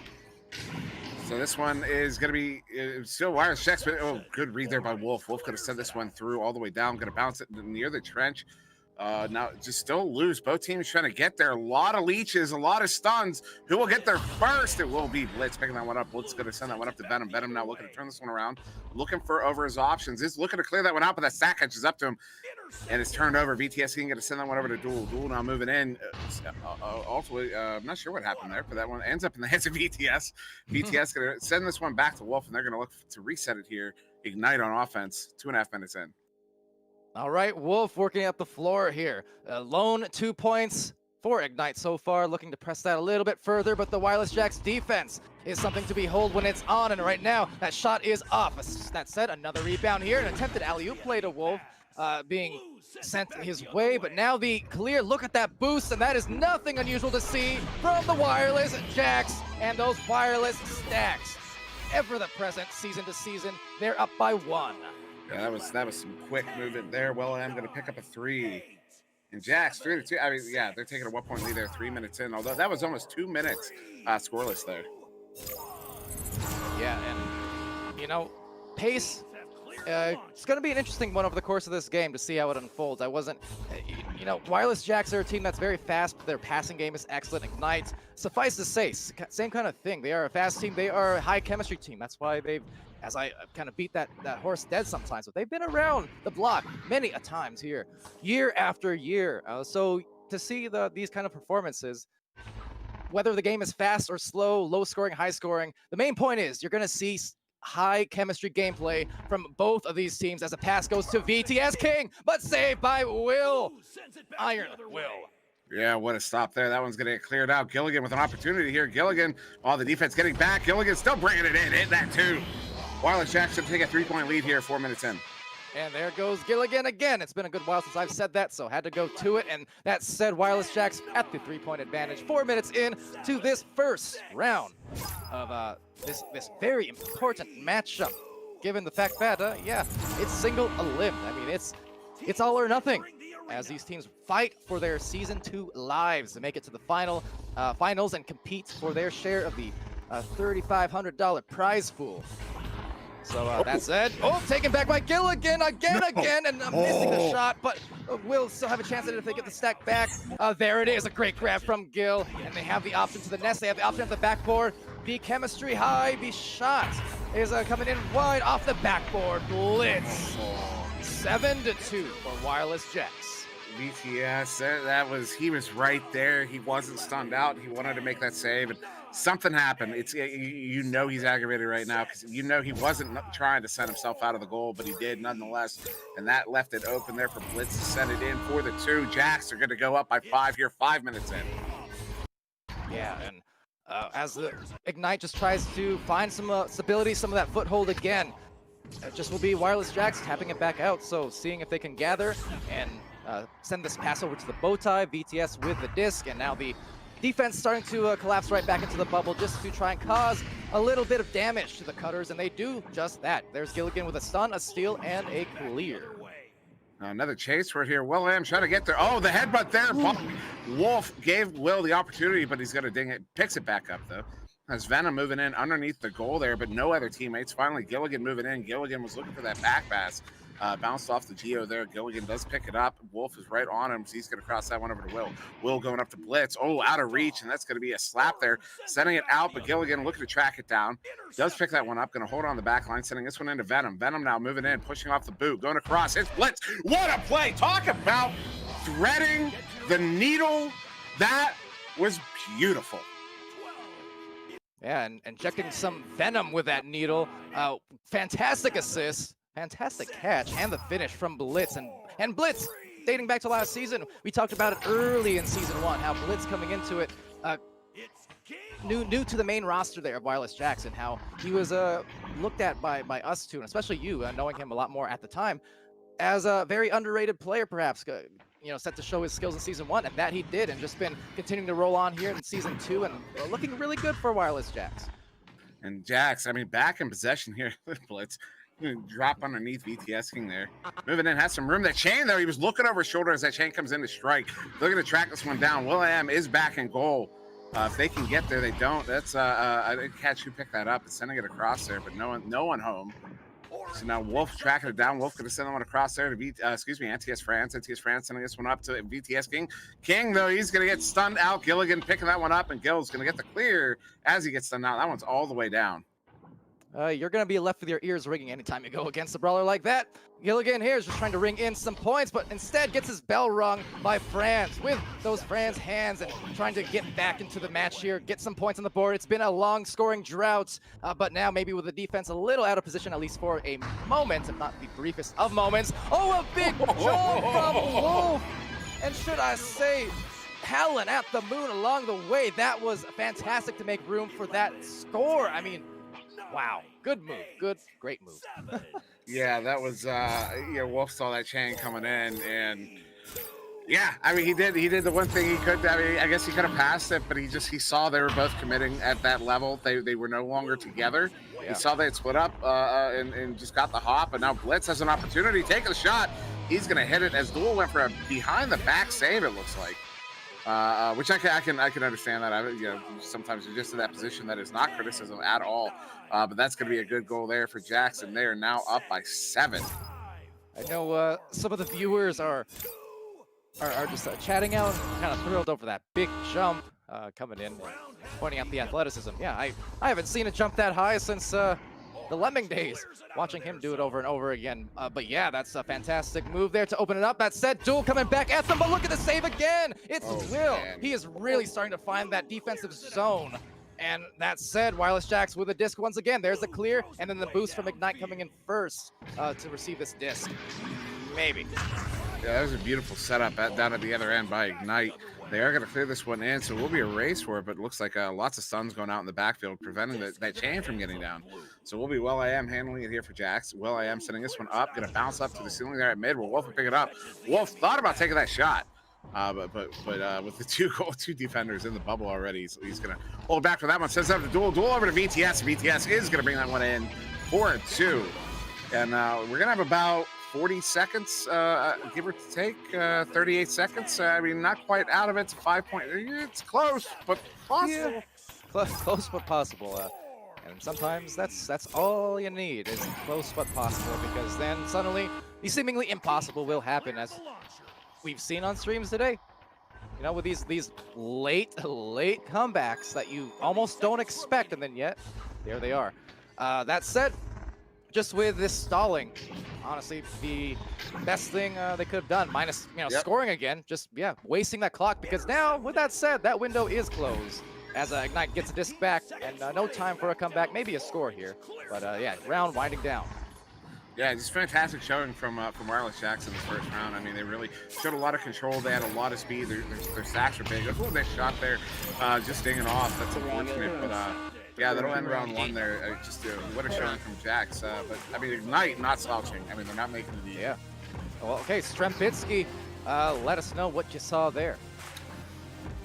So this one is going to be still Wireless Jacks, but good read there by Wolf. Wolf could have sent this one through all the way down. Going to bounce it near the trench. Now just still loose. Both teams trying to get there. A lot of leeches, a lot of stuns. Who will get there first? It will be Blitz picking that one up. Blitz going to send that one up to Venom. Venom now looking to turn this one around. Looking for over his options. Is looking to clear that one out, but that sack catches up to him. And it's turned over. VTS King going to send that one over to Duel. Duel now moving in. Ultimately, I'm not sure what happened there, but that one ends up in the hands of VTS. VTS going to send this one back to Wolf, and they're going to look to reset it here. Ignite on offense. 2.5 minutes in. All right, Wolf working up the floor here. Lone 2 points for Ignite so far, looking to press that a little bit further, but the Wireless Jacks defense is something to behold when it's on, and right now, that shot is off. That said, another rebound here, an attempted alley-oop play to Wolf being sent his way, but now the clear look at that boost, and that is nothing unusual to see from the Wireless Jacks and those Wireless Stacks. Ever the present, season to season, they're up by 1. Yeah, that was some quick movement there. Well, I'm going to pick up a 3. And Jacks 3-2. I mean, yeah, they're taking a 1-point lead there 3 minutes in, although that was almost 2 minutes scoreless there. Yeah, and, pace, it's going to be an interesting one over the course of this game to see how it unfolds. I wasn't, Wireless Jacks are a team that's very fast, but their passing game is excellent. Ignite, suffice to say, same kind of thing. They are a fast team. They are a high chemistry team. That's why they've, as I kind of beat that horse dead sometimes, but they've been around the block many a times here, year after year. So to see these kind of performances, whether the game is fast or slow, low scoring, high scoring, the main point is you're going to see high chemistry gameplay from both of these teams as a pass goes to VTS King, but saved by Will. Iron Will. Yeah, what a stop there. That one's going to get cleared out. Gilligan with an opportunity here. Gilligan, all the defense getting back. Gilligan still bringing it in. Hit that too. Wireless Jack should take a 3-point lead here, 4 minutes in. And there goes Gilligan again. It's been a good while since I've said that, so had to go to it. And that said, Wireless Jacks at the 3-point advantage. 4 minutes in to this first round of this very important matchup. Given the fact that, yeah, it's single a limb. I mean, it's all or nothing as these teams fight for their Season 2 lives to make it to the finals and compete for their share of the $3,500 prize pool. So that said, taken back by Gilligan again, and missing the shot, but will still have a chance at it if they get the stack back. There it is, a great grab from Gil, and they have the option to the nest. They have the option at the backboard. The chemistry high, the shot is coming in wide off the backboard. Blitz, 7-2 for Wireless Jacks. VTS, he was right there. He wasn't stunned out. He wanted to make that save, and something happened. You know he's aggravated right now because you know he wasn't trying to send himself out of the goal, but he did nonetheless, and that left it open there for Blitz to send it in for the 2. Jacks are going to go up by 5 here, 5 minutes in. Yeah, and as the Ignite just tries to find some stability, some of that foothold again, it just will be Wireless Jacks tapping it back out. So seeing if they can gather and send this pass over to the bow tie, VTS with the disc, and now the defense starting to collapse right back into the bubble just to try and cause a little bit of damage to the Cutters, and they do just that. There's Gilligan with a stun, a steal, and a clear. Another chase right here. William trying to get there. Oh, the headbutt there. Wolf gave Will the opportunity, but he's going to ding it. Picks it back up, though. As Venom moving in underneath the goal there, but no other teammates. Finally, Gilligan moving in. Gilligan was looking for that back pass. Bounced off the Geo there. Gilligan does pick it up. Wolf is right on him, so he's going to cross that one over to Will. Will going up to Blitz. Oh, out of reach, and that's going to be a slap there. Sending it out, but Gilligan looking to track it down. Does pick that one up. Going to hold on the back line, sending this one into Venom. Venom now moving in, pushing off the boot, going across. It's Blitz. What a play. Talk about threading the needle. That was beautiful. Yeah, and injecting some venom with that needle. Fantastic assist. Fantastic catch and the finish from Blitz, and Blitz dating back to last season. We talked about it early in Season 1, how Blitz coming into it new to the main roster there of Wireless Jacks, and how he was looked at by us too, and especially you, knowing him a lot more at the time, as a very underrated player, perhaps, set to show his skills in Season 1, and that he did, and just been continuing to roll on here in Season 2, and looking really good for Wireless Jacks. And Jacks, I mean, back in possession here with Blitz. Drop underneath VTS King there. Moving in, has some room. That Chain, though, he was looking over his shoulder as that Chain comes in to strike. Looking to track this one down. Will.i.am is back in goal. If they can get there, they don't. That's I didn't catch who picked that up. It's sending it across there, but no one home. So now Wolf tracking it down. Wolf going to send that one across there to NTS France. NTS France sending this one up to VTS King. King, though, he's going to get stunned out. Gilligan picking that one up, and Gil's going to get the clear as he gets stunned out. That one's all the way down. You're going to be left with your ears ringing anytime you go against a brawler like that. Gilligan here is just trying to ring in some points, but instead gets his bell rung by Franz with those Franz hands and trying to get back into the match here, get some points on the board. It's been a long scoring drought, but now maybe with the defense a little out of position, at least for a moment, if not the briefest of moments. Oh, a big jump from Wolf! And should I say, Helen at the moon along the way. That was fantastic to make room for that score. I mean, wow, good move, great move. Yeah, that was, Wolf saw that Chain coming in, and yeah, I mean, he did the one thing he could. I mean, I guess he could have passed it, but he saw they were both committing at that level. They were no longer together. Yeah. He saw they had split up and just got the hop, and now Blitz has an opportunity, taking the shot. He's going to hit it as Duel went for a behind the back save, it looks like. Which I can understand that. Sometimes you're just in that position that is not criticism at all. But that's going to be a good goal there for Jackson. They are now up by 7. I know some of the viewers are just chatting out, kind of thrilled over that big jump coming in, and pointing out the athleticism. Yeah, I haven't seen it jump that high since the Lemming days, watching him do it over and over again. But yeah, that's a fantastic move there to open it up. That said, Duel coming back at them, but look at the save again. It's Will. Man. He is really starting to find that defensive zone. And that said, Wireless Jacks with a disc once again. There's the clear, and then the boost from Ignite coming in first to receive this disc. Maybe. Yeah, that was a beautiful setup down at the other end by Ignite. They are going to clear this one in, so it will be a race for it, but it looks like lots of stuns going out in the backfield, preventing that chain from getting down. So we'll be Will I Am handling it here for Jax. Will I Am setting this one up, going to bounce up to the ceiling there at mid. Will Wolf will pick it up. Wolf thought about taking that shot. But with the two defenders in the bubble already, so he's gonna hold back for that one. Sends out the duel over to VTS. VTS is gonna bring that one in 4-2, and we're gonna have about 40 seconds, give or take, 38 seconds. I mean, not quite out of it. It's 5 point. It's close, but possible. Yeah. Close but possible. And sometimes that's all you need is close but possible, because then suddenly the seemingly impossible will happen, as we've seen on streams today. You know, with these late comebacks that you almost don't expect, and then yet there they are. That said, just with this stalling, honestly, the best thing they could have done, minus scoring again, just wasting that clock, because now with that said, that window is closed as Ignite gets a disc back, and no time for a comeback, maybe a score here, but yeah, round winding down. Yeah, just fantastic showing from Wireless Jacks in the first round. I mean, they really showed a lot of control. They had a lot of speed. Their stacks are big. That's a nice shot there, just dinging off. That's unfortunate, but yeah, that'll end round one there. Just what a showing from Jacks. But I mean, Ignite not slouching. I mean, they're not making it easy. Yeah. Well, okay, Strembitsky, let us know what you saw there.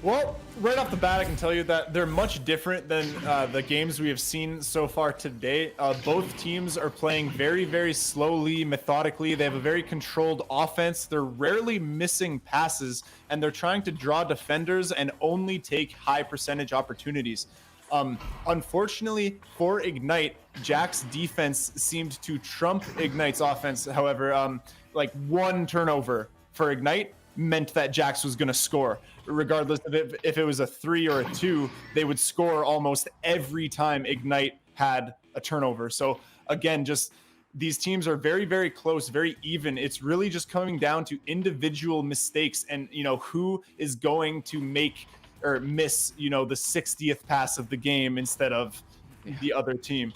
Well, right off the bat, I can tell you that they're much different than the games we have seen so far today. Both teams are playing very, very slowly, methodically. They have a very controlled offense. They're rarely missing passes, and they're trying to draw defenders and only take high percentage opportunities. Unfortunately for Ignite, Jack's defense seemed to trump Ignite's offense. However, like one turnover for Ignite meant that Jax was going to score. Regardless of if it was a 3 or a 2, they would score almost every time Ignite had a turnover. So again, just these teams are very, very close, very even. It's really just coming down to individual mistakes and, who is going to make or miss, the 60th pass of the game instead of the other team.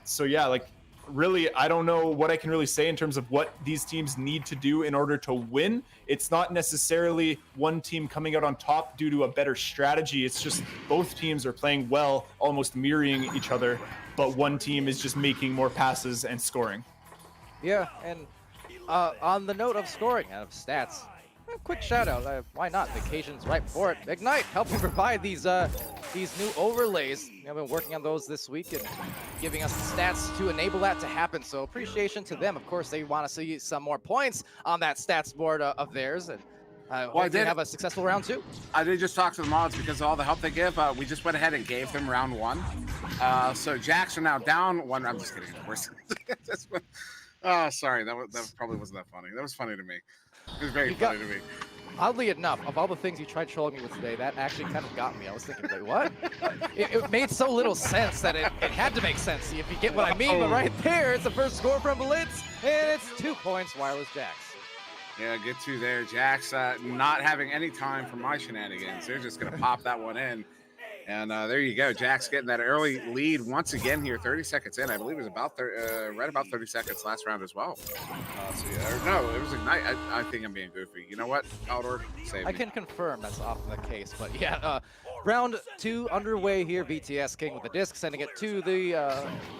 So yeah, like, really, I don't know what I can really say in terms of what these teams need to do in order to win. It's not necessarily one team coming out on top due to a better strategy. It's just both teams are playing well, almost mirroring each other, but one team is just making more passes and scoring. Yeah, and on the note of scoring, of stats, a quick shout out. Why not? The occasion's right for it. Ignite helping provide these new overlays. I've been working on those this week and giving us the stats to enable that to happen. So appreciation to them. Of course, they want to see some more points on that stats board of theirs. And hopefully they have a successful round 2. I did just talk to the mods because of all the help they give. We just went ahead and gave them round 1. So Jacks are now down 1. I'm just kidding, of course. Oh, sorry. That probably wasn't that funny. That was funny to me. It was very funny to me. Oddly enough, of all the things you tried trolling me with today, that actually kind of got me. I was thinking, wait, what? it made so little sense that it had to make sense, if you get what I mean. But right there, it's the first score from Blitz, and it's 2 points, Wireless Jacks. Yeah, get to there. Jacks not having any time for my shenanigans. They're just going to pop that one in. And there you go. Jack's getting that early lead once again here, 30 seconds in. I believe it was about right about 30 seconds last round as well. No, it was Ignite. I think I'm being goofy. You know what? Palidore, save me. I can confirm that's often the case. But yeah, round 2 underway here. VTS King with the disc, sending it to the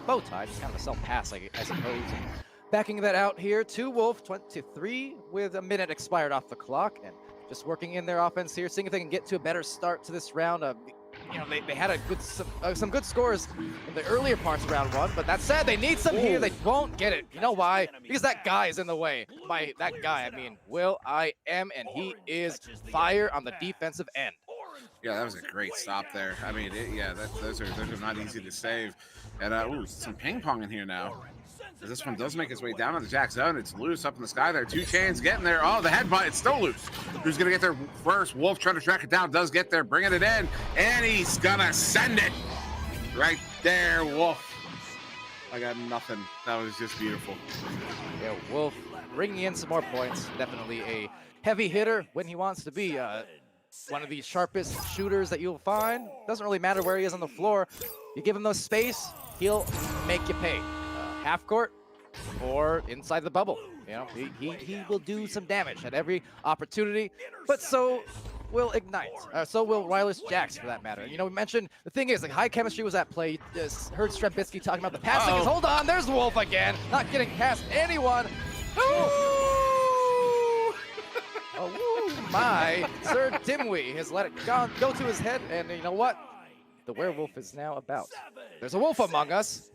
bow tie. Just kind of a self-pass, I suppose. And backing that out here to Wolf, 23 with a minute expired off the clock. And just working in their offense here, seeing if they can get to a better start to this round. They had some good scores in the earlier parts of round 1, but that said, they need some here. They won't get it. You know why? Because that guy is in the way. By that guy, I mean Will I Am, and he is fire on the defensive end. Yeah, that was a great stop there. I mean, those are not easy to save. And some ping pong in here now. as this one does make its way down to the Jack zone. It's loose up in the sky there. 2 Chainz getting there. Oh, the headbutt, it's still loose. Who's gonna get there first? Wolf trying to track it down, does get there, bringing it in, and he's gonna send it right there, Wolf. I got nothing. That was just beautiful. Yeah, Wolf bringing in some more points. Definitely a heavy hitter when he wants to be. One of the sharpest shooters that you'll find. Doesn't really matter where he is on the floor. You give him those space, he'll make you pay. Half court or inside the bubble. You know, he will do some damage at every opportunity, but so will Ignite. So will Wireless Jax, for that matter. You know, we mentioned, the thing is, like, high chemistry was at play. You just heard Strembitsky talking about the passing. Hold on, there's Wolf again. Not getting past anyone. Oh my, SirDimwi has let it go to his head, and you know what? The werewolf is now about. There's a wolf among us.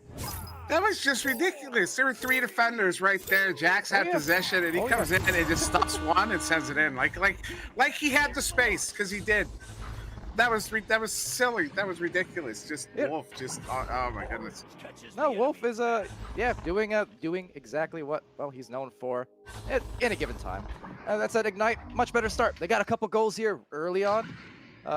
That was just ridiculous. There were 3 defenders right there. Jax had possession, and he comes in and just stops one and sends it in, like he had the space, because he did. That was silly. That was ridiculous. Just Wolf, just oh my goodness. No, Wolf is doing exactly what he's known for in a given time. That's at Ignite, much better start. They got a couple goals here early on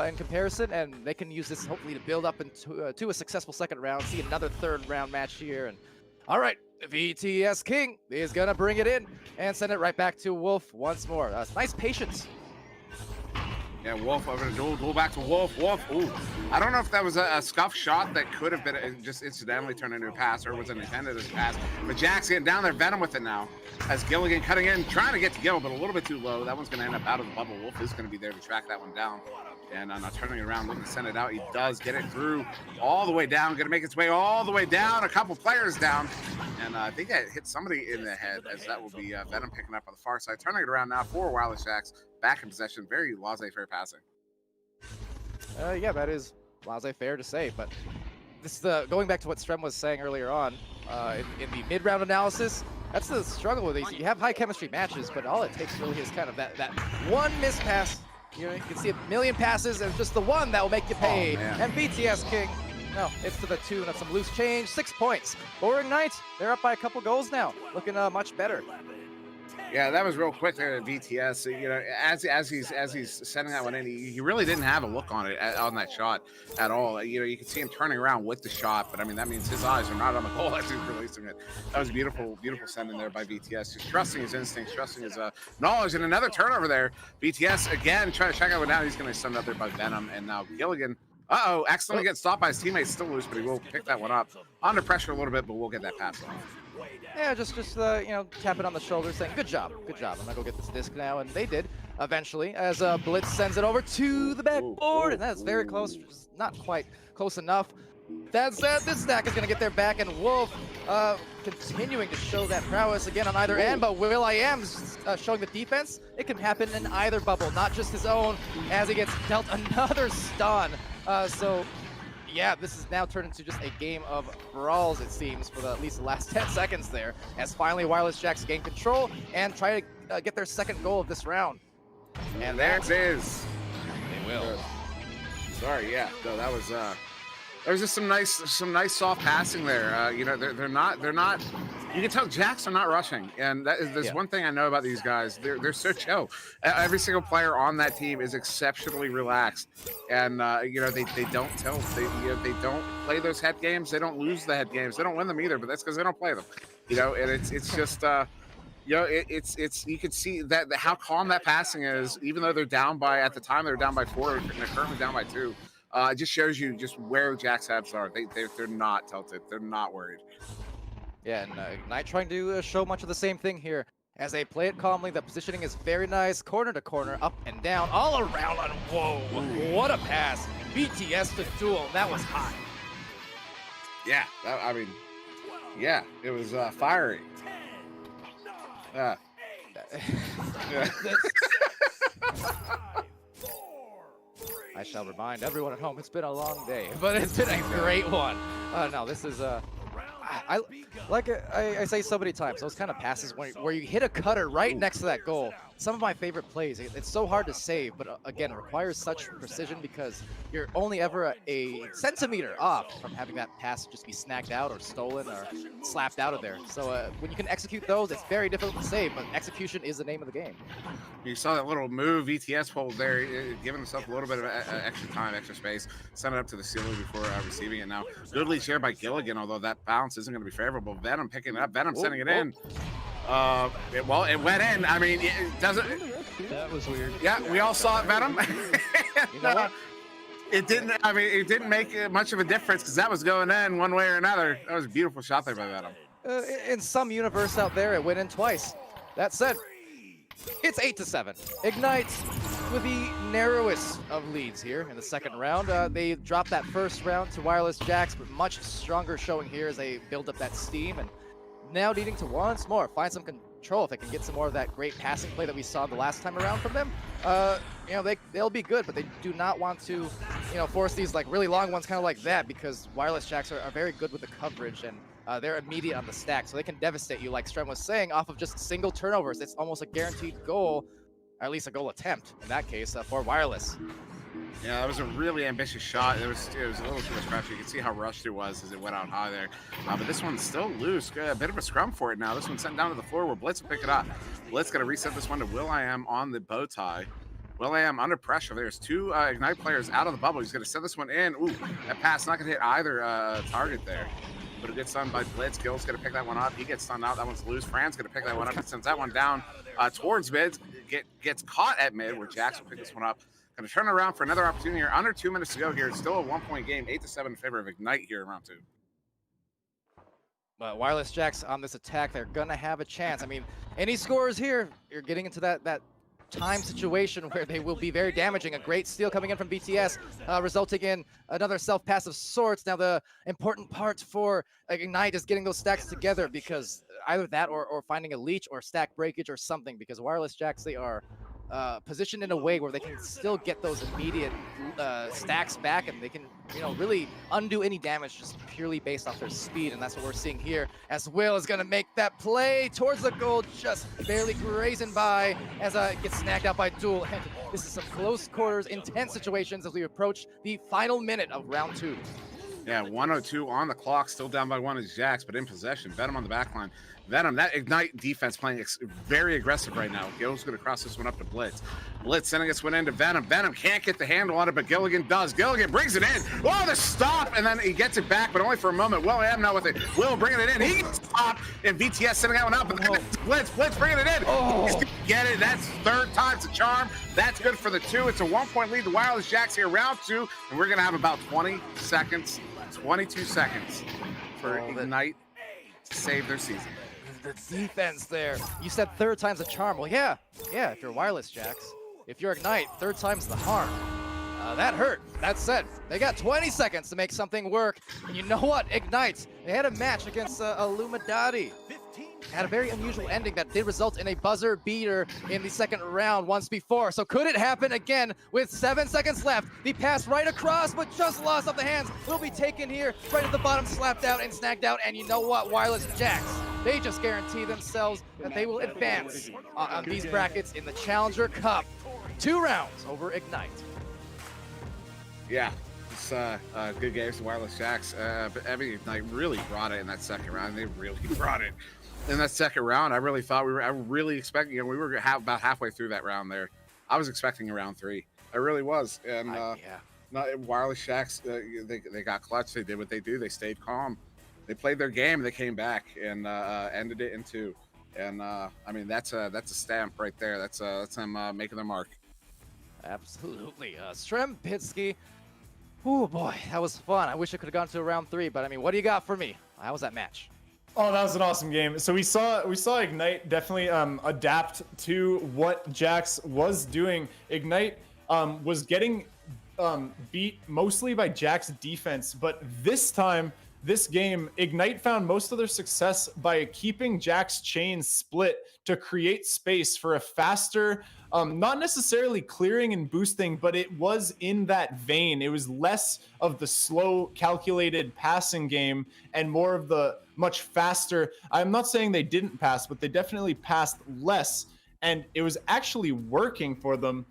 in comparison, and they can use this hopefully to build up into to a successful second round. See another third round match here, and all right, VTS King is gonna bring it in and send it right back to Wolf once more. Nice patience. Yeah, Wolf over the duel back to Wolf. Wolf, ooh. I don't know if that was a scuff shot that could have been just incidentally turned into a pass, or was it intended as a pass. But Jack's getting down there, Venom with it now. As Gilligan cutting in, trying to get to Gil, but a little bit too low. That one's going to end up out of the bubble. Wolf is going to be there to track that one down. And not turning it around, looking to send it out. He does get it through all the way down. Going to make its way all the way down. A couple players down. And I think that hit somebody in the head, as that will be Venom picking up on the far side. Turning it around now for Wireless Jax. Back in possession. Very laissez-faire passing. Yeah, that is laissez-faire to say, but this is going back to what Strem was saying earlier on in the mid-round analysis. That's the struggle with these. You have high chemistry matches, but all it takes really is kind of that one mispass. You know, you can see a million passes, and just the one that will make you pay. And VTS King, no, it's to the tune of some loose change. 6 points. For Ignite, they're up by a couple goals now, looking much better. Yeah, that was real quick there at VTS. You know, as he's sending that one in, he really didn't have a look on it on that shot at all. You know, you can see him turning around with the shot, but I mean that means his eyes are not on the goal as he's releasing it. That was a beautiful sending there by VTS, just trusting his instincts, trusting his knowledge. And another turnover there. VTS again trying to check that one down. He's going to send up there by Venom, and now Gilligan. Accidentally gets stopped by his teammates, still loose, but he will pick that one up. Under pressure a little bit, but we'll get that pass off. Yeah, just you know, tap it on the shoulder, saying, good job. I'm gonna go get this disc now, and they did eventually, as Blitz sends it over to the backboard, and that's very close, just not quite close enough. That said, this stack is gonna get their back, and Wolf continuing to show that prowess again on either end, but will.i.am showing the defense. It can happen in either bubble, not just his own, as he gets dealt another stun. So yeah, this is now turned into just a game of brawls, it seems, for at least the last 10 seconds there, as finally Wireless Jax gain control and try to get their second goal of this round. And there it is. They will. Sorry, yeah. No, that was there was just some nice soft passing there. You know, they're not. You can tell Jax are not rushing, and there's one thing I know about these guys. They're so chill. Every single player on that team is exceptionally relaxed, and you know they don't tilt. They don't play those head games. They don't lose the head games. They don't win them either, but that's because they don't play them. You know, and it's just you know it's you can see that how calm that passing is, even though they're down by at the time they're down by 4 and they're currently down by 2. It just shows you just where Jack's heads are. They're not tilted. They're not worried. Yeah, and Ignite trying to show much of the same thing here. As they play it calmly, the positioning is very nice, corner to corner, up and down, all around on, whoa, what a pass. BTS to duel, that was hot. Yeah, I mean, yeah, it was fiery. Yeah. I shall remind everyone at home, it's been a long day, but it's been a great one. No, this is I say so many times, those kind of passes where you hit a cutter right next to that goal, some of my favorite plays. It's so hard to save, but again, it requires such precision because you're only ever a centimeter off from having that pass just be snagged out or stolen or slapped out of there. So when you can execute those, it's very difficult to save, but execution is the name of the game. You saw that little move VTS pulled there, giving himself a little bit of extra time, extra space, sent it up to the ceiling before receiving it. Now, good lead share by Gilligan, although that bounce isn't going to be favorable. Venom picking it up, Venom sending it in. Well, it went in. I mean, it doesn't. That was weird. Yeah, we all saw it, Venom. You know what? It didn't. I mean, it didn't make much of a difference because that was going in one way or another. That was a beautiful shot there by Venom. In some universe out there, it went in twice. That said, it's 8-7. Ignite with the narrowest of leads here in the second round. They dropped that first round to Wireless Jax, but much stronger showing here as they build up that steam and now needing to once more find some control. If they can get some more of that great passing play that we saw the last time around from them, you know, they'll be good, but they do not want to, you know, force these like really long ones kind of like that because Wireless Jacks are very good with the coverage and they're immediate on the stack, so they can devastate you, like Strem was saying, off of just single turnovers. It's almost a guaranteed goal, or at least a goal attempt in that case for Wireless. Yeah, that was a really ambitious shot. It was a little too much pressure. You can see how rushed it was as it went out high there. But this one's still loose. A bit of a scrum for it now. This one's sent down to the floor where Blitz will pick it up. Blitz going to reset this one to Will.i.am on the bow tie. Will.i.am under pressure. There's two Ignite players out of the bubble. He's going to send this one in. Ooh, that pass not going to hit either target there. But it gets done by Blitz. Gil's going to pick that one up. He gets stunned out. That one's loose. Fran's going to pick that one up. He sends that one down towards mid. Gets caught at mid where Jax will pick this one up. Going to turn around for another opportunity here. Under 2 minutes to go here. It's still a 1-point game. 8-7 in favor of Ignite here in round 2. But Wireless Jacks on this attack, they're going to have a chance. I mean, any scores here, you're getting into that time situation where they will be very damaging. A great steal coming in from BTS, resulting in another self-pass of sorts. Now, the important part for Ignite is getting those stacks together because either that or finding a leech or stack breakage or something, because Wireless Jacks, they are positioned in a way where they can still get those immediate stacks back, and they can, you know, really undo any damage just purely based off their speed. And that's what we're seeing here as Will is going to make that play towards the goal, just barely grazing by as it gets snagged out by Duel. And this is some close quarters, intense situations as we approach the final minute of round 2. Yeah, 1:02 on the clock, still down by 1 is Jax, but in possession. Venom on the back line. Venom, that Ignite defense playing very aggressive right now. Gil's going to cross this one up to Blitz. Blitz sending this one into Venom. Venom can't get the handle on it, but Gilligan does. Gilligan brings it in. Oh, the stop, and then he gets it back, but only for a moment. Will.i.am now with it. Will bringing it in. He gets stopped, and VTS sending that one up, and then Blitz bringing it in. Oh. He's going to get it. That's third time's a charm. That's good for the 2. It's a 1-point lead to Wireless Jacks here, round 2, and we're going to have about 22 seconds for Ignite to save their season. The defense there. You said third time's a charm. Well, yeah, if you're Wireless Jacks. If you're Ignite, third time's the harm. That hurt. That said, they got 20 seconds to make something work. And you know what? Ignite, they had a match against Illuminati. Had a very unusual ending that did result in a buzzer beater in the second round once before. So could it happen again with 7 seconds left? The pass right across, but just lost off the hands. Will be taken here, right at the bottom, slapped out and snagged out. And you know what? Wireless Jacks, they just guarantee themselves that they will advance on these brackets in the Challenger Cup. 2 rounds over Ignite. Yeah, it's good games to Wireless Jacks. But I mean, Ignite really brought it in that second round. They really brought it in that second round. I really thought I really expecting, we were about halfway through that round there. I was expecting a round 3. I really was. And Wireless Jacks, they got clutch. They did what they do. They stayed calm. They played their game. They came back and ended it in 2. And I mean, that's a stamp right there. That's them making their mark. Absolutely. Strembitsky. Oh boy, that was fun. I wish I could have gone to a round 3, but I mean, what do you got for me? How was that match? Oh, that was an awesome game. So we saw Ignite definitely adapt to what Jax was doing. Ignite was getting beat mostly by Jax defense, but this game, Ignite found most of their success by keeping Jax chains split to create space for a faster, not necessarily clearing and boosting, but it was in that vein. It was less of the slow, calculated passing game and more of the much faster. I'm not saying they didn't pass, but they definitely passed less. and it was actually working for them.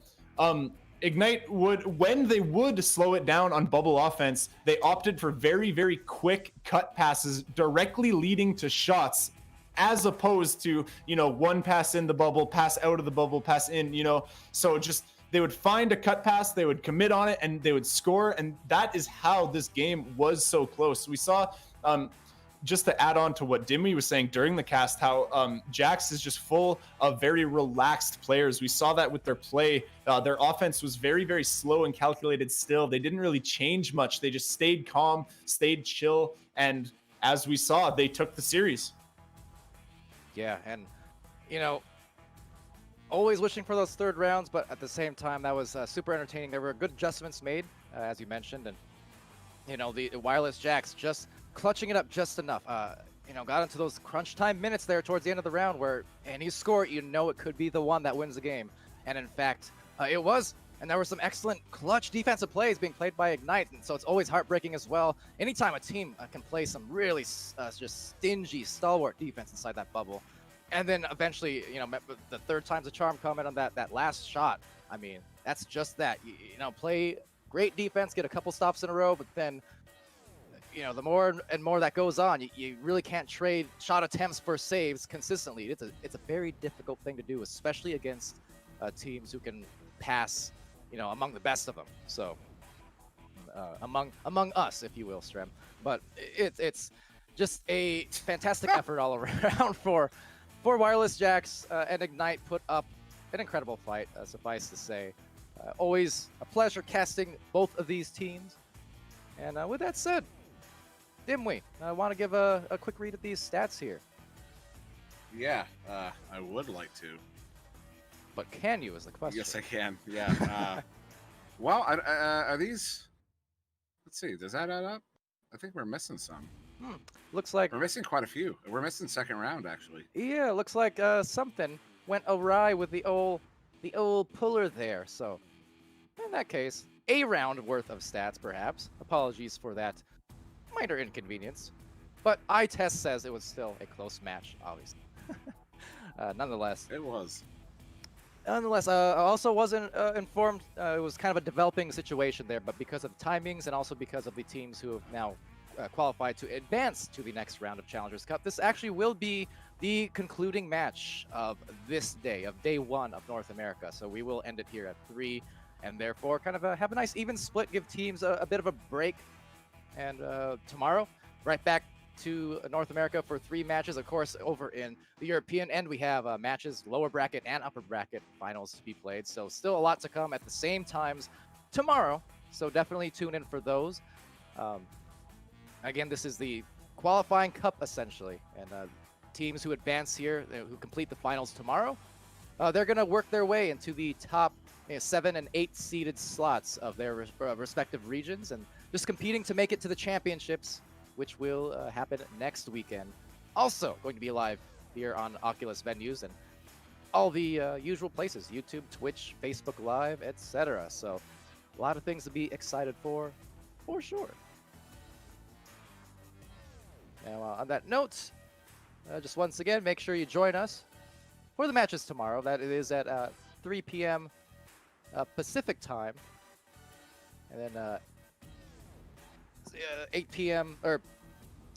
Ignite would, when they would slow it down on bubble offense, they opted for very, very quick cut passes directly leading to shots, as opposed to, one pass in the bubble, pass out of the bubble, pass in, so just they would find a cut pass, they would commit on it, and they would score. And that is how this game was so close. We saw, just to add on to what Dimwi was saying during the cast, how Jax is just full of very relaxed players. We saw that with their play. Their offense was very, very slow and calculated still. They didn't really change much. They just stayed calm, stayed chill. And as we saw, they took the series. Yeah, and, always wishing for those third rounds, but at the same time, that was super entertaining. There were good adjustments made, as you mentioned, and, the wireless Jax just clutching it up just enough. Got into those crunch time minutes there towards the end of the round where any score, it could be the one that wins the game. And in fact, it was. And there were some excellent clutch defensive plays being played by Ignite. And so it's always heartbreaking as well. Anytime a team can play some really just stingy, stalwart defense inside that bubble. And then eventually, the third time's a charm comment on that last shot. I mean, that's just that. Play great defense, get a couple stops in a row, but then the more and more that goes on, you really can't trade shot attempts for saves consistently. It's a very difficult thing to do, especially against teams who can pass, among the best of them. So among us, if you will, Strem. But it's just a fantastic effort all around for wireless Jax, and Ignite put up an incredible fight, suffice to say. Always a pleasure casting both of these teams. And with that said, Dimwi, I want to give a quick read at these stats here. Yeah, I would like to. But can you is the question. Yes, I can. Yeah. Well, are these... Let's see. Does that add up? I think we're missing some. Looks like... We're missing quite a few. We're missing second round, actually. Yeah, looks like something went awry with the old puller there. So, in that case, a round worth of stats, perhaps. Apologies for that minor inconvenience, but iTest says it was still a close match, obviously. Nonetheless, it was. Nonetheless, I also wasn't informed. It was kind of a developing situation there, but because of the timings and also because of the teams who have now qualified to advance to the next round of Challengers Cup, this actually will be the concluding match of this day, of day one of North America. So we will end it here at 3, and therefore kind of have a nice even split, give teams a bit of a break. And tomorrow, right back to North America for 3 matches. Of course, over in the European end, we have matches, lower bracket and upper bracket finals to be played. So still a lot to come at the same times tomorrow. So definitely tune in for those. Again, this is the qualifying cup, essentially. And teams who advance here, who complete the finals tomorrow, they're going to work their way into the top 7 and 8 seeded slots of their respective regions, and just competing to make it to the championships, which will happen next weekend. Also going to be live here on Oculus venues and all the usual places, YouTube, Twitch, Facebook Live, etc. So a lot of things to be excited for sure. Now, on that note, just once again, make sure you join us for the matches tomorrow. That it is at 3 p.m. Pacific time, and then 8 p.m. or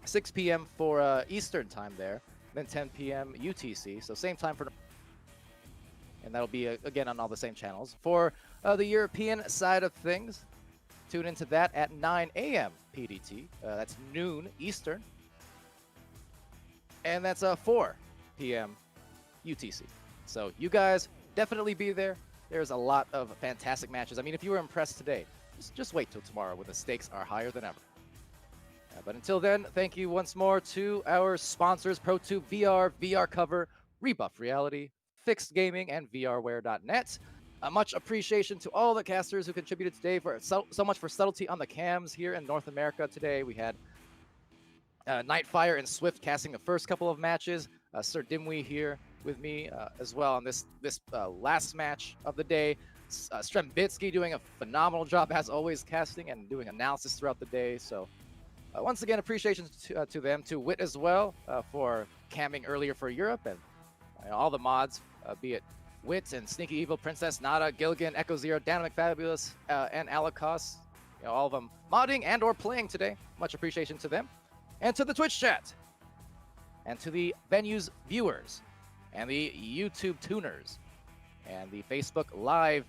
6 p.m. for Eastern time there, then 10 p.m. UTC, so same time for, and that'll be again on all the same channels. For the European side of things, tune into that at 9 a.m. PDT, that's noon Eastern, and that's 4 p.m. UTC. So you guys definitely be there. There's a lot of fantastic matches. I mean, if you were impressed today, just wait till tomorrow when the stakes are higher than ever. But until then, thank you once more to our sponsors, Pro2 VR, VR Cover, Rebuff Reality, Fixed Gaming, and VRware.net. Much appreciation to all the casters who contributed today for so much for subtlety on the cams here in North America today. We had NightFiree and Swift casting the first couple of matches. SirDimwi here with me as well on this last match of the day. Strembitsky doing a phenomenal job as always casting and doing analysis throughout the day. So once again, appreciation to them, to Wit as well for camming earlier for Europe, and all the mods, be it Wit and Sneaky Evil, Princess Nada, Gilligan, Echo Zero, Dynamic Fabulous, and Alakos. All of them modding and or playing today. Much appreciation to them. And to the Twitch chat. And to the venues viewers. And the YouTube tuners. And the Facebook Live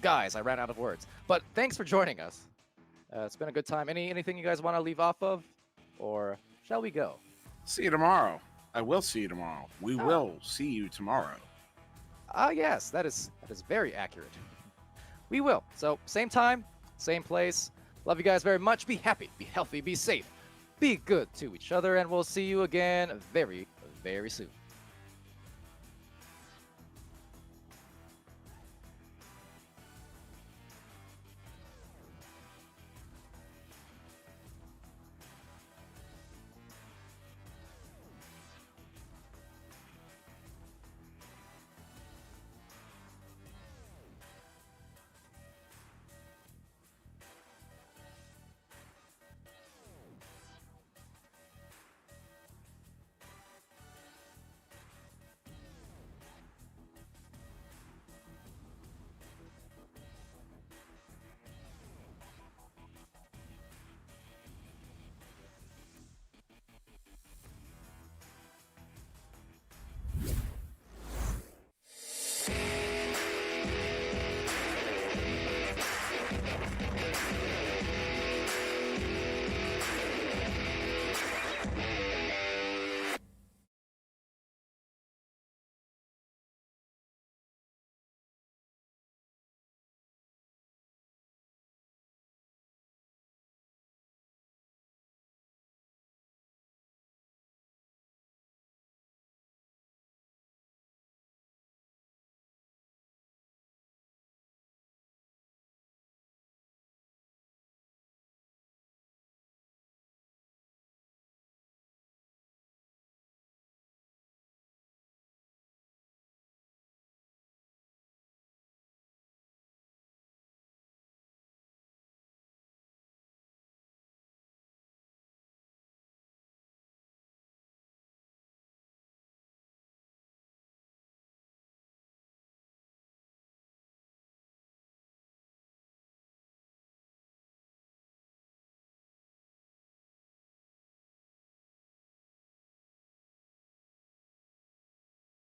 guys. I ran out of words. But thanks for joining us. It's been a good time. Anything you guys want to leave off of? Or shall we go? See you tomorrow. I will see you tomorrow. We will see you tomorrow. Yes, that is very accurate. We will. So, same time, same place. Love you guys very much. Be happy, be healthy, be safe, be good to each other, and we'll see you again very, very soon.